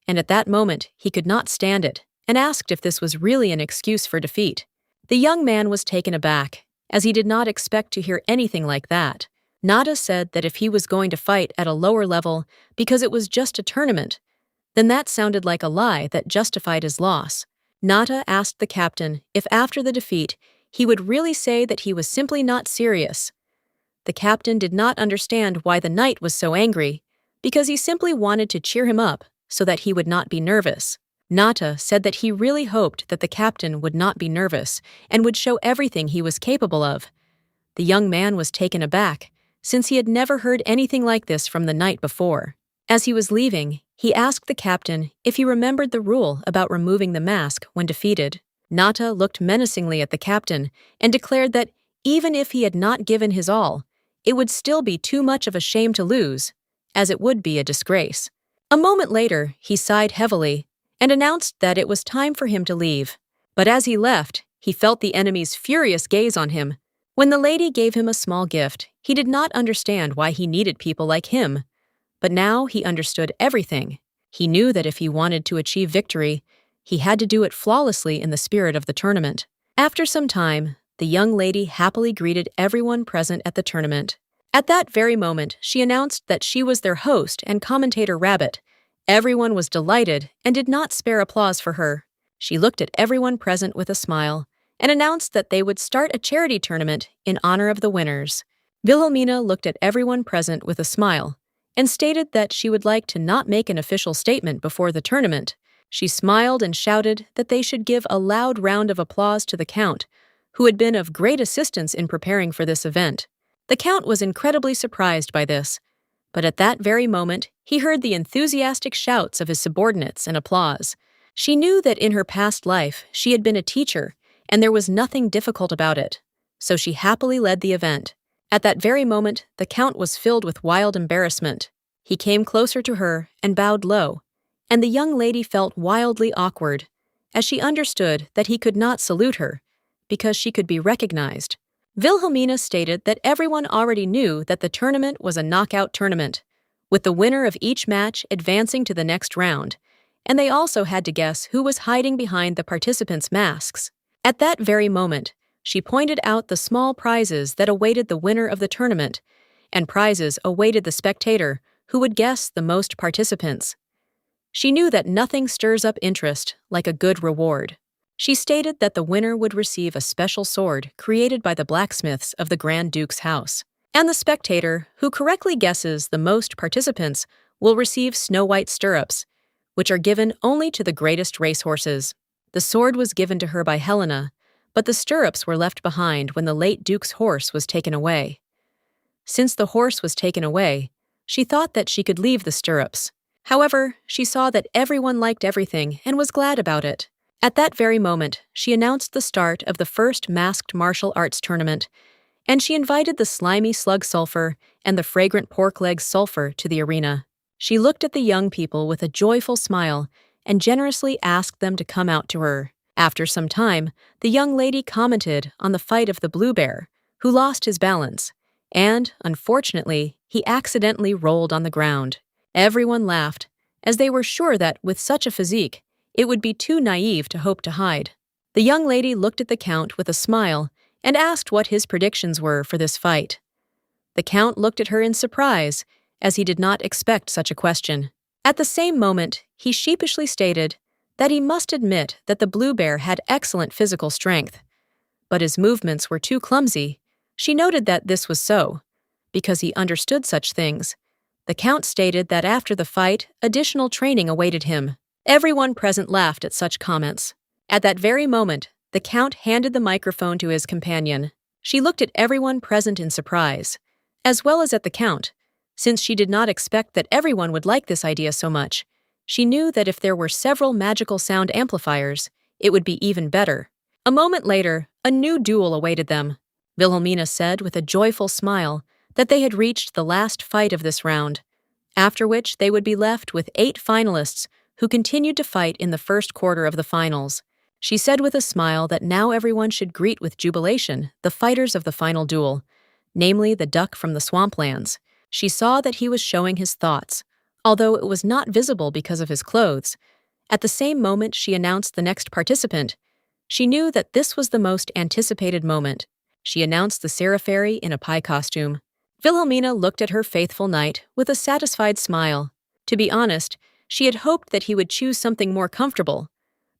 And at that moment, he could not stand it, and asked if this was really an excuse for defeat. The young man was taken aback, as he did not expect to hear anything like that. Nada said that if he was going to fight at a lower level because it was just a tournament, then that sounded like a lie that justified his loss. Nada asked the captain if after the defeat he would really say that he was simply not serious. The captain did not understand why the knight was so angry, because he simply wanted to cheer him up so that he would not be nervous. Nata said that he really hoped that the captain would not be nervous and would show everything he was capable of. The young man was taken aback, since he had never heard anything like this from the knight before. As he was leaving, he asked the captain if he remembered the rule about removing the mask when defeated. Nata looked menacingly at the captain and declared that even if he had not given his all, it would still be too much of a shame to lose, as it would be a disgrace. A moment later, he sighed heavily and announced that it was time for him to leave. But as he left, he felt the enemy's furious gaze on him. When the lady gave him a small gift, he did not understand why he needed people like him. But now he understood everything. He knew that if he wanted to achieve victory, he had to do it flawlessly in the spirit of the tournament. After some time, the young lady happily greeted everyone present at the tournament. At that very moment, she announced that she was their host and commentator Rabbit. Everyone was delighted and did not spare applause for her. She looked at everyone present with a smile and announced that they would start a charity tournament in honor of the winners. Wilhelmina looked at everyone present with a smile and stated that she would like to not make an official statement before the tournament. She smiled and shouted that they should give a loud round of applause to the Count, who had been of great assistance in preparing for this event. The Count was incredibly surprised by this, but at that very moment, he heard the enthusiastic shouts of his subordinates and applause. She knew that in her past life she had been a teacher, and there was nothing difficult about it, so she happily led the event. At that very moment, the Count was filled with wild embarrassment. He came closer to her and bowed low, and the young lady felt wildly awkward, as she understood that he could not salute her, because she could be recognized. Wilhelmina stated that everyone already knew that the tournament was a knockout tournament, with the winner of each match advancing to the next round, and they also had to guess who was hiding behind the participants' masks. At that very moment, she pointed out the small prizes that awaited the winner of the tournament, and prizes awaited the spectator who would guess the most participants. She knew that nothing stirs up interest like a good reward. She stated that the winner would receive a special sword created by the blacksmiths of the Grand Duke's house, and the spectator who correctly guesses the most participants will receive snow-white stirrups, which are given only to the greatest racehorses. The sword was given to her by Helena, but the stirrups were left behind when the late Duke's horse was taken away. Since the horse was taken away, She thought that she could leave the stirrups. However, she saw that everyone liked everything and was glad about it. At that very moment, she announced the start of the first masked martial arts tournament, and she invited the slimy slug Sulfur and the fragrant pork leg Sulfur to the arena. She looked at the young people with a joyful smile and generously asked them to come out to her. After some time, the young lady commented on the fight of the blue bear, who lost his balance, and, unfortunately, he accidentally rolled on the ground. Everyone laughed, as they were sure that, with such a physique, it would be too naive to hope to hide. The young lady looked at the Count with a smile and asked what his predictions were for this fight. The Count looked at her in surprise, as he did not expect such a question. At the same moment, he sheepishly stated that he must admit that the blue bear had excellent physical strength, but his movements were too clumsy. She noted that this was so, because he understood such things. The Count stated that after the fight, additional training awaited him. Everyone present laughed at such comments. At that very moment, the Count handed the microphone to his companion. She looked at everyone present in surprise, as well as at the Count, since she did not expect that everyone would like this idea so much. She knew that if there were several magical sound amplifiers, it would be even better. A moment later, a new duel awaited them. Wilhelmina said with a joyful smile that they had reached the last fight of this round, after which they would be left with 8 finalists who continued to fight in the first quarter of the finals. She said with a smile that now everyone should greet with jubilation the fighters of the final duel, namely the duck from the swamplands. She saw that he was showing his thoughts, although it was not visible because of his clothes. At the same moment she announced the next participant. She knew that this was the most anticipated moment. She announced the Seraph-Fairy in a pie costume. Wilhelmina looked at her faithful knight with a satisfied smile. To be honest, she had hoped that he would choose something more comfortable,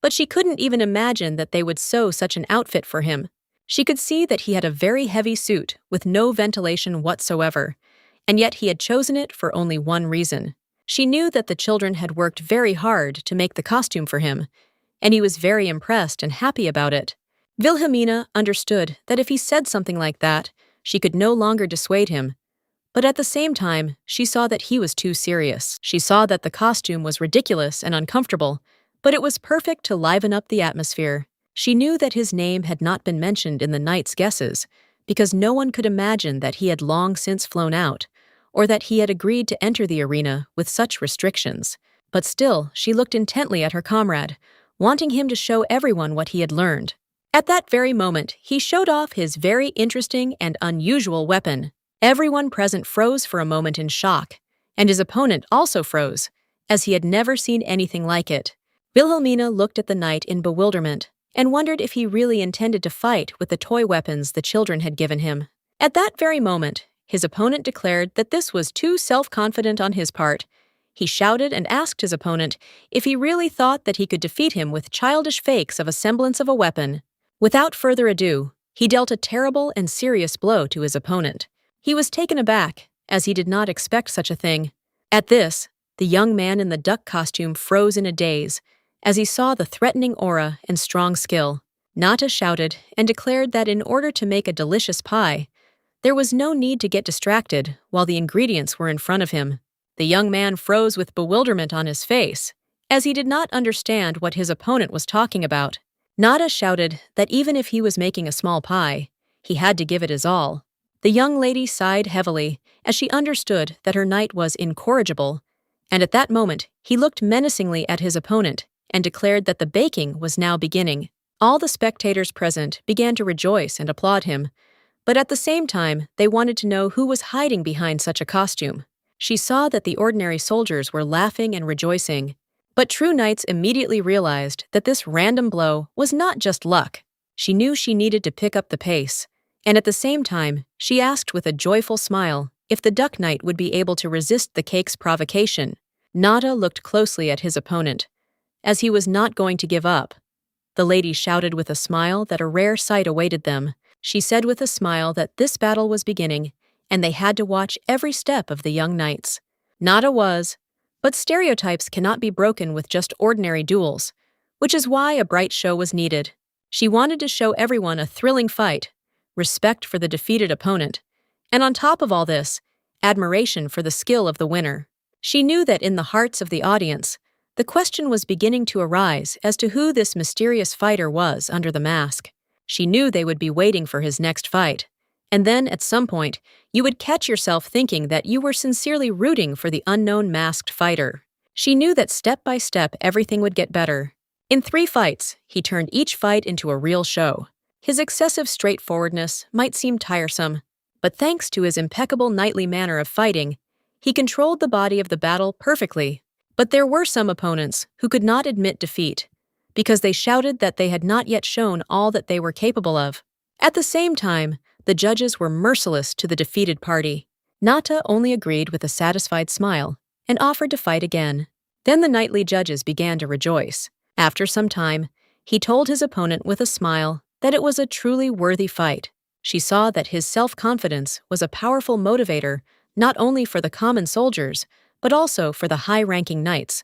but she couldn't even imagine that they would sew such an outfit for him. She could see that he had a very heavy suit with no ventilation whatsoever, and yet he had chosen it for only one reason. She knew that the children had worked very hard to make the costume for him, and he was very impressed and happy about it. Wilhelmina understood that if he said something like that, she could no longer dissuade him. But at the same time, she saw that he was too serious. She saw that the costume was ridiculous and uncomfortable, but it was perfect to liven up the atmosphere. She knew that his name had not been mentioned in the knight's guesses, because no one could imagine that he had long since flown out, or that he had agreed to enter the arena with such restrictions. But still, she looked intently at her comrade, wanting him to show everyone what he had learned. At that very moment, he showed off his very interesting and unusual weapon. Everyone present froze for a moment in shock, and his opponent also froze, as he had never seen anything like it. Wilhelmina looked at the knight in bewilderment and wondered if he really intended to fight with the toy weapons the children had given him. At that very moment, his opponent declared that this was too self-confident on his part. He shouted and asked his opponent if he really thought that he could defeat him with childish fakes of a semblance of a weapon. Without further ado, he dealt a terrible and serious blow to his opponent. He was taken aback, as he did not expect such a thing. At this, the young man in the duck costume froze in a daze, as he saw the threatening aura and strong skill. Nata shouted and declared that in order to make a delicious pie, there was no need to get distracted while the ingredients were in front of him. The young man froze with bewilderment on his face, as he did not understand what his opponent was talking about. Nata shouted that even if he was making a small pie, he had to give it his all. The young lady sighed heavily as she understood that her knight was incorrigible, and at that moment he looked menacingly at his opponent and declared that the baking was now beginning. All the spectators present began to rejoice and applaud him, but at the same time they wanted to know who was hiding behind such a costume. She saw that the ordinary soldiers were laughing and rejoicing, but true knights immediately realized that this random blow was not just luck. She knew she needed to pick up the pace, and at the same time, she asked with a joyful smile if the duck knight would be able to resist the cake's provocation. Nata looked closely at his opponent, as he was not going to give up. The lady shouted with a smile that a rare sight awaited them. She said with a smile that this battle was beginning, and they had to watch every step of the young knights. Nata was, but stereotypes cannot be broken with just ordinary duels, which is why a bright show was needed. She wanted to show everyone a thrilling fight, respect for the defeated opponent, and on top of all this, admiration for the skill of the winner. She knew that in the hearts of the audience, the question was beginning to arise as to who this mysterious fighter was under the mask. She knew they would be waiting for his next fight. And then, at some point, you would catch yourself thinking that you were sincerely rooting for the unknown masked fighter. She knew that step by step everything would get better. In 3 fights, he turned each fight into a real show. His excessive straightforwardness might seem tiresome, but thanks to his impeccable knightly manner of fighting, he controlled the body of the battle perfectly. But there were some opponents who could not admit defeat, because they shouted that they had not yet shown all that they were capable of. At the same time, the judges were merciless to the defeated party. Nata only agreed with a satisfied smile and offered to fight again. Then the knightly judges began to rejoice. After some time, he told his opponent with a smile that it was a truly worthy fight. She saw that his self-confidence was a powerful motivator not only for the common soldiers, but also for the high-ranking knights.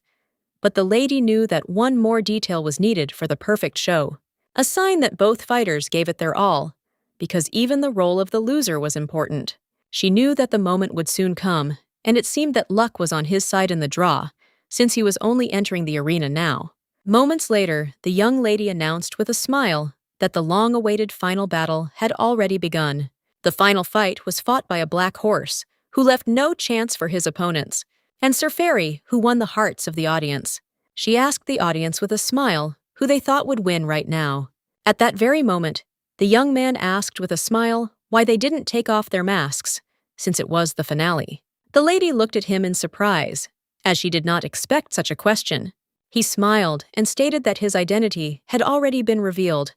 But the lady knew that one more detail was needed for the perfect show, a sign that both fighters gave it their all, because even the role of the loser was important. She knew that the moment would soon come, and it seemed that luck was on his side in the draw, since he was only entering the arena now. Moments later, the young lady announced with a smile that the long-awaited final battle had already begun. The final fight was fought by a black horse, who left no chance for his opponents, and Sir Fairy, who won the hearts of the audience. She asked the audience with a smile who they thought would win right now. At that very moment, the young man asked with a smile why they didn't take off their masks, since it was the finale. The lady looked at him in surprise, as she did not expect such a question. He smiled and stated that his identity had already been revealed,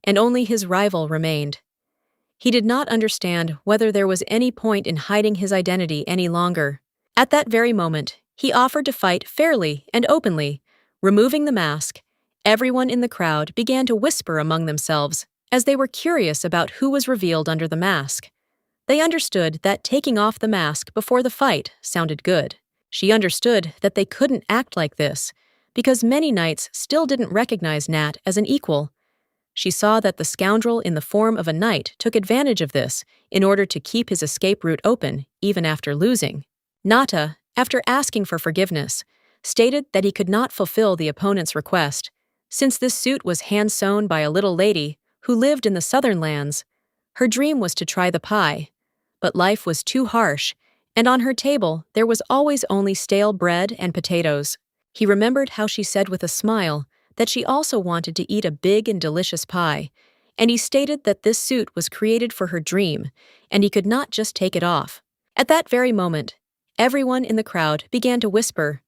and only his rival remained. He did not understand whether there was any point in hiding his identity any longer. At that very moment, he offered to fight fairly and openly. Removing the mask, everyone in the crowd began to whisper among themselves as they were curious about who was revealed under the mask. They understood that taking off the mask before the fight sounded good. She understood that they couldn't act like this, because many knights still didn't recognize Nat as an equal. She saw that the scoundrel in the form of a knight took advantage of this in order to keep his escape route open, even after losing. Nata, after asking for forgiveness, stated that he could not fulfill the opponent's request, since this suit was hand-sewn by a little lady who lived in the southern lands. Her dream was to try the pie, but life was too harsh, and on her table there was always only stale bread and potatoes. He remembered how she said with a smile that she also wanted to eat a big and delicious pie, and he stated that this suit was created for her dream, and he could not just take it off. At that very moment, everyone in the crowd began to whisper.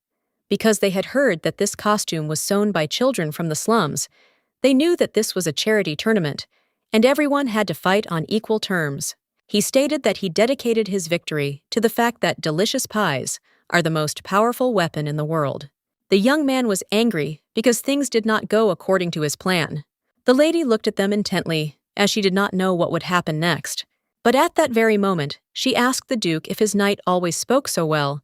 Because they had heard that this costume was sewn by children from the slums, they knew that this was a charity tournament, and everyone had to fight on equal terms. He stated that he dedicated his victory to the fact that delicious pies are the most powerful weapon in the world. The young man was angry because things did not go according to his plan. The lady looked at them intently, as she did not know what would happen next. But at that very moment, she asked the Duke if his knight always spoke so well.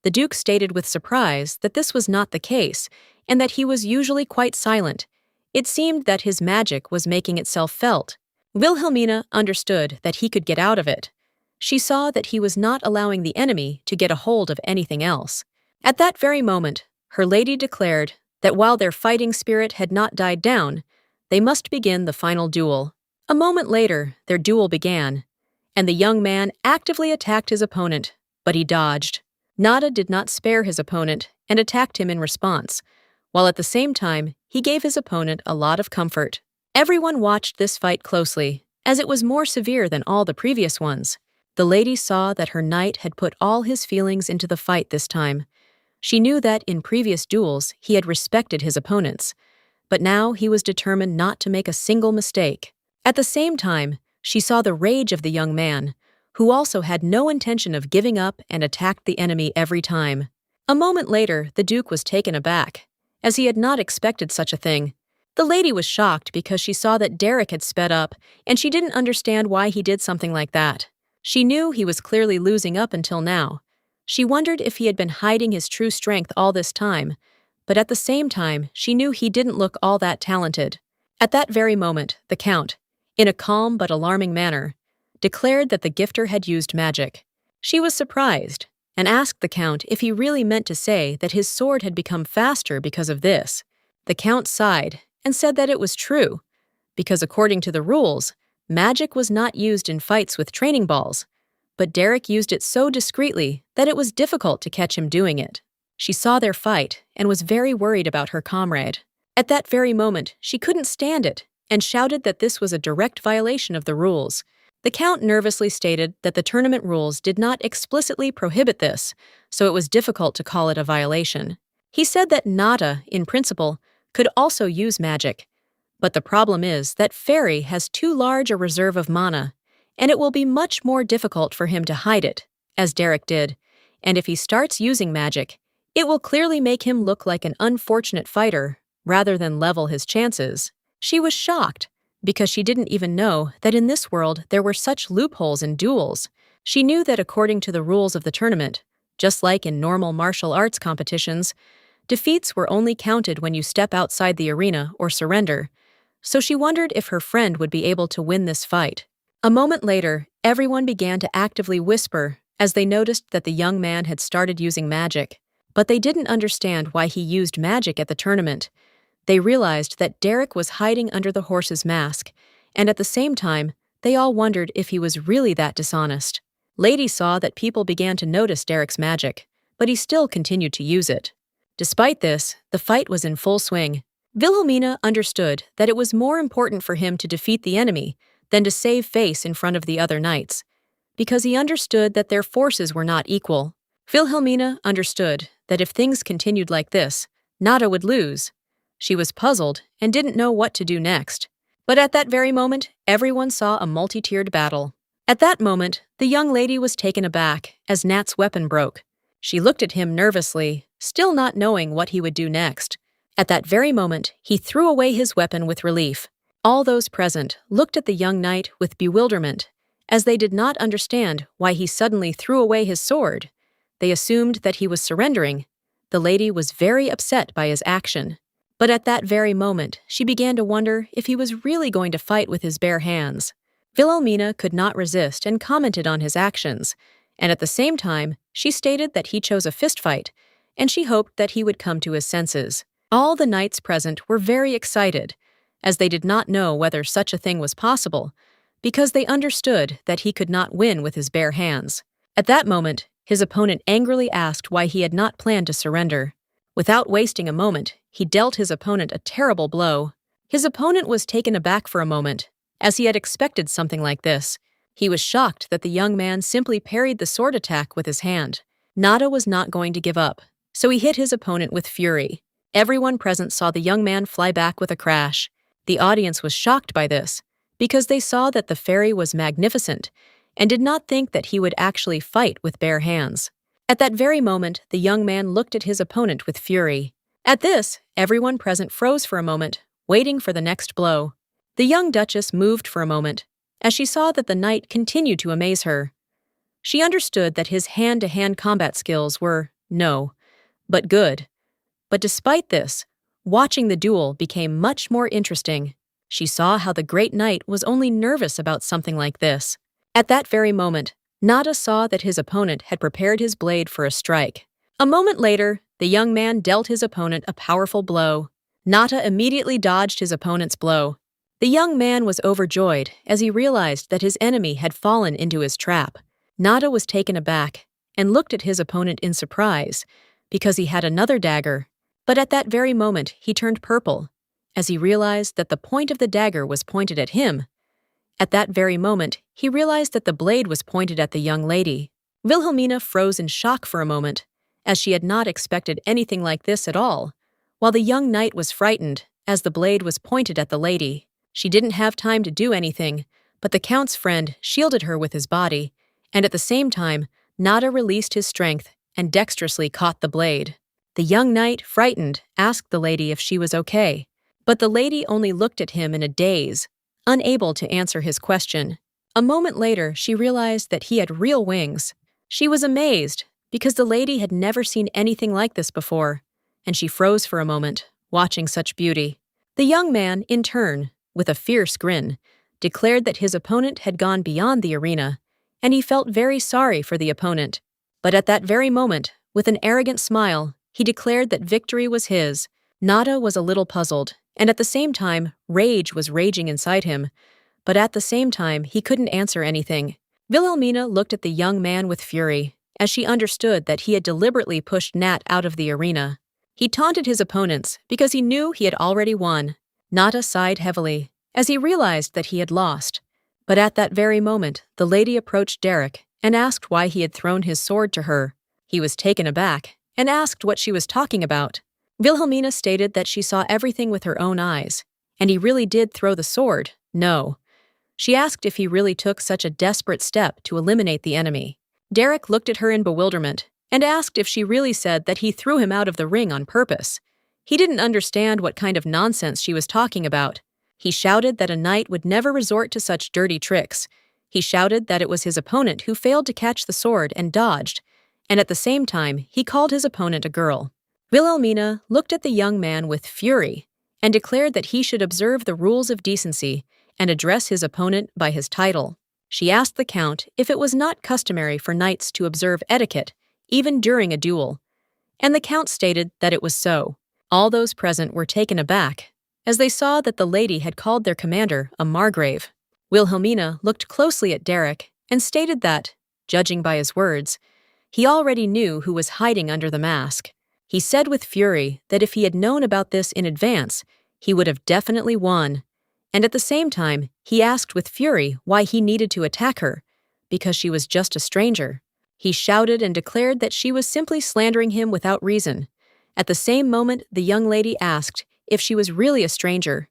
The Duke stated with surprise that this was not the case, and that he was usually quite silent. It seemed that his magic was making itself felt. Wilhelmina understood that he could get out of it. She saw that he was not allowing the enemy to get a hold of anything else. At that very moment, her lady declared that while their fighting spirit had not died down, they must begin the final duel. A moment later, their duel began, and the young man actively attacked his opponent, but he dodged. Nada did not spare his opponent and attacked him in response, while at the same time, he gave his opponent a lot of comfort. Everyone watched this fight closely, as it was more severe than all the previous ones. The lady saw that her knight had put all his feelings into the fight this time. She knew that in previous duels he had respected his opponents, but now he was determined not to make a single mistake. At the same time, she saw the rage of the young man, who also had no intention of giving up and attacked the enemy every time. A moment later, the Duke was taken aback, as he had not expected such a thing. The lady was shocked because she saw that Derek had sped up, and she didn't understand why he did something like that. She knew he was clearly losing up until now. She wondered if he had been hiding his true strength all this time, but at the same time, she knew he didn't look all that talented. At that very moment, the Count, in a calm but alarming manner, declared that the gifter had used magic. She was surprised and asked the Count if he really meant to say that his sword had become faster because of this. The Count sighed and said that it was true, because according to the rules, magic was not used in fights with training balls, but Derek used it so discreetly that it was difficult to catch him doing it. She saw their fight and was very worried about her comrade. At that very moment, she couldn't stand it and shouted that this was a direct violation of the rules. The Count nervously stated that the tournament rules did not explicitly prohibit this, so it was difficult to call it a violation. He said that Nada, in principle, could also use magic, but the problem is that Fairy has too large a reserve of mana, and it will be much more difficult for him to hide it, as Derek did, and if he starts using magic, it will clearly make him look like an unfortunate fighter rather than level his chances. She was shocked, because she didn't even know that in this world there were such loopholes in duels. She knew that according to the rules of the tournament, just like in normal martial arts competitions, defeats were only counted when you step outside the arena or surrender, so she wondered if her friend would be able to win this fight. A moment later, everyone began to actively whisper as they noticed that the young man had started using magic, but they didn't understand why he used magic at the tournament. They realized that Derek was hiding under the horse's mask, and at the same time, they all wondered if he was really that dishonest. Lady saw that people began to notice Derek's magic, but he still continued to use it. Despite this, the fight was in full swing. Wilhelmina understood that it was more important for him to defeat the enemy than to save face in front of the other knights, because he understood that their forces were not equal. Wilhelmina understood that if things continued like this, Nada would lose. She was puzzled and didn't know what to do next. But at that very moment, everyone saw a multi-tiered battle. At that moment, the young lady was taken aback as Nat's weapon broke. She looked at him nervously, still not knowing what he would do next. At that very moment, he threw away his weapon with relief. All those present looked at the young knight with bewilderment, as they did not understand why he suddenly threw away his sword. They assumed that he was surrendering. The lady was very upset by his action. But at that very moment, she began to wonder if he was really going to fight with his bare hands. Wilhelmina could not resist and commented on his actions, and at the same time, she stated that he chose a fistfight, and she hoped that he would come to his senses. All the knights present were very excited, as they did not know whether such a thing was possible, because they understood that he could not win with his bare hands. At that moment, his opponent angrily asked why he had not planned to surrender. Without wasting a moment, he dealt his opponent a terrible blow. His opponent was taken aback for a moment, as he had expected something like this. He was shocked that the young man simply parried the sword attack with his hand. Nada was not going to give up, so he hit his opponent with fury. Everyone present saw the young man fly back with a crash. The audience was shocked by this, because they saw that the fairy was magnificent, and did not think that he would actually fight with bare hands. At that very moment, the young man looked at his opponent with fury. At this, everyone present froze for a moment, waiting for the next blow. The young duchess moved for a moment, as she saw that the knight continued to amaze her. She understood that his hand-to-hand combat skills were, no, but good. But despite this, watching the duel became much more interesting. She saw how the great knight was only nervous about something like this. At that very moment, Nada saw that his opponent had prepared his blade for a strike. A moment later, the young man dealt his opponent a powerful blow. Nada immediately dodged his opponent's blow. The young man was overjoyed as he realized that his enemy had fallen into his trap. Nada was taken aback and looked at his opponent in surprise, because he had another dagger. But at that very moment, he turned purple, as he realized that the point of the dagger was pointed at him. At that very moment, he realized that the blade was pointed at the young lady. Wilhelmina froze in shock for a moment, as she had not expected anything like this at all, while the young knight was frightened, as the blade was pointed at the lady. She didn't have time to do anything, but the Count's friend shielded her with his body, and at the same time, Nada released his strength and dexterously caught the blade. The young knight, frightened, asked the lady if she was okay, but the lady only looked at him in a daze, unable to answer his question. A moment later, she realized that he had real wings. She was amazed, because the lady had never seen anything like this before, and she froze for a moment, watching such beauty. The young man, in turn, with a fierce grin, declared that his opponent had gone beyond the arena, and he felt very sorry for the opponent. But at that very moment, with an arrogant smile, he declared that victory was his. Nada was a little puzzled, and at the same time, rage was raging inside him. But at the same time, he couldn't answer anything. Wilhelmina looked at the young man with fury, as she understood that he had deliberately pushed Nat out of the arena. He taunted his opponents because he knew he had already won. Nada sighed heavily, as he realized that he had lost. But at that very moment, the lady approached Derek and asked why he had thrown his sword to her. He was taken aback and asked what she was talking about. Wilhelmina stated that she saw everything with her own eyes, and he really did throw the sword. No. She asked if he really took such a desperate step to eliminate the enemy. Derek looked at her in bewilderment and asked if she really said that he threw him out of the ring on purpose. He didn't understand what kind of nonsense she was talking about. He shouted that a knight would never resort to such dirty tricks. He shouted that it was his opponent who failed to catch the sword and dodged, and at the same time, he called his opponent a girl. Wilhelmina looked at the young man with fury and declared that he should observe the rules of decency and address his opponent by his title. She asked the Count if it was not customary for knights to observe etiquette, even during a duel, and the Count stated that it was so. All those present were taken aback, as they saw that the lady had called their commander a margrave. Wilhelmina looked closely at Derek and stated that, judging by his words, he already knew who was hiding under the mask. He said with fury that if he had known about this in advance, he would have definitely won. And at the same time, he asked with fury why he needed to attack her, because she was just a stranger. He shouted and declared that she was simply slandering him without reason. At the same moment, the young lady asked if she was really a stranger,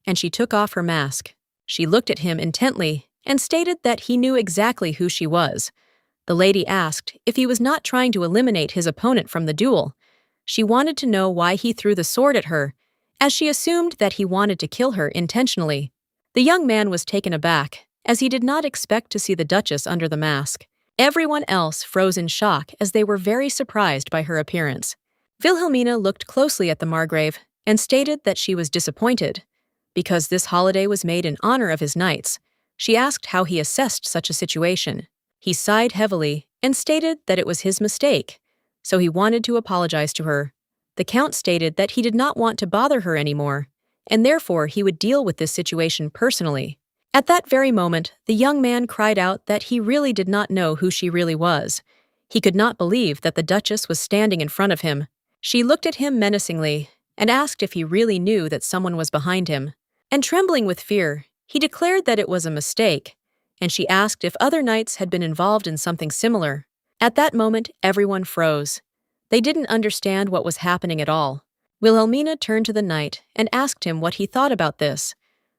and she took off her mask. She looked at him intently and stated that he knew exactly who she was. The lady asked if he was not trying to eliminate his opponent from the duel. She wanted to know why he threw the sword at her, as she assumed that he wanted to kill her intentionally. The young man was taken aback, as he did not expect to see the Duchess under the mask. Everyone else froze in shock as they were very surprised by her appearance. Wilhelmina looked closely at the margrave and stated that she was disappointed. Because this holiday was made in honor of his knights, she asked how he assessed such a situation. He sighed heavily and stated that it was his mistake, so he wanted to apologize to her. The Count stated that he did not want to bother her anymore, and therefore he would deal with this situation personally. At that very moment, the young man cried out that he really did not know who she really was. He could not believe that the Duchess was standing in front of him. She looked at him menacingly and asked if he really knew that someone was behind him. And trembling with fear, he declared that it was a mistake, and she asked if other knights had been involved in something similar. At that moment, everyone froze. They didn't understand what was happening at all. Wilhelmina turned to the knight and asked him what he thought about this.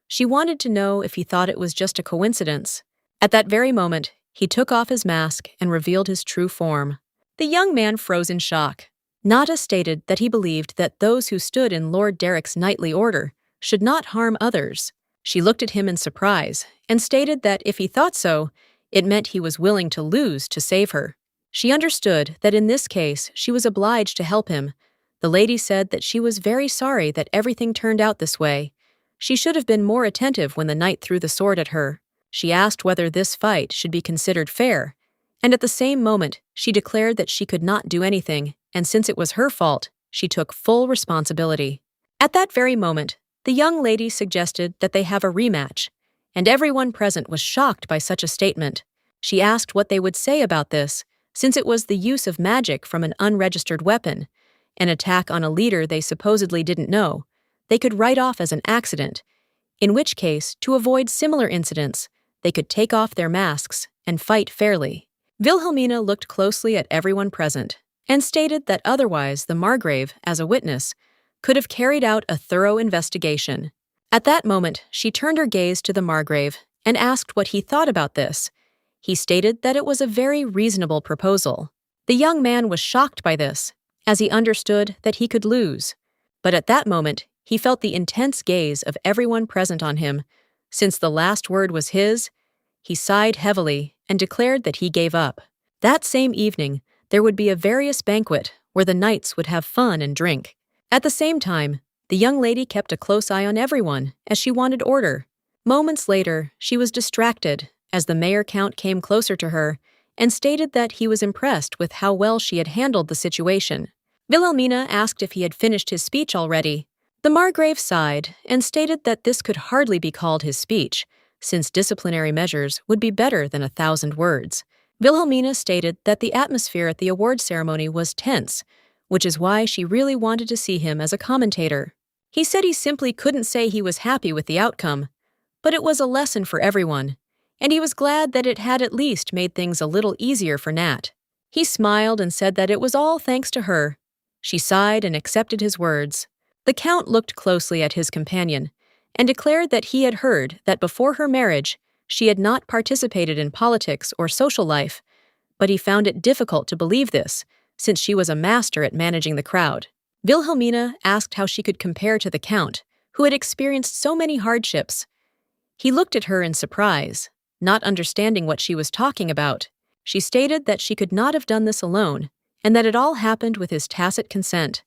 She wanted to know if he thought it was just a coincidence. At that very moment, he took off his mask and revealed his true form. The young man froze in shock. Nada stated that he believed that those who stood in Lord Derek's knightly order should not harm others. She looked at him in surprise and stated that if he thought so, it meant he was willing to lose to save her. She understood that in this case she was obliged to help him. The lady said that she was very sorry that everything turned out this way. She should have been more attentive when the knight threw the sword at her. She asked whether this fight should be considered fair, and at the same moment she declared that she could not do anything, and since it was her fault, she took full responsibility. At that very moment, the young lady suggested that they have a rematch, and everyone present was shocked by such a statement. She asked what they would say about this, since it was the use of magic from an unregistered weapon, an attack on a leader they supposedly didn't know. They could write off as an accident, in which case, to avoid similar incidents, they could take off their masks and fight fairly. Wilhelmina looked closely at everyone present and stated that otherwise the margrave, as a witness, could have carried out a thorough investigation. At that moment, she turned her gaze to the margrave and asked what he thought about this. He stated that it was a very reasonable proposal. The young man was shocked by this, as he understood that he could lose. But at that moment, he felt the intense gaze of everyone present on him. Since the last word was his, he sighed heavily and declared that he gave up. That same evening, there would be a various banquet where the knights would have fun and drink. At the same time, the young lady kept a close eye on everyone as she wanted order. Moments later, she was distracted as the mayor count came closer to her and stated that he was impressed with how well she had handled the situation. Wilhelmina asked if he had finished his speech already. The Margrave sighed and stated that this could hardly be called his speech, since disciplinary measures would be better than 1,000 words. Wilhelmina stated that the atmosphere at the award ceremony was tense, which is why she really wanted to see him as a commentator. He said he simply couldn't say he was happy with the outcome, but it was a lesson for everyone, and he was glad that it had at least made things a little easier for Nat. He smiled and said that it was all thanks to her. She sighed and accepted his words. The Count looked closely at his companion and declared that he had heard that before her marriage, she had not participated in politics or social life, but he found it difficult to believe this, since she was a master at managing the crowd. Wilhelmina asked how she could compare to the Count, who had experienced so many hardships. He looked at her in surprise, not understanding what she was talking about. She stated that she could not have done this alone, and that it all happened with his tacit consent,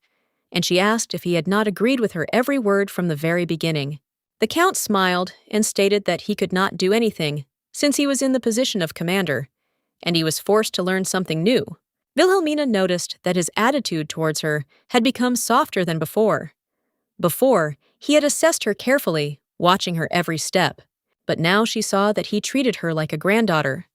and she asked if he had not agreed with her every word from the very beginning. The Count smiled and stated that he could not do anything, since he was in the position of commander, and he was forced to learn something new. Wilhelmina noticed that his attitude towards her had become softer than before. Before, he had assessed her carefully, watching her every step, but now she saw that he treated her like a granddaughter.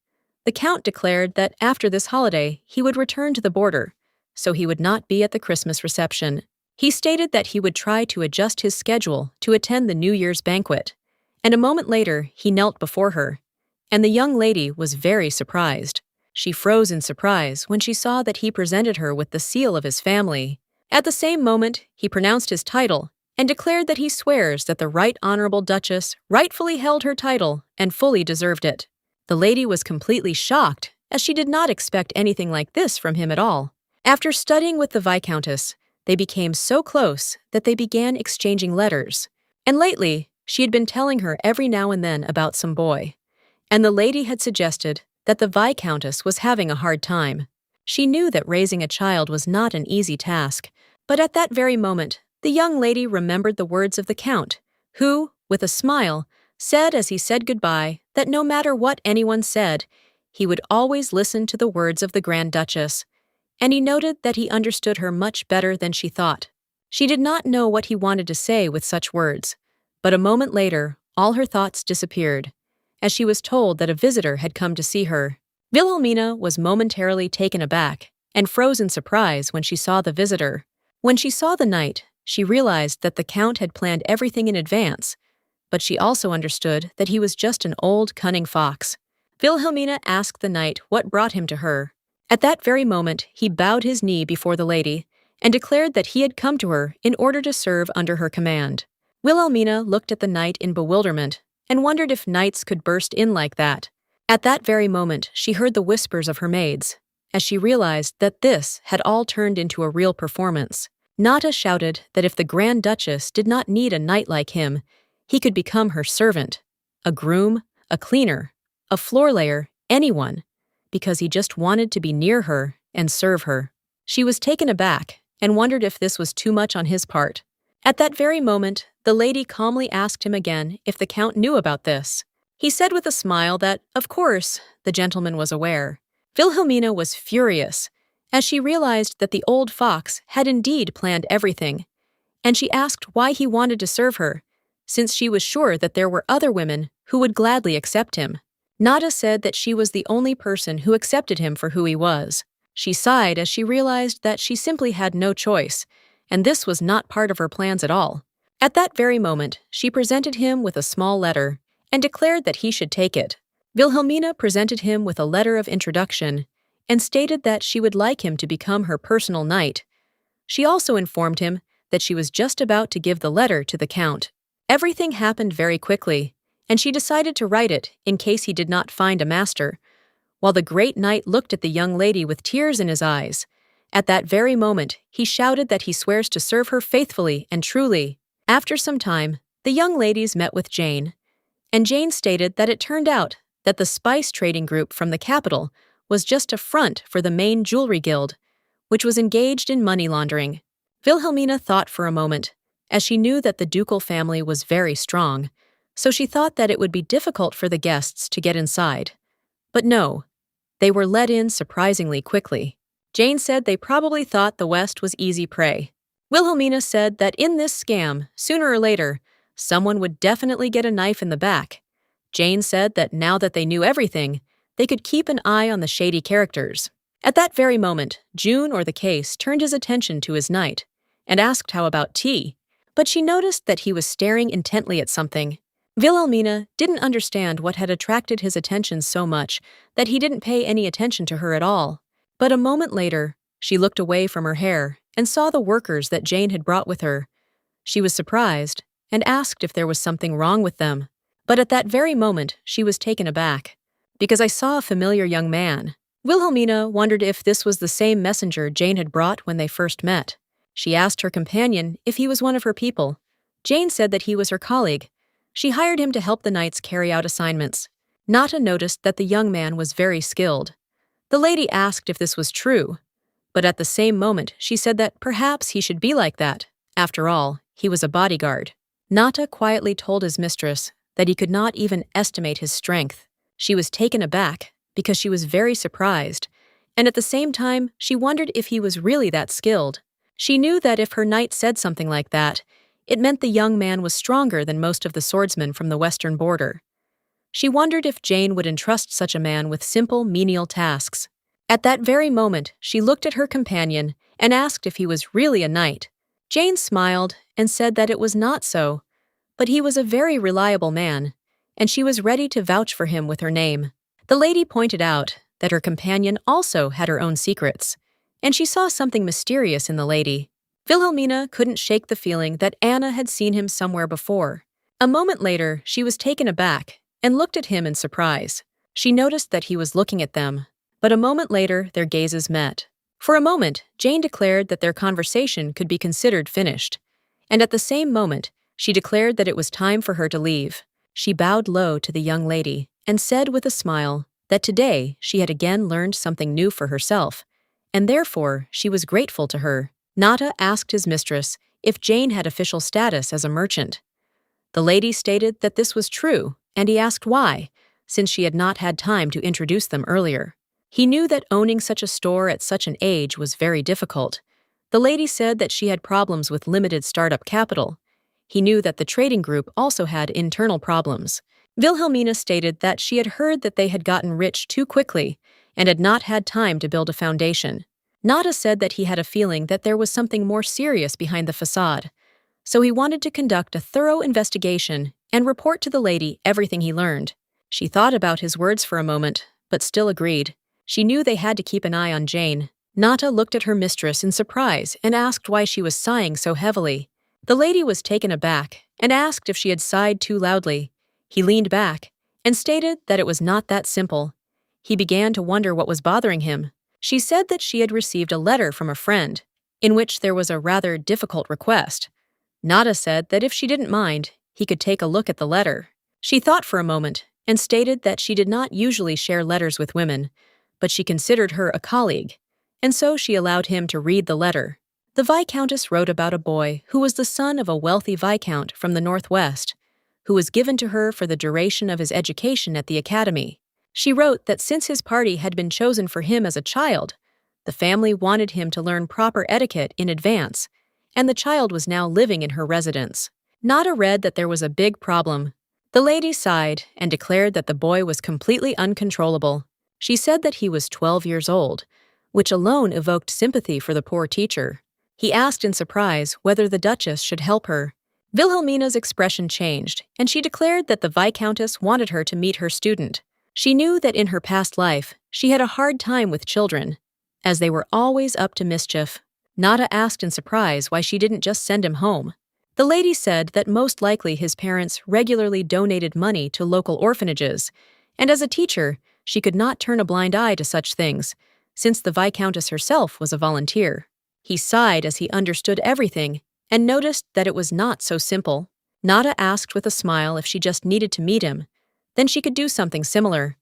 The Count declared that after this holiday he would return to the border, so he would not be at the Christmas reception. He stated that he would try to adjust his schedule to attend the New Year's banquet, and a moment later he knelt before her, and the young lady was very surprised. She froze in surprise when she saw that he presented her with the seal of his family. At the same moment, he pronounced his title and declared that he swears that the Right Honorable Duchess rightfully held her title and fully deserved it. The lady was completely shocked, as she did not expect anything like this from him at all. After studying with the Viscountess, they became so close that they began exchanging letters, and lately she had been telling her every now and then about some boy, and the lady had suggested that the Viscountess was having a hard time. She knew that raising a child was not an easy task, but at that very moment, the young lady remembered the words of the Count, who, with a smile, said as he said goodbye that no matter what anyone said, he would always listen to the words of the Grand Duchess, and he noted that he understood her much better than she thought. She did not know what he wanted to say with such words, but a moment later, all her thoughts disappeared, as she was told that a visitor had come to see her. Wilhelmina was momentarily taken aback and froze in surprise when she saw the visitor. When she saw the knight, she realized that the Count had planned everything in advance, but she also understood that he was just an old, cunning fox. Wilhelmina asked the knight what brought him to her. At that very moment, he bowed his knee before the lady and declared that he had come to her in order to serve under her command. Wilhelmina looked at the knight in bewilderment and wondered if knights could burst in like that. At that very moment, she heard the whispers of her maids, as she realized that this had all turned into a real performance. Nata shouted that if the Grand Duchess did not need a knight like him, he could become her servant, a groom, a cleaner, a floor layer, anyone, because he just wanted to be near her and serve her. She was taken aback and wondered if this was too much on his part. At that very moment, the lady calmly asked him again if the Count knew about this. He said with a smile that, of course, the gentleman was aware. Wilhelmina was furious, as she realized that the old fox had indeed planned everything, and she asked why he wanted to serve her, since she was sure that there were other women who would gladly accept him. Nada said that she was the only person who accepted him for who he was. She sighed as she realized that she simply had no choice, and this was not part of her plans at all. At that very moment, she presented him with a small letter and declared that he should take it. Wilhelmina presented him with a letter of introduction and stated that she would like him to become her personal knight. She also informed him that she was just about to give the letter to the Count. Everything happened very quickly, and she decided to write it in case he did not find a master, while the great knight looked at the young lady with tears in his eyes. At that very moment, he shouted that he swears to serve her faithfully and truly. After some time, the young ladies met with Jane, and Jane stated that it turned out that the spice trading group from the capital was just a front for the main jewelry guild, which was engaged in money laundering. Wilhelmina thought for a moment, as she knew that the ducal family was very strong, so she thought that it would be difficult for the guests to get inside. But no, they were let in surprisingly quickly. Jane said they probably thought the West was easy prey. Wilhelmina said that in this scam, sooner or later, someone would definitely get a knife in the back. Jane said that now that they knew everything, they could keep an eye on the shady characters. At that very moment, June or the case turned his attention to his knight and asked how about tea, but she noticed that he was staring intently at something. Wilhelmina didn't understand what had attracted his attention so much that he didn't pay any attention to her at all. But a moment later, she looked away from her hair and saw the workers that Jane had brought with her. She was surprised and asked if there was something wrong with them. But at that very moment, she was taken aback. Because I saw a familiar young man. Wilhelmina wondered if this was the same messenger Jane had brought when they first met. She asked her companion if he was one of her people. Jane said that he was her colleague. She hired him to help the knights carry out assignments. Nata noticed that the young man was very skilled. The lady asked if this was true, but at the same moment she said that perhaps he should be like that. After all, he was a bodyguard. Nata quietly told his mistress that he could not even estimate his strength. She was taken aback because she was very surprised, and at the same time she wondered if he was really that skilled. She knew that if her knight said something like that, it meant the young man was stronger than most of the swordsmen from the western border. She wondered if Jane would entrust such a man with simple, menial tasks. At that very moment, she looked at her companion and asked if he was really a knight. Jane smiled and said that it was not so, but he was a very reliable man, and she was ready to vouch for him with her name. The lady pointed out that her companion also had her own secrets, and she saw something mysterious in the lady. Wilhelmina couldn't shake the feeling that Anna had seen him somewhere before. A moment later, she was taken aback and looked at him in surprise. She noticed that he was looking at them, but a moment later their gazes met. For a moment, Jane declared that their conversation could be considered finished, and at the same moment, she declared that it was time for her to leave. She bowed low to the young lady and said with a smile that today she had again learned something new for herself, and therefore she was grateful to her. Nata asked his mistress if Jane had official status as a merchant. The lady stated that this was true, and he asked why, since she had not had time to introduce them earlier. He knew that owning such a store at such an age was very difficult. The lady said that she had problems with limited startup capital. He knew that the trading group also had internal problems. Wilhelmina stated that she had heard that they had gotten rich too quickly and had not had time to build a foundation. Nata said that he had a feeling that there was something more serious behind the facade, so he wanted to conduct a thorough investigation and report to the lady everything he learned. She thought about his words for a moment, but still agreed. She knew they had to keep an eye on Jane. Nata looked at her mistress in surprise and asked why she was sighing so heavily. The lady was taken aback and asked if she had sighed too loudly. He leaned back and stated that it was not that simple. He began to wonder what was bothering him. She said that she had received a letter from a friend, in which there was a rather difficult request. Nata said that if she didn't mind, he could take a look at the letter. She thought for a moment and stated that she did not usually share letters with women, but she considered her a colleague, and so she allowed him to read the letter. The Viscountess wrote about a boy who was the son of a wealthy viscount from the Northwest, who was given to her for the duration of his education at the academy. She wrote that since his party had been chosen for him as a child, the family wanted him to learn proper etiquette in advance, and the child was now living in her residence. Nata read that there was a big problem. The lady sighed and declared that the boy was completely uncontrollable. She said that he was 12 years old, which alone evoked sympathy for the poor teacher. He asked in surprise whether the Duchess should help her. Wilhelmina's expression changed, and she declared that the Viscountess wanted her to meet her student. She knew that in her past life, she had a hard time with children, as they were always up to mischief. Nata asked in surprise why she didn't just send him home. The lady said that most likely his parents regularly donated money to local orphanages, and as a teacher, she could not turn a blind eye to such things, since the Viscountess herself was a volunteer. He sighed as he understood everything and noticed that it was not so simple. Nata asked with a smile if she just needed to meet him, then she could do something similar.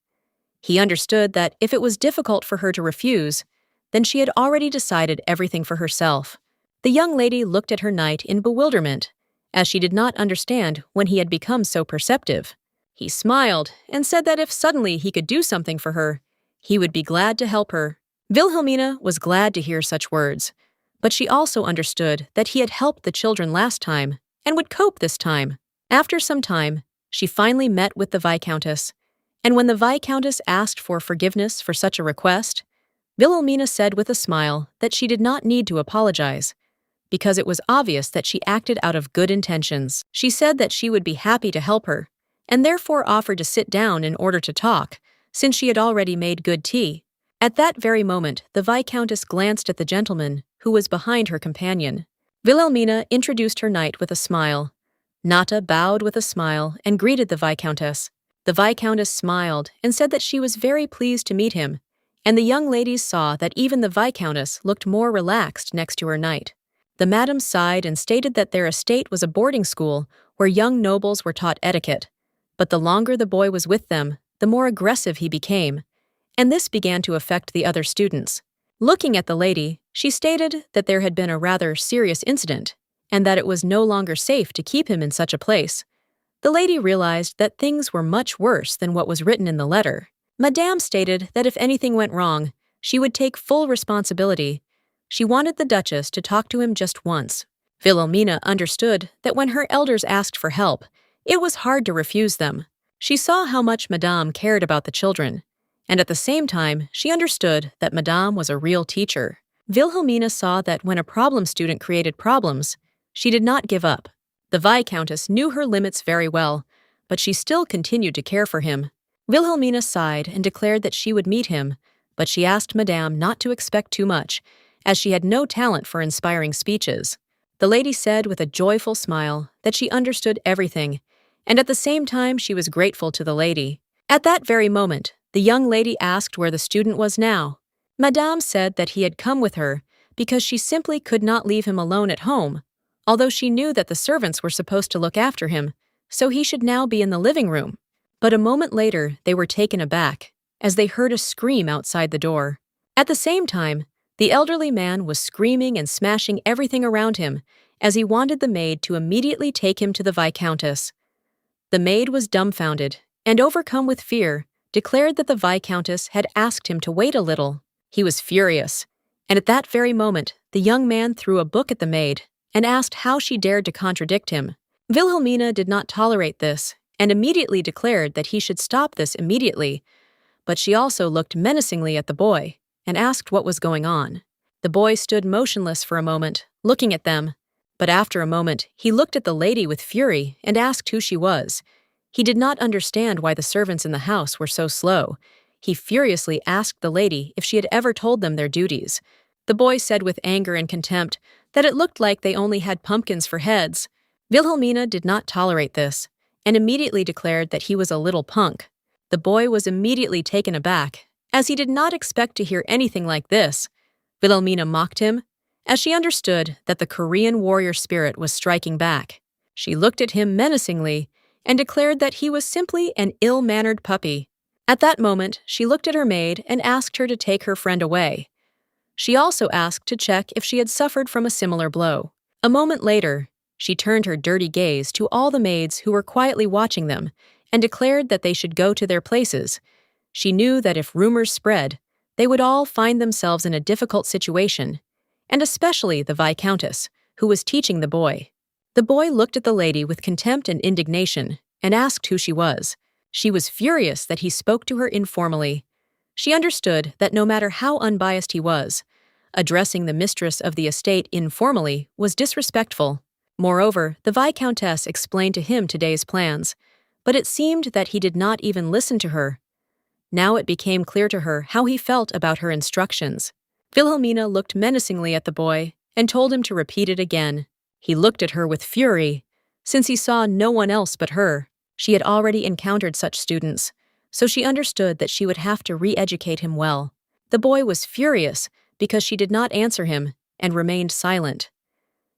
He understood that if it was difficult for her to refuse, then she had already decided everything for herself. The young lady looked at her knight in bewilderment as she did not understand when he had become so perceptive. He smiled and said that if suddenly he could do something for her, he would be glad to help her. Wilhelmina was glad to hear such words, but she also understood that he had helped the children last time and would cope this time. After some time, she finally met with the Viscountess, and when the Viscountess asked for forgiveness for such a request, Wilhelmina said with a smile that she did not need to apologize, because it was obvious that she acted out of good intentions. She said that she would be happy to help her, and therefore offered to sit down in order to talk, since she had already made good tea. At that very moment, the Viscountess glanced at the gentleman who was behind her companion. Wilhelmina introduced her knight with a smile. Nata bowed with a smile and greeted the Viscountess. The Viscountess smiled and said that she was very pleased to meet him, and the young ladies saw that even the Viscountess looked more relaxed next to her knight. The madam sighed and stated that their estate was a boarding school where young nobles were taught etiquette, but the longer the boy was with them, the more aggressive he became, and this began to affect the other students. Looking at the lady, she stated that there had been a rather serious incident, and that it was no longer safe to keep him in such a place. The lady realized that things were much worse than what was written in the letter. Madame stated that if anything went wrong, she would take full responsibility. She wanted the Duchess to talk to him just once. Wilhelmina understood that when her elders asked for help, it was hard to refuse them. She saw how much Madame cared about the children, and at the same time, she understood that Madame was a real teacher. Wilhelmina saw that when a problem student created problems, she did not give up. The Viscountess knew her limits very well, but she still continued to care for him. Wilhelmina sighed and declared that she would meet him, but she asked Madame not to expect too much, as she had no talent for inspiring speeches. The lady said with a joyful smile that she understood everything, and at the same time she was grateful to the lady. At that very moment, the young lady asked where the student was now. Madame said that he had come with her because she simply could not leave him alone at home, although she knew that the servants were supposed to look after him, so he should now be in the living room. But a moment later, they were taken aback, as they heard a scream outside the door. At the same time, the elderly man was screaming and smashing everything around him, as he wanted the maid to immediately take him to the Viscountess. The maid was dumbfounded, and overcome with fear, declared that the Viscountess had asked him to wait a little. He was furious, and at that very moment, the young man threw a book at the maid and asked how she dared to contradict him. Wilhelmina did not tolerate this and immediately declared that he should stop this immediately, but she also looked menacingly at the boy and asked what was going on. The boy stood motionless for a moment, looking at them, but after a moment, he looked at the lady with fury and asked who she was. He did not understand why the servants in the house were so slow. He furiously asked the lady if she had ever told them their duties. The boy said with anger and contempt that it looked like they only had pumpkins for heads. Wilhelmina did not tolerate this, and immediately declared that he was a little punk. The boy was immediately taken aback, as he did not expect to hear anything like this. Wilhelmina mocked him, as she understood that the Korean warrior spirit was striking back. She looked at him menacingly and declared that he was simply an ill-mannered puppy. At that moment, she looked at her maid and asked her to take her friend away. She also asked to check if she had suffered from a similar blow. A moment later, she turned her dirty gaze to all the maids who were quietly watching them and declared that they should go to their places. She knew that if rumors spread, they would all find themselves in a difficult situation, and especially the Viscountess, who was teaching the boy. The boy looked at the lady with contempt and indignation and asked who she was. She was furious that he spoke to her informally. She understood that no matter how unbiased he was, addressing the mistress of the estate informally was disrespectful. Moreover, the Viscountess explained to him today's plans, but it seemed that he did not even listen to her. Now it became clear to her how he felt about her instructions. Wilhelmina looked menacingly at the boy and told him to repeat it again. He looked at her with fury, since he saw no one else but her. She had already encountered such students, so she understood that she would have to re-educate him well. The boy was furious because she did not answer him and remained silent.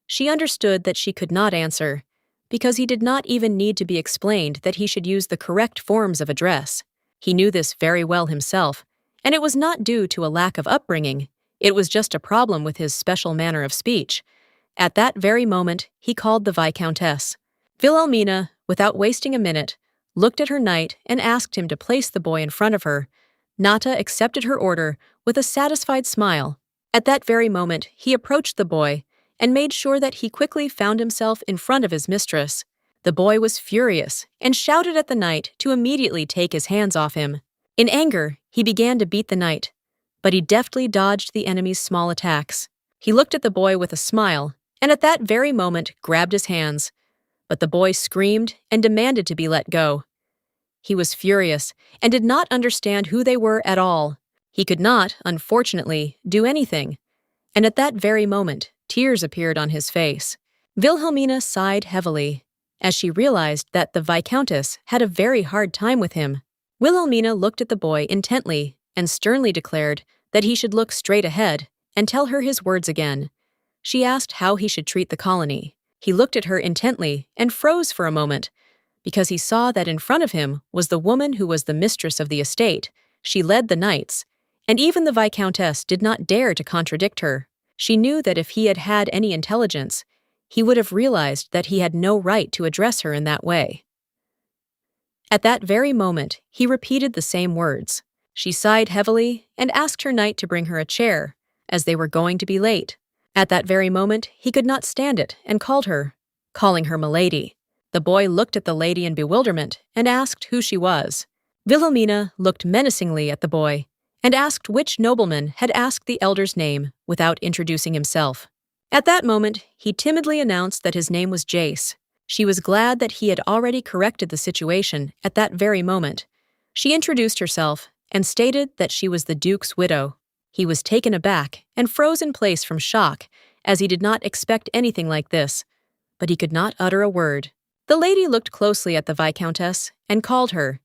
She understood that she could not answer, because he did not even need to be explained that he should use the correct forms of address. He knew this very well himself, and it was not due to a lack of upbringing. It was just a problem with his special manner of speech. At that very moment, he called the Viscountess. Wilhelmina, without wasting a minute, looked at her knight and asked him to place the boy in front of her. Nata accepted her order with a satisfied smile. At that very moment, he approached the boy and made sure that he quickly found himself in front of his mistress. The boy was furious and shouted at the knight to immediately take his hands off him. In anger, he began to beat the knight, but he deftly dodged the enemy's small attacks. He looked at the boy with a smile and at that very moment grabbed his hands. But the boy screamed and demanded to be let go. He was furious and did not understand who they were at all. He could not, unfortunately, do anything. And at that very moment, tears appeared on his face. Wilhelmina sighed heavily, as she realized that the Viscountess had a very hard time with him. Wilhelmina looked at the boy intently and sternly declared that he should look straight ahead and tell her his words again. She asked how he should treat the colony. He looked at her intently and froze for a moment, because he saw that in front of him was the woman who was the mistress of the estate. She led the knights, and even the Viscountess did not dare to contradict her. She knew that if he had had any intelligence, he would have realized that he had no right to address her in that way. At that very moment, he repeated the same words. She sighed heavily and asked her knight to bring her a chair, as they were going to be late. At that very moment, he could not stand it and called her, calling her milady. The boy looked at the lady in bewilderment and asked who she was. Wilhelmina looked menacingly at the boy and asked which nobleman had asked the elder's name without introducing himself. At that moment, he timidly announced that his name was Jace. She was glad that he had already corrected the situation at that very moment. She introduced herself and stated that she was the Duke's widow. He was taken aback and froze in place from shock, as he did not expect anything like this, but he could not utter a word. The lady looked closely at the Viscountess and called her.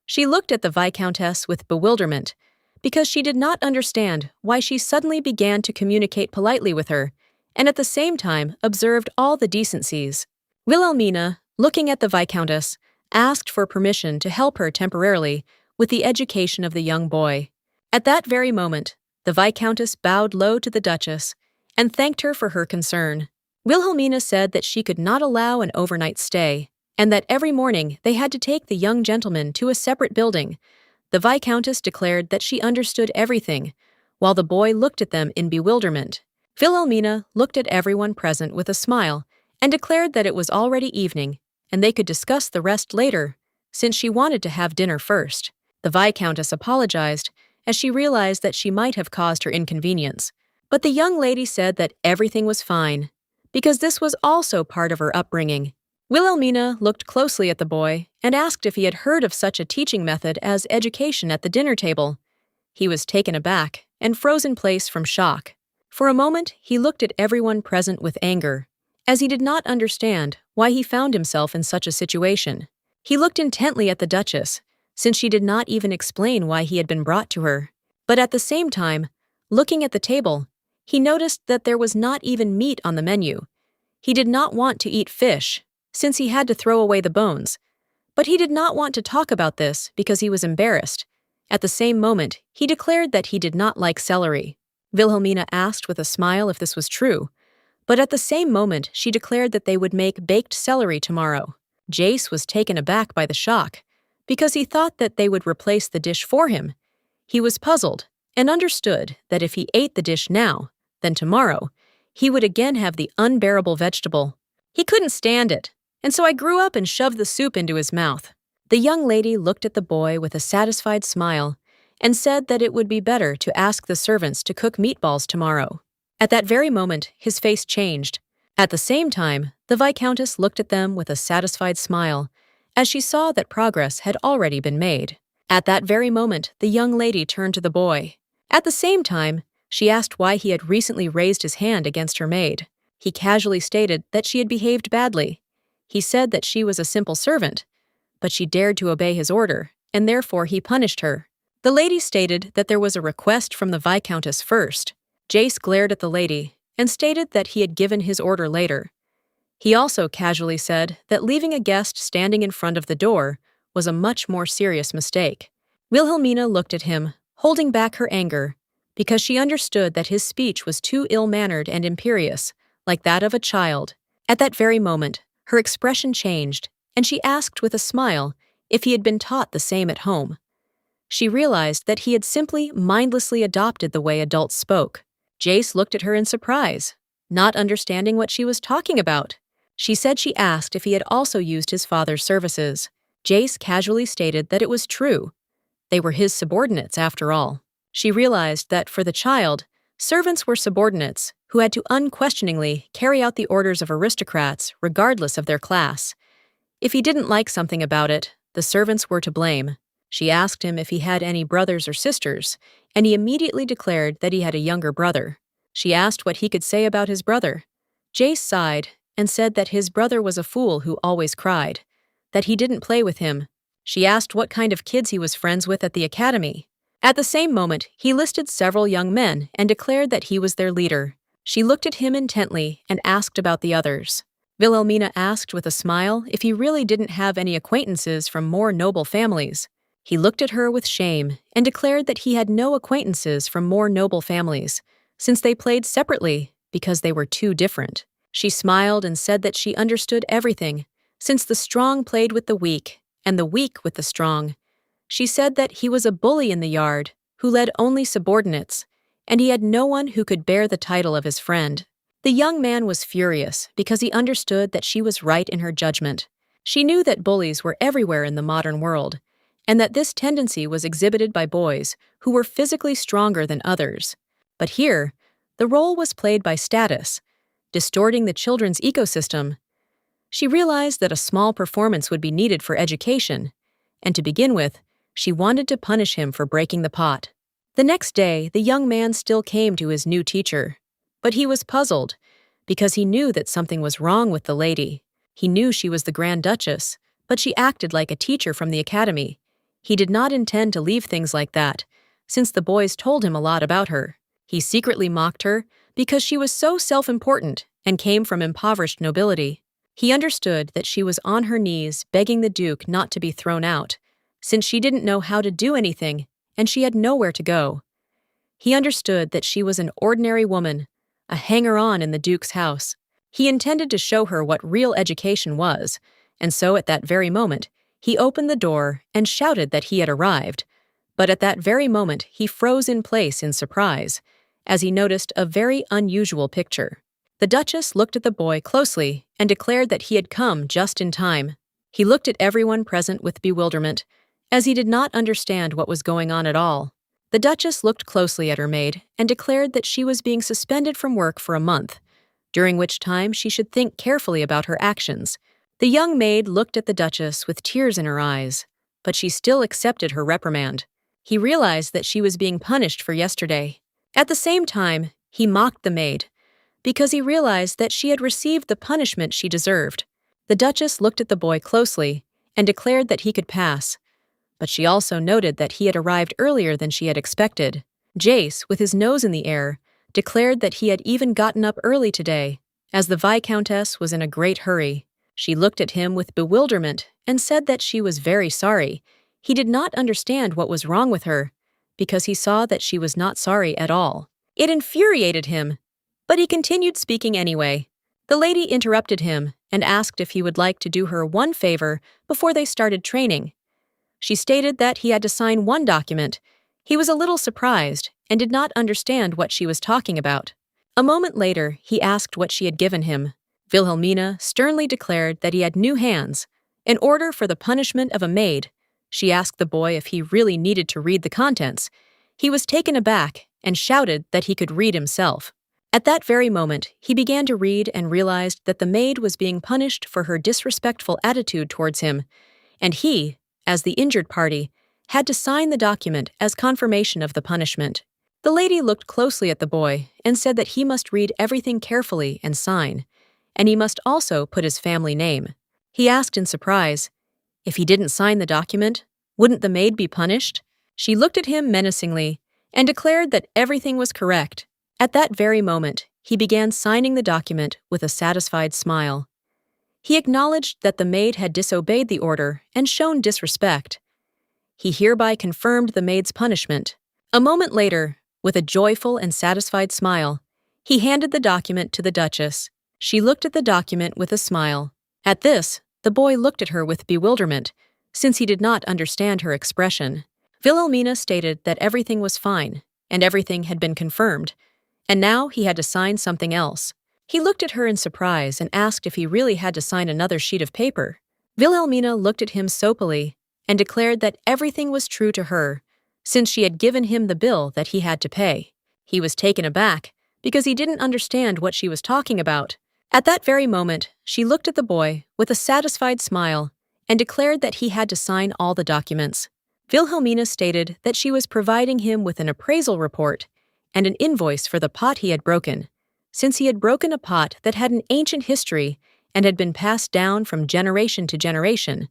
She looked at the Viscountess with bewilderment, because she did not understand why she suddenly began to communicate politely with her, and at the same time observed all the decencies. Wilhelmina, looking at the Viscountess, asked for permission to help her temporarily with the education of the young boy. At that very moment, the Viscountess bowed low to the Duchess and thanked her for her concern. Wilhelmina said that she could not allow an overnight stay, and that every morning they had to take the young gentleman to a separate building. The Viscountess declared that she understood everything, while the boy looked at them in bewilderment. Wilhelmina looked at everyone present with a smile and declared that it was already evening and they could discuss the rest later, since she wanted to have dinner first. The Viscountess apologized, as she realized that she might have caused her inconvenience. But the young lady said that everything was fine, because this was also part of her upbringing. Wilhelmina looked closely at the boy and asked if he had heard of such a teaching method as education at the dinner table. He was taken aback and froze in place from shock. For a moment, he looked at everyone present with anger, as he did not understand why he found himself in such a situation. He looked intently at the Duchess, since she did not even explain why he had been brought to her. But at the same time, looking at the table, he noticed that there was not even meat on the menu. He did not want to eat fish, since he had to throw away the bones. But he did not want to talk about this because he was embarrassed. At the same moment, he declared that he did not like celery. Wilhelmina asked with a smile if this was true, but at the same moment she declared that they would make baked celery tomorrow. Jace was taken aback by the shock, because he thought that they would replace the dish for him. He was puzzled and understood that if he ate the dish now, then tomorrow, he would again have the unbearable vegetable. He couldn't stand it, and so I grew up and shoved the soup into his mouth. The young lady looked at the boy with a satisfied smile and said that it would be better to ask the servants to cook meatballs tomorrow. At that very moment, his face changed. At the same time, the Viscountess looked at them with a satisfied smile, as she saw that progress had already been made. At that very moment, the young lady turned to the boy. At the same time, she asked why he had recently raised his hand against her maid. He casually stated that she had behaved badly. He said that she was a simple servant, but she dared to obey his order, and therefore he punished her. The lady stated that there was a request from the Viscountess first. Jace glared at the lady and stated that he had given his order later. He also casually said that leaving a guest standing in front of the door was a much more serious mistake. Wilhelmina looked at him, holding back her anger, because she understood that his speech was too ill-mannered and imperious, like that of a child. At that very moment, her expression changed, and she asked with a smile if he had been taught the same at home. She realized that he had simply mindlessly adopted the way adults spoke. Jace looked at her in surprise, not understanding what she was talking about. She said she asked if he had also used his father's services. Jace casually stated that it was true. They were his subordinates, after all. She realized that for the child, servants were subordinates who had to unquestioningly carry out the orders of aristocrats regardless of their class. If he didn't like something about it, the servants were to blame. She asked him if he had any brothers or sisters, and he immediately declared that he had a younger brother. She asked what he could say about his brother. Jace sighed and said that his brother was a fool who always cried, that he didn't play with him. She asked what kind of kids he was friends with at the academy. At the same moment, he listed several young men and declared that he was their leader. She looked at him intently and asked about the others. Wilhelmina asked with a smile if he really didn't have any acquaintances from more noble families. He looked at her with shame and declared that he had no acquaintances from more noble families, since they played separately because they were too different. She smiled and said that she understood everything, since the strong played with the weak and the weak with the strong. She said that he was a bully in the yard who led only subordinates, and he had no one who could bear the title of his friend. The young man was furious because he understood that she was right in her judgment. She knew that bullies were everywhere in the modern world, and that this tendency was exhibited by boys who were physically stronger than others. But here, the role was played by status, distorting the children's ecosystem. She realized that a small performance would be needed for education, and to begin with, she wanted to punish him for breaking the pot. The next day, the young man still came to his new teacher, but he was puzzled because he knew that something was wrong with the lady. He knew she was the Grand Duchess, but she acted like a teacher from the academy. He did not intend to leave things like that, since the boys told him a lot about her. He secretly mocked her because she was so self-important and came from impoverished nobility. He understood that she was on her knees begging the Duke not to be thrown out, since she didn't know how to do anything and she had nowhere to go. He understood that she was an ordinary woman, a hanger-on in the Duke's house. He intended to show her what real education was, and so at that very moment, he opened the door and shouted that he had arrived. But at that very moment, he froze in place in surprise, as he noticed a very unusual picture. The Duchess looked at the boy closely and declared that he had come just in time. He looked at everyone present with bewilderment, as he did not understand what was going on at all. The Duchess looked closely at her maid and declared that she was being suspended from work for a month, during which time she should think carefully about her actions. The young maid looked at the Duchess with tears in her eyes, but she still accepted her reprimand. He realized that she was being punished for yesterday. At the same time, he mocked the maid, because he realized that she had received the punishment she deserved. The Duchess looked at the boy closely and declared that he could pass, but she also noted that he had arrived earlier than she had expected. Jace, with his nose in the air, declared that he had even gotten up early today, as the Viscountess was in a great hurry. She looked at him with bewilderment and said that she was very sorry. He did not understand what was wrong with her, because he saw that she was not sorry at all. It infuriated him, but he continued speaking anyway. The lady interrupted him and asked if he would like to do her one favor before they started training. She stated that he had to sign one document. He was a little surprised and did not understand what she was talking about. A moment later, he asked what she had given him. Wilhelmina sternly declared that he had new hands. In order for the punishment of a maid, she asked the boy if he really needed to read the contents. He was taken aback and shouted that he could read himself. At that very moment, he began to read and realized that the maid was being punished for her disrespectful attitude towards him, and he, as the injured party, had to sign the document as confirmation of the punishment. The lady looked closely at the boy and said that he must read everything carefully and sign, and he must also put his family name. He asked in surprise, if he didn't sign the document, wouldn't the maid be punished? She looked at him menacingly and declared that everything was correct. At that very moment, he began signing the document with a satisfied smile. He acknowledged that the maid had disobeyed the order and shown disrespect. He hereby confirmed the maid's punishment. A moment later, with a joyful and satisfied smile, he handed the document to the Duchess. She looked at the document with a smile. At this, the boy looked at her with bewilderment, since he did not understand her expression. Wilhelmina stated that everything was fine, and everything had been confirmed, and now he had to sign something else. He looked at her in surprise and asked if he really had to sign another sheet of paper. Wilhelmina looked at him soapily and declared that everything was true to her, since she had given him the bill that he had to pay. He was taken aback because he didn't understand what she was talking about. At that very moment, she looked at the boy with a satisfied smile and declared that he had to sign all the documents. Wilhelmina stated that she was providing him with an appraisal report and an invoice for the pot he had broken, since he had broken a pot that had an ancient history and had been passed down from generation to generation.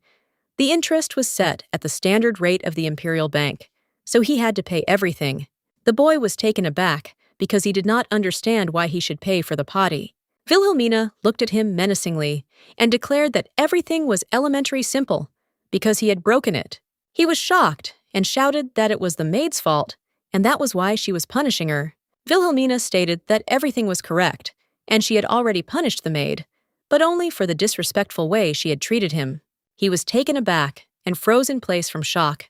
The interest was set at the standard rate of the Imperial Bank, so he had to pay everything. The boy was taken aback because he did not understand why he should pay for the potty. Wilhelmina looked at him menacingly and declared that everything was elementary simple because he had broken it. He was shocked and shouted that it was the maid's fault, and that was why she was punishing her. Wilhelmina stated that everything was correct, and she had already punished the maid, but only for the disrespectful way she had treated him. He was taken aback and froze in place from shock.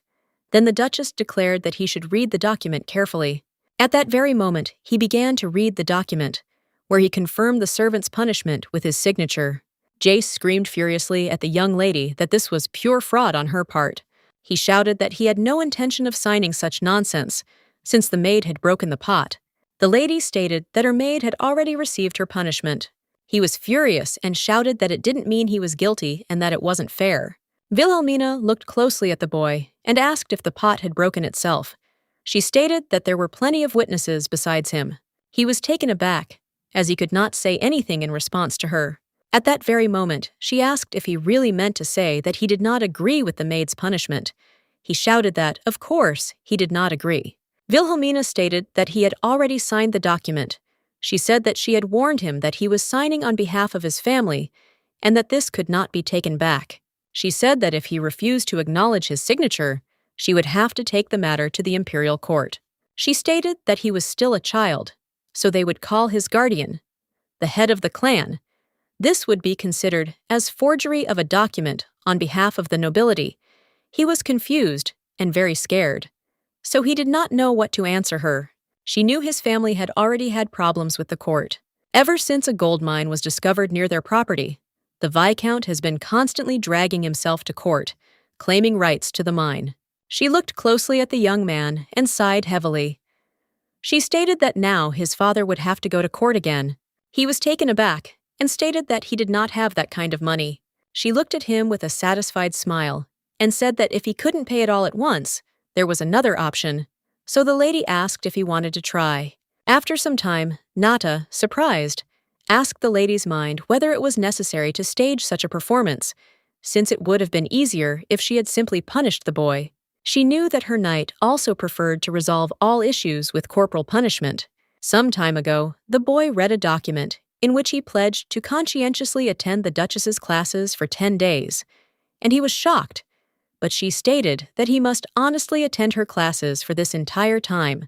Then the Duchess declared that he should read the document carefully. At that very moment, he began to read the document, where he confirmed the servant's punishment with his signature. Jace screamed furiously at the young lady that this was pure fraud on her part. He shouted that he had no intention of signing such nonsense, since the maid had broken the pot. The lady stated that her maid had already received her punishment. He was furious and shouted that it didn't mean he was guilty and that it wasn't fair. Wilhelmina looked closely at the boy and asked if the pot had broken itself. She stated that there were plenty of witnesses besides him. He was taken aback, as he could not say anything in response to her. At that very moment, she asked if he really meant to say that he did not agree with the maid's punishment. He shouted that, of course, he did not agree. Wilhelmina stated that he had already signed the document. She said that she had warned him that he was signing on behalf of his family and that this could not be taken back. She said that if he refused to acknowledge his signature, she would have to take the matter to the imperial court. She stated that he was still a child, so they would call his guardian, the head of the clan. This would be considered as forgery of a document on behalf of the nobility. He was confused and very scared, so he did not know what to answer her. She knew his family had already had problems with the court. Ever since a gold mine was discovered near their property, the Viscount has been constantly dragging himself to court, claiming rights to the mine. She looked closely at the young man and sighed heavily. She stated that now his father would have to go to court again. He was taken aback and stated that he did not have that kind of money. She looked at him with a satisfied smile and said that if he couldn't pay it all at once, there was another option. So the lady asked if he wanted to try. After some time, Nata, surprised, asked the lady's mind whether it was necessary to stage such a performance, since it would have been easier if she had simply punished the boy. She knew that her knight also preferred to resolve all issues with corporal punishment. Some time ago, the boy read a document in which he pledged to conscientiously attend the Duchess's classes for 10 days, and he was shocked. But she stated that he must honestly attend her classes for this entire time,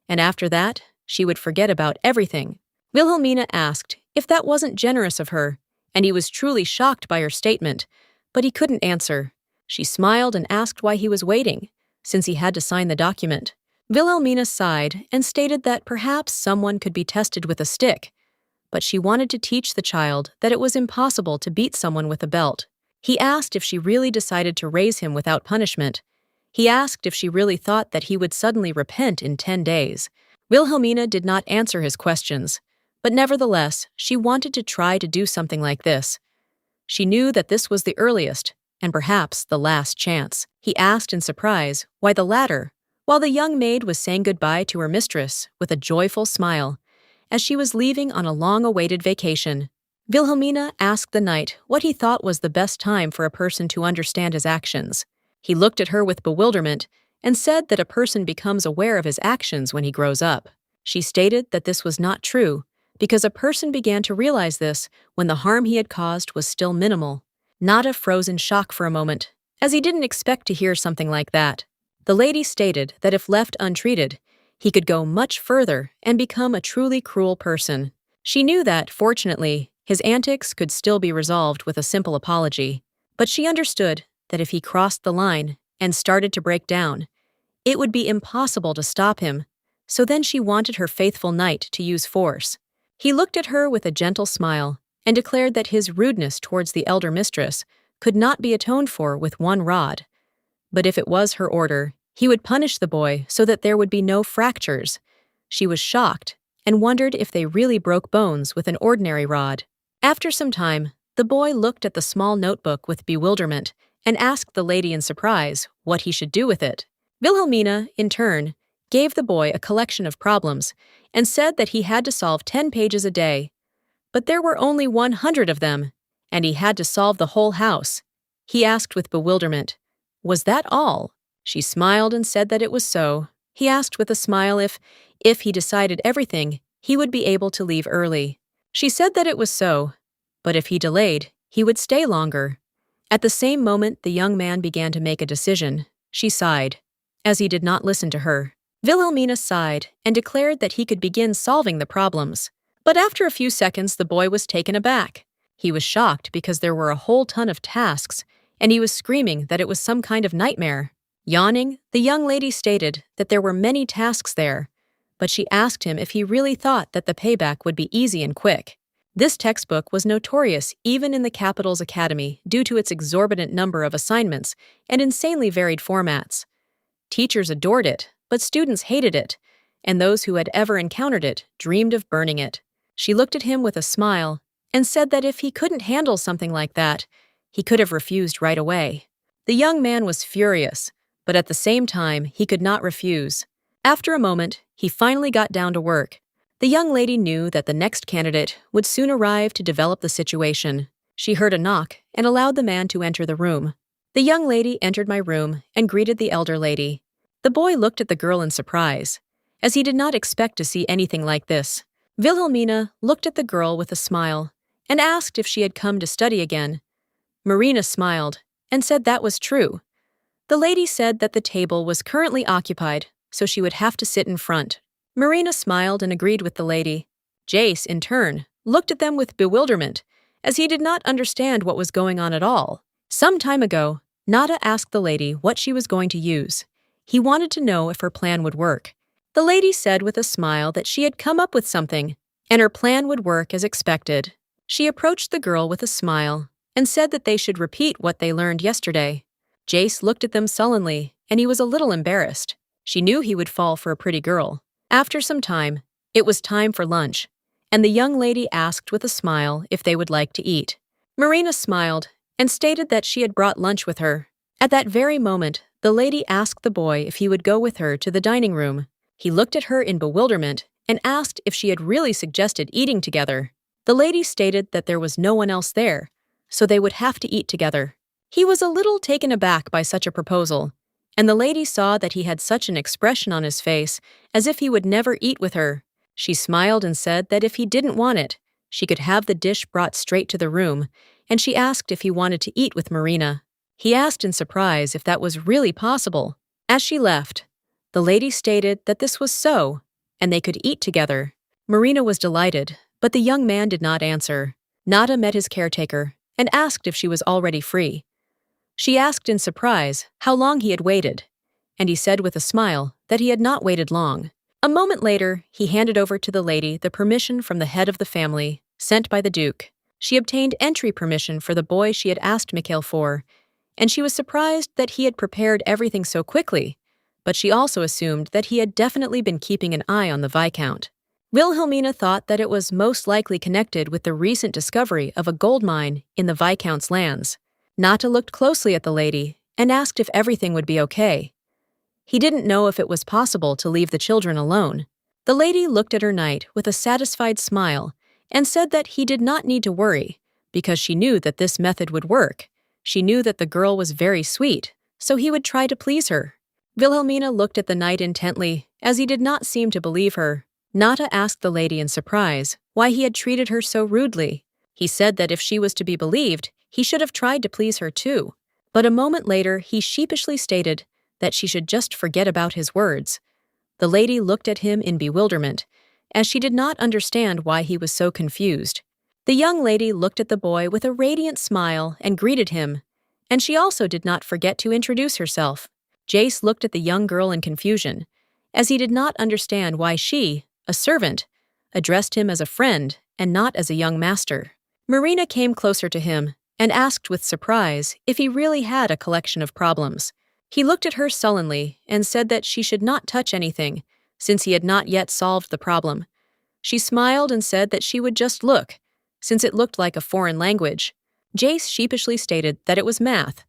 and after that, she would forget about everything. Wilhelmina asked if that wasn't generous of her, and he was truly shocked by her statement, but he couldn't answer. She smiled and asked why he was waiting, since he had to sign the document. Wilhelmina sighed and stated that perhaps someone could be tested with a stick, but she wanted to teach the child that it was impossible to beat someone with a belt. He asked if she really decided to raise him without punishment. He asked if she really thought that he would suddenly repent in 10 days. Wilhelmina did not answer his questions, but nevertheless, she wanted to try to do something like this. She knew that this was the earliest, and perhaps the last chance. He asked in surprise why the latter, while the young maid was saying goodbye to her mistress with a joyful smile, as she was leaving on a long-awaited vacation. Wilhelmina asked the knight what he thought was the best time for a person to understand his actions. He looked at her with bewilderment and said that a person becomes aware of his actions when he grows up. She stated that this was not true, because a person began to realize this when the harm he had caused was still minimal. Nata froze in shock for a moment, as he didn't expect to hear something like that. The lady stated that if left untreated, he could go much further and become a truly cruel person. She knew that, fortunately, His antics could still be resolved with a simple apology, but she understood that if he crossed the line and started to break down, it would be impossible to stop him, so then she wanted her faithful knight to use force. He looked at her with a gentle smile and declared that his rudeness towards the elder mistress could not be atoned for with one rod. But if it was her order, he would punish the boy so that there would be no fractures. She was shocked and wondered if they really broke bones with an ordinary rod. After some time, the boy looked at the small notebook with bewilderment and asked the lady in surprise what he should do with it. Wilhelmina, in turn, gave the boy a collection of problems and said that he had to solve 10 pages a day. But there were only 100 of them, and he had to solve the whole house. He asked with bewilderment, "Was that all?" She smiled and said that it was so. He asked with a smile if he decided everything, he would be able to leave early. She said that it was so, but if he delayed, he would stay longer. At the same moment, the young man began to make a decision. She sighed, as he did not listen to her. Wilhelmina sighed and declared that he could begin solving the problems. But after a few seconds, the boy was taken aback. He was shocked because there were a whole ton of tasks, and he was screaming that it was some kind of nightmare. Yawning, the young lady stated that there were many tasks there, but she asked him if he really thought that the payback would be easy and quick. This textbook was notorious even in the capital's academy due to its exorbitant number of assignments and insanely varied formats. Teachers adored it, but students hated it, and those who had ever encountered it dreamed of burning it. She looked at him with a smile and said that if he couldn't handle something like that, he could have refused right away. The young man was furious, but at the same time, he could not refuse. After a moment, he finally got down to work. The young lady knew that the next candidate would soon arrive to develop the situation. She heard a knock and allowed the man to enter the room. The young lady entered my room and greeted the elder lady. The boy looked at the girl in surprise, as he did not expect to see anything like this. Wilhelmina looked at the girl with a smile and asked if she had come to study again. Marina smiled and said that was true. The lady said that the table was currently occupied, so she would have to sit in front. Marina smiled and agreed with the lady. Jace, in turn, looked at them with bewilderment, as he did not understand what was going on at all. Some time ago, Nada asked the lady what she was going to use. He wanted to know if her plan would work. The lady said with a smile that she had come up with something, and her plan would work as expected. She approached the girl with a smile and said that they should repeat what they learned yesterday. Jace looked at them sullenly, and he was a little embarrassed. She knew he would fall for a pretty girl. After some time, it was time for lunch, and the young lady asked with a smile if they would like to eat. Marina smiled and stated that she had brought lunch with her. At that very moment, the lady asked the boy if he would go with her to the dining room. He looked at her in bewilderment and asked if she had really suggested eating together. The lady stated that there was no one else there, so they would have to eat together. He was a little taken aback by such a proposal, and the lady saw that he had such an expression on his face as if he would never eat with her. She smiled and said that if he didn't want it, she could have the dish brought straight to the room, and she asked if he wanted to eat with Marina. He asked in surprise if that was really possible. As she left, the lady stated that this was so, and they could eat together. Marina was delighted, but the young man did not answer. Nada met his caretaker and asked if she was already free. She asked in surprise how long he had waited, and he said with a smile that he had not waited long. A moment later, he handed over to the lady the permission from the head of the family, sent by the Duke. She obtained entry permission for the boy she had asked Mikhail for, and she was surprised that he had prepared everything so quickly, but she also assumed that he had definitely been keeping an eye on the Viscount. Wilhelmina thought that it was most likely connected with the recent discovery of a gold mine in the Viscount's lands. Nata looked closely at the lady and asked if everything would be okay. He didn't know if it was possible to leave the children alone. The lady looked at her knight with a satisfied smile and said that he did not need to worry, because she knew that this method would work. She knew that the girl was very sweet, so he would try to please her. Wilhelmina looked at the knight intently, as he did not seem to believe her. Nata asked the lady in surprise why he had treated her so rudely. He said that if she was to be believed, he should have tried to please her too. But a moment later, he sheepishly stated that she should just forget about his words. The lady looked at him in bewilderment, as she did not understand why he was so confused. The young lady looked at the boy with a radiant smile and greeted him, and she also did not forget to introduce herself. Jace looked at the young girl in confusion, as he did not understand why she, a servant, addressed him as a friend and not as a young master. Marina came closer to him and asked with surprise if he really had a collection of problems. He looked at her sullenly and said that she should not touch anything, since he had not yet solved the problem. She smiled and said that she would just look, since it looked like a foreign language. Jace sheepishly stated that it was math,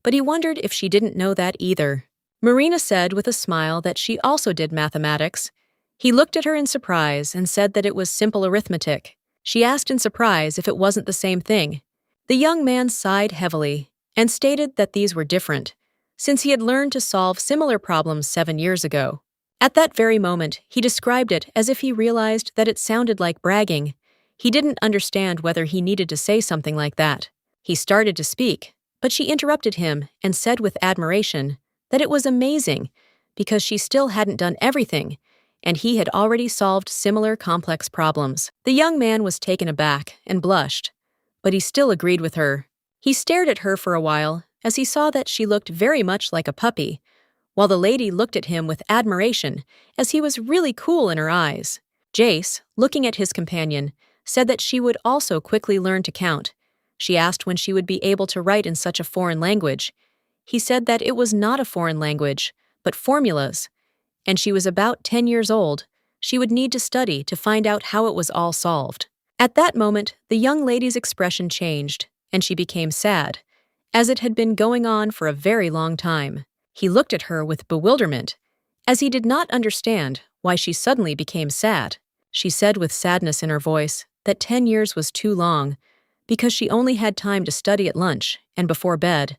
but he wondered if she didn't know that either. Marina said with a smile that she also did mathematics. He looked at her in surprise and said that it was simple arithmetic. She asked in surprise if it wasn't the same thing. The young man sighed heavily and stated that these were different, since he had learned to solve similar problems 7 years ago. At that very moment, he described it as if he realized that it sounded like bragging. He didn't understand whether he needed to say something like that. He started to speak, but she interrupted him and said with admiration that it was amazing because she still hadn't done everything, and he had already solved similar complex problems. The young man was taken aback and blushed, but he still agreed with her. He stared at her for a while as he saw that she looked very much like a puppy, while the lady looked at him with admiration as he was really cool in her eyes. Jace, looking at his companion, said that she would also quickly learn to count. She asked when she would be able to write in such a foreign language. He said that it was not a foreign language, but formulas, and she was about 10 years old. She would need to study to find out how it was all solved. At that moment, the young lady's expression changed, and she became sad, as it had been going on for a very long time. He looked at her with bewilderment, as he did not understand why she suddenly became sad. She said with sadness in her voice that 10 years was too long, because she only had time to study at lunch and before bed,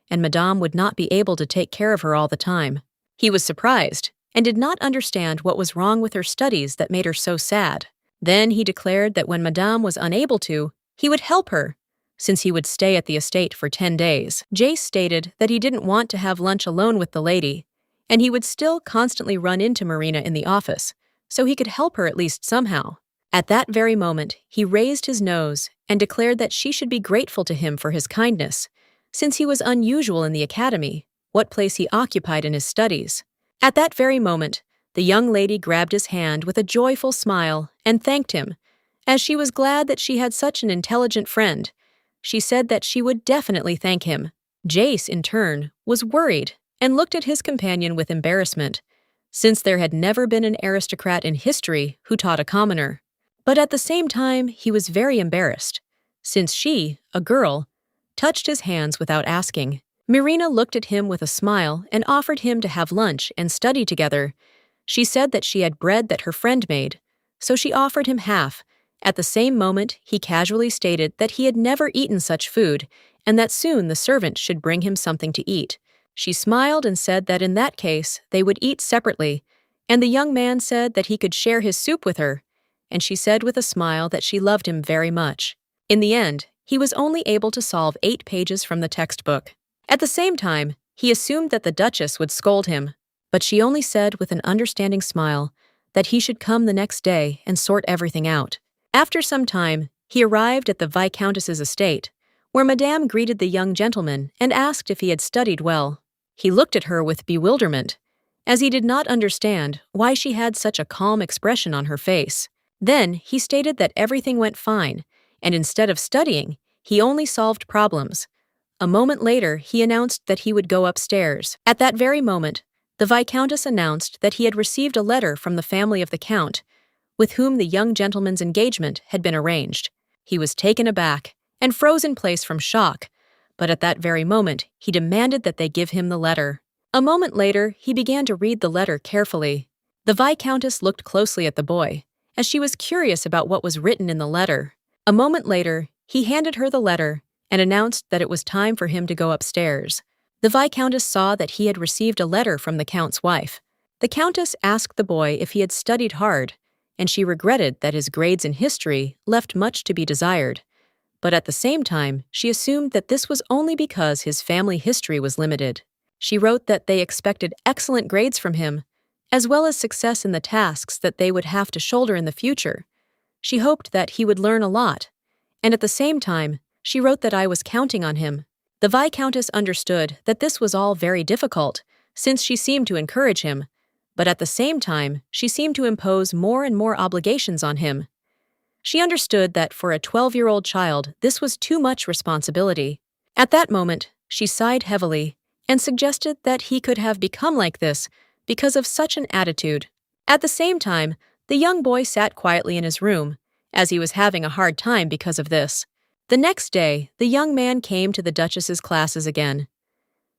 and Madame would not be able to take care of her all the time. He was surprised and did not understand what was wrong with her studies that made her so sad. Then he declared that when Madame was unable to, he would help her, since he would stay at the estate for 10 days. Jace stated that he didn't want to have lunch alone with the lady, and he would still constantly run into Marina in the office, so he could help her at least somehow. At that very moment, he raised his nose and declared that she should be grateful to him for his kindness, since he was unusual in the academy, what place he occupied in his studies. At that very moment, the young lady grabbed his hand with a joyful smile and thanked him, as she was glad that she had such an intelligent friend. She said that she would definitely thank him. Jace, in turn, was worried and looked at his companion with embarrassment, since there had never been an aristocrat in history who taught a commoner. But at the same time, he was very embarrassed, since she, a girl, touched his hands without asking. Marina looked at him with a smile and offered him to have lunch and study together. She said that she had bread that her friend made, so she offered him half. At the same moment, he casually stated that he had never eaten such food and that soon the servant should bring him something to eat. She smiled and said that in that case, they would eat separately, and the young man said that he could share his soup with her, and she said with a smile that she loved him very much. In the end, he was only able to solve 8 pages from the textbook. At the same time, he assumed that the Duchess would scold him, but she only said with an understanding smile that he should come the next day and sort everything out. After some time, he arrived at the Viscountess's estate, where Madame greeted the young gentleman and asked if he had studied well. He looked at her with bewilderment, as he did not understand why she had such a calm expression on her face. Then he stated that everything went fine, and instead of studying, he only solved problems. A moment later, he announced that he would go upstairs. At that very moment, the Viscountess announced that he had received a letter from the family of the Count, with whom the young gentleman's engagement had been arranged. He was taken aback and froze in place from shock, but at that very moment, he demanded that they give him the letter. A moment later, he began to read the letter carefully. The Viscountess looked closely at the boy, as she was curious about what was written in the letter. A moment later, he handed her the letter and announced that it was time for him to go upstairs. The Viscountess saw that he had received a letter from the Count's wife. The Countess asked the boy if he had studied hard, and she regretted that his grades in history left much to be desired. But at the same time, she assumed that this was only because his family history was limited. She wrote that they expected excellent grades from him, as well as success in the tasks that they would have to shoulder in the future. She hoped that he would learn a lot, and at the same time, she wrote that I was counting on him. The Viscountess understood that this was all very difficult, since she seemed to encourage him, but at the same time, she seemed to impose more and more obligations on him. She understood that for a 12-year-old child, this was too much responsibility. At that moment, she sighed heavily and suggested that he could have become like this because of such an attitude. At the same time, the young boy sat quietly in his room, as he was having a hard time because of this. The next day, the young man came to the Duchess's classes again.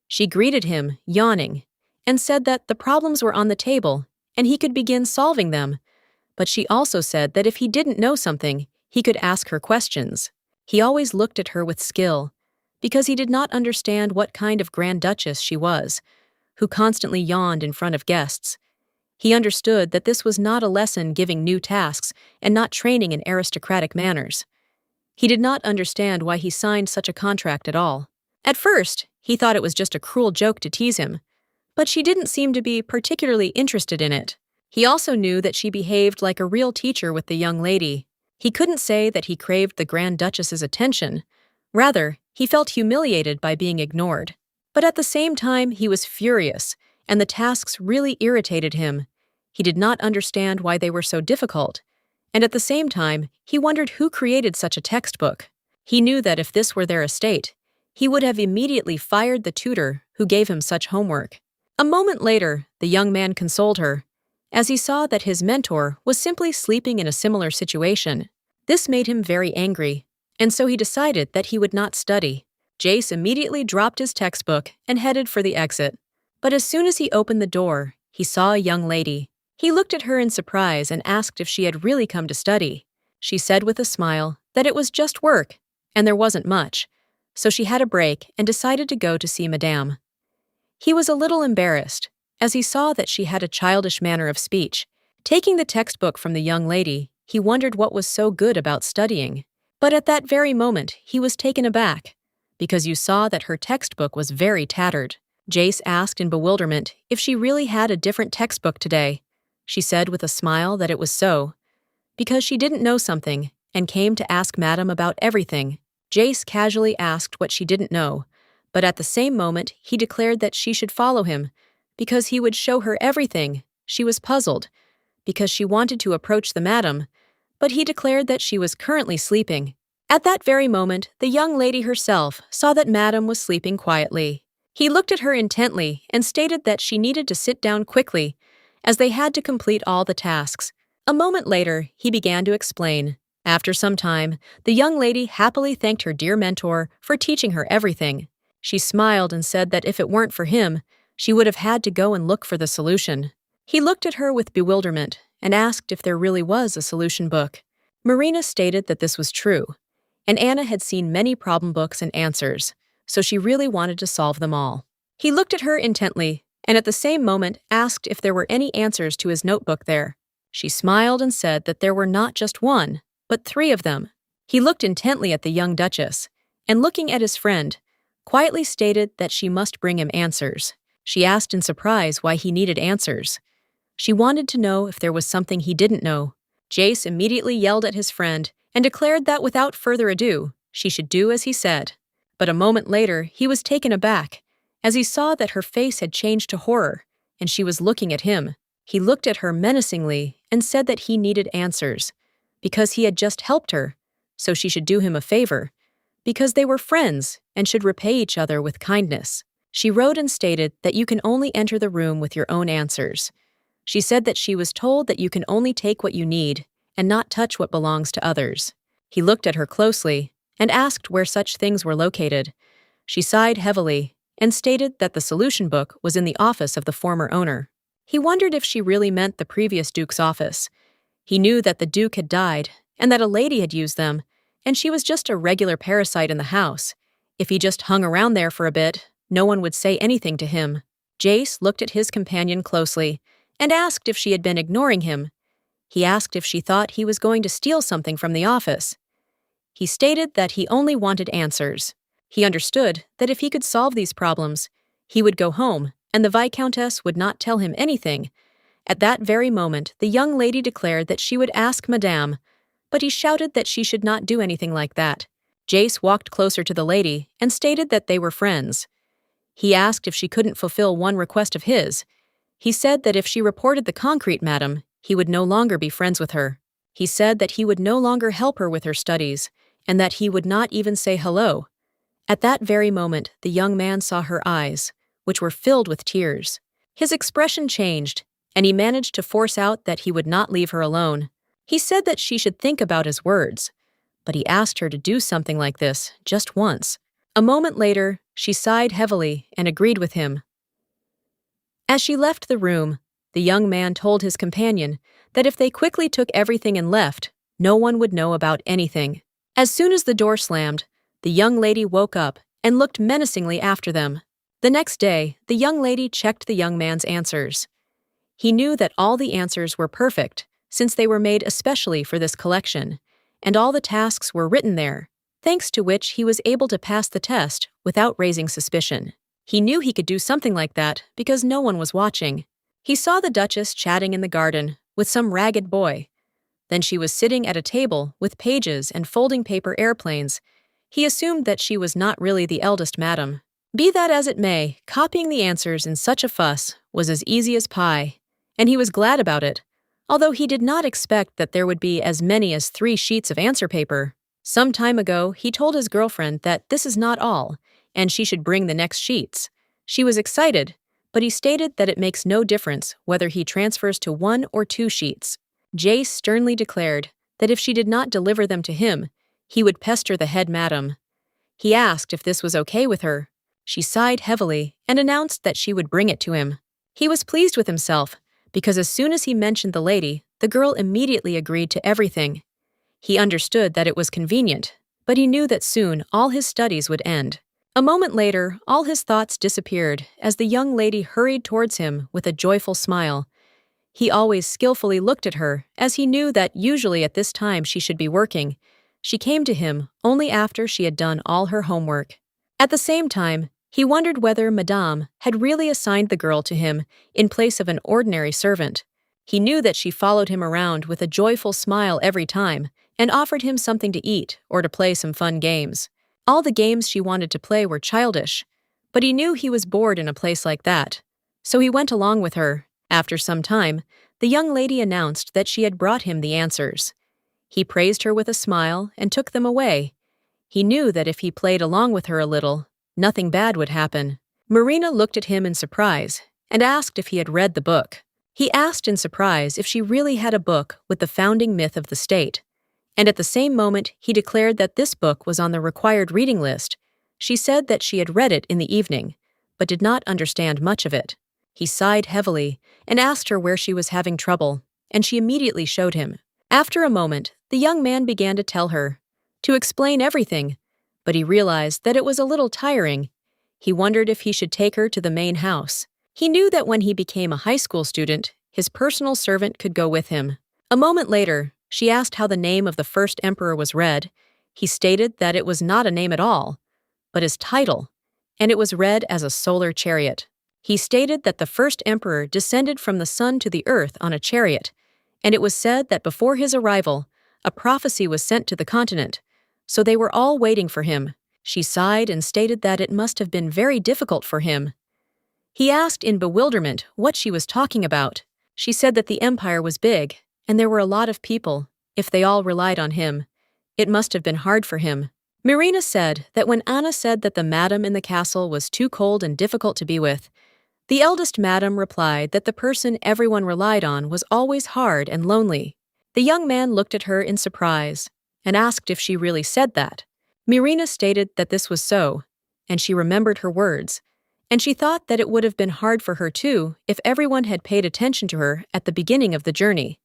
She greeted him, yawning, and said that the problems were on the table and he could begin solving them, but she also said that if he didn't know something, he could ask her questions. He always looked at her with skill, because he did not understand what kind of Grand Duchess she was, who constantly yawned in front of guests. He understood that this was not a lesson giving new tasks and not training in aristocratic manners. He did not understand why he signed such a contract at all. At first, he thought it was just a cruel joke to tease him, but she didn't seem to be particularly interested in it. He also knew that she behaved like a real teacher with the young lady. He couldn't say that he craved the Grand Duchess's attention. Rather, he felt humiliated by being ignored. But at the same time, he was furious, and the tasks really irritated him. He did not understand why they were so difficult, and at the same time, he wondered who created such a textbook. He knew that if this were their estate, he would have immediately fired the tutor who gave him such homework. A moment later, the young man consoled her, as he saw that his mentor was simply sleeping in a similar situation. This made him very angry, and so he decided that he would not study. Jace immediately dropped his textbook and headed for the exit. But as soon as he opened the door, he saw a young lady. He looked at her in surprise and asked if she had really come to study. She said with a smile that it was just work, and there wasn't much, so she had a break and decided to go to see Madame. He was a little embarrassed, as he saw that she had a childish manner of speech. Taking the textbook from the young lady, he wondered what was so good about studying. But at that very moment, he was taken aback, because you saw that her textbook was very tattered. Jace asked in bewilderment if she really had a different textbook today. She said with a smile that it was so, because she didn't know something and came to ask Madame about everything. Jace casually asked what she didn't know, but at the same moment, he declared that she should follow him, because he would show her everything. She was puzzled, because she wanted to approach the madam, but he declared that she was currently sleeping. At that very moment, the young lady herself saw that Madame was sleeping quietly. He looked at her intently and stated that she needed to sit down quickly, as they had to complete all the tasks. A moment later, he began to explain. After some time, the young lady happily thanked her dear mentor for teaching her everything. She smiled and said that if it weren't for him, she would have had to go and look for the solution. He looked at her with bewilderment and asked if there really was a solution book. Marina stated that this was true, and Anna had seen many problem books and answers, so she really wanted to solve them all. He looked at her intently and at the same moment asked if there were any answers to his notebook there. She smiled and said that there were not just one, but 3 of them. He looked intently at the young Duchess, and looking at his friend, quietly stated that she must bring him answers. She asked in surprise why he needed answers. She wanted to know if there was something he didn't know. Jace immediately yelled at his friend and declared that without further ado, she should do as he said. But a moment later, he was taken aback, as he saw that her face had changed to horror, and she was looking at him. He looked at her menacingly and said that he needed answers, because he had just helped her, so she should do him a favor, because they were friends and should repay each other with kindness. She wrote and stated that you can only enter the room with your own answers. She said that she was told that you can only take what you need and not touch what belongs to others. He looked at her closely and asked where such things were located. She sighed heavily and stated that the solution book was in the office of the former owner. He wondered if she really meant the previous Duke's office. He knew that the Duke had died and that a lady had used them, and she was just a regular parasite in the house. If he just hung around there for a bit, no one would say anything to him. Jace looked at his companion closely and asked if she had been ignoring him. He asked if she thought he was going to steal something from the office. He stated that he only wanted answers. He understood that if he could solve these problems, he would go home and the Viscountess would not tell him anything. At that very moment, the young lady declared that she would ask Madame, but he shouted that she should not do anything like that. Jace walked closer to the lady and stated that they were friends. He asked if she couldn't fulfill one request of his. He said that if she reported the concrete madam, he would no longer be friends with her. He said that he would no longer help her with her studies, and that he would not even say hello. At that very moment, the young man saw her eyes, which were filled with tears. His expression changed, and he managed to force out that he would not leave her alone. He said that she should think about his words, but he asked her to do something like this just once. A moment later, she sighed heavily and agreed with him. As she left the room, the young man told his companion that if they quickly took everything and left, no one would know about anything. As soon as the door slammed, the young lady woke up and looked menacingly after them. The next day, the young lady checked the young man's answers. He knew that all the answers were perfect, since they were made especially for this collection, and all the tasks were written there, thanks to which he was able to pass the test without raising suspicion. He knew he could do something like that because no one was watching. He saw the Duchess chatting in the garden with some ragged boy. Then she was sitting at a table with pages and folding paper airplanes. He assumed that she was not really the eldest madam. Be that as it may, copying the answers in such a fuss was as easy as pie, and he was glad about it, although he did not expect that there would be as many as 3 sheets of answer paper. Some time ago, he told his girlfriend that this is not all, and she should bring the next sheets. She was excited, but he stated that it makes no difference whether he transfers to 1 or 2 sheets. Jace sternly declared that if she did not deliver them to him, he would pester the head madam. He asked if this was okay with her. She sighed heavily and announced that she would bring it to him. He was pleased with himself, because as soon as he mentioned the lady, the girl immediately agreed to everything. He understood that it was convenient, but he knew that soon all his studies would end. A moment later, all his thoughts disappeared as the young lady hurried towards him with a joyful smile. He always skillfully looked at her, as he knew that usually at this time she should be working. She came to him only after she had done all her homework. At the same time, he wondered whether Madame had really assigned the girl to him in place of an ordinary servant. He knew that she followed him around with a joyful smile every time and offered him something to eat or to play some fun games. All the games she wanted to play were childish, but he knew he was bored in a place like that, so he went along with her. After some time, the young lady announced that she had brought him the answers. He praised her with a smile and took them away. He knew that if he played along with her a little, nothing bad would happen. Marina looked at him in surprise and asked if he had read the book. He asked in surprise if she really had a book with the founding myth of the state. And at the same moment, he declared that this book was on the required reading list. She said that she had read it in the evening, but did not understand much of it. He sighed heavily and asked her where she was having trouble, and she immediately showed him. After a moment, the young man began to tell her, to explain everything, but he realized that it was a little tiring. He wondered if he should take her to the main house. He knew that when he became a high school student, his personal servant could go with him. A moment later, she asked how the name of the first emperor was read. He stated that it was not a name at all, but his title, and it was read as a solar chariot. He stated that the first emperor descended from the sun to the earth on a chariot, and it was said that before his arrival, a prophecy was sent to the continent, so they were all waiting for him. She sighed and stated that it must have been very difficult for him. He asked in bewilderment what she was talking about. She said that the empire was big, and there were a lot of people. If they all relied on him, it must have been hard for him. Marina said that when Anna said that the madam in the castle was too cold and difficult to be with, the eldest madam replied that the person everyone relied on was always hard and lonely. The young man looked at her in surprise and asked if she really said that. Marina stated that this was so, and she remembered her words, and she thought that it would have been hard for her too if everyone had paid attention to her at the beginning of the journey.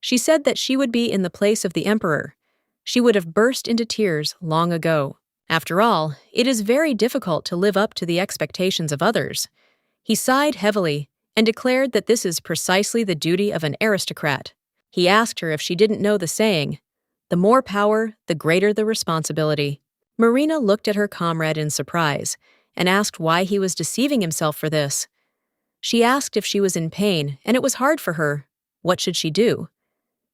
She said that she would be in the place of the emperor. She would have burst into tears long ago. After all, it is very difficult to live up to the expectations of others. He sighed heavily and declared that this is precisely the duty of an aristocrat. He asked her if she didn't know the saying, "The more power, the greater the responsibility." Marina looked at her comrade in surprise and asked why he was deceiving himself for this. She asked if she was in pain, and it was hard for her. What should she do?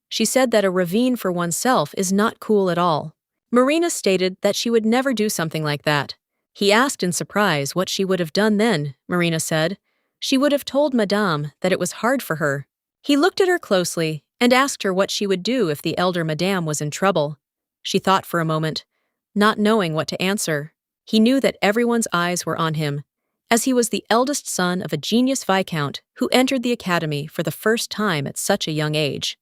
She said that a ravine for oneself is not cool at all. Marina stated that she would never do something like that. He asked in surprise what she would have done then. Marina said she would have told Madame that it was hard for her. He looked at her closely and asked her what she would do if the elder Madame was in trouble. She thought for a moment, not knowing what to answer. He knew that everyone's eyes were on him, as he was the eldest son of a genius viscount who entered the academy for the first time at such a young age.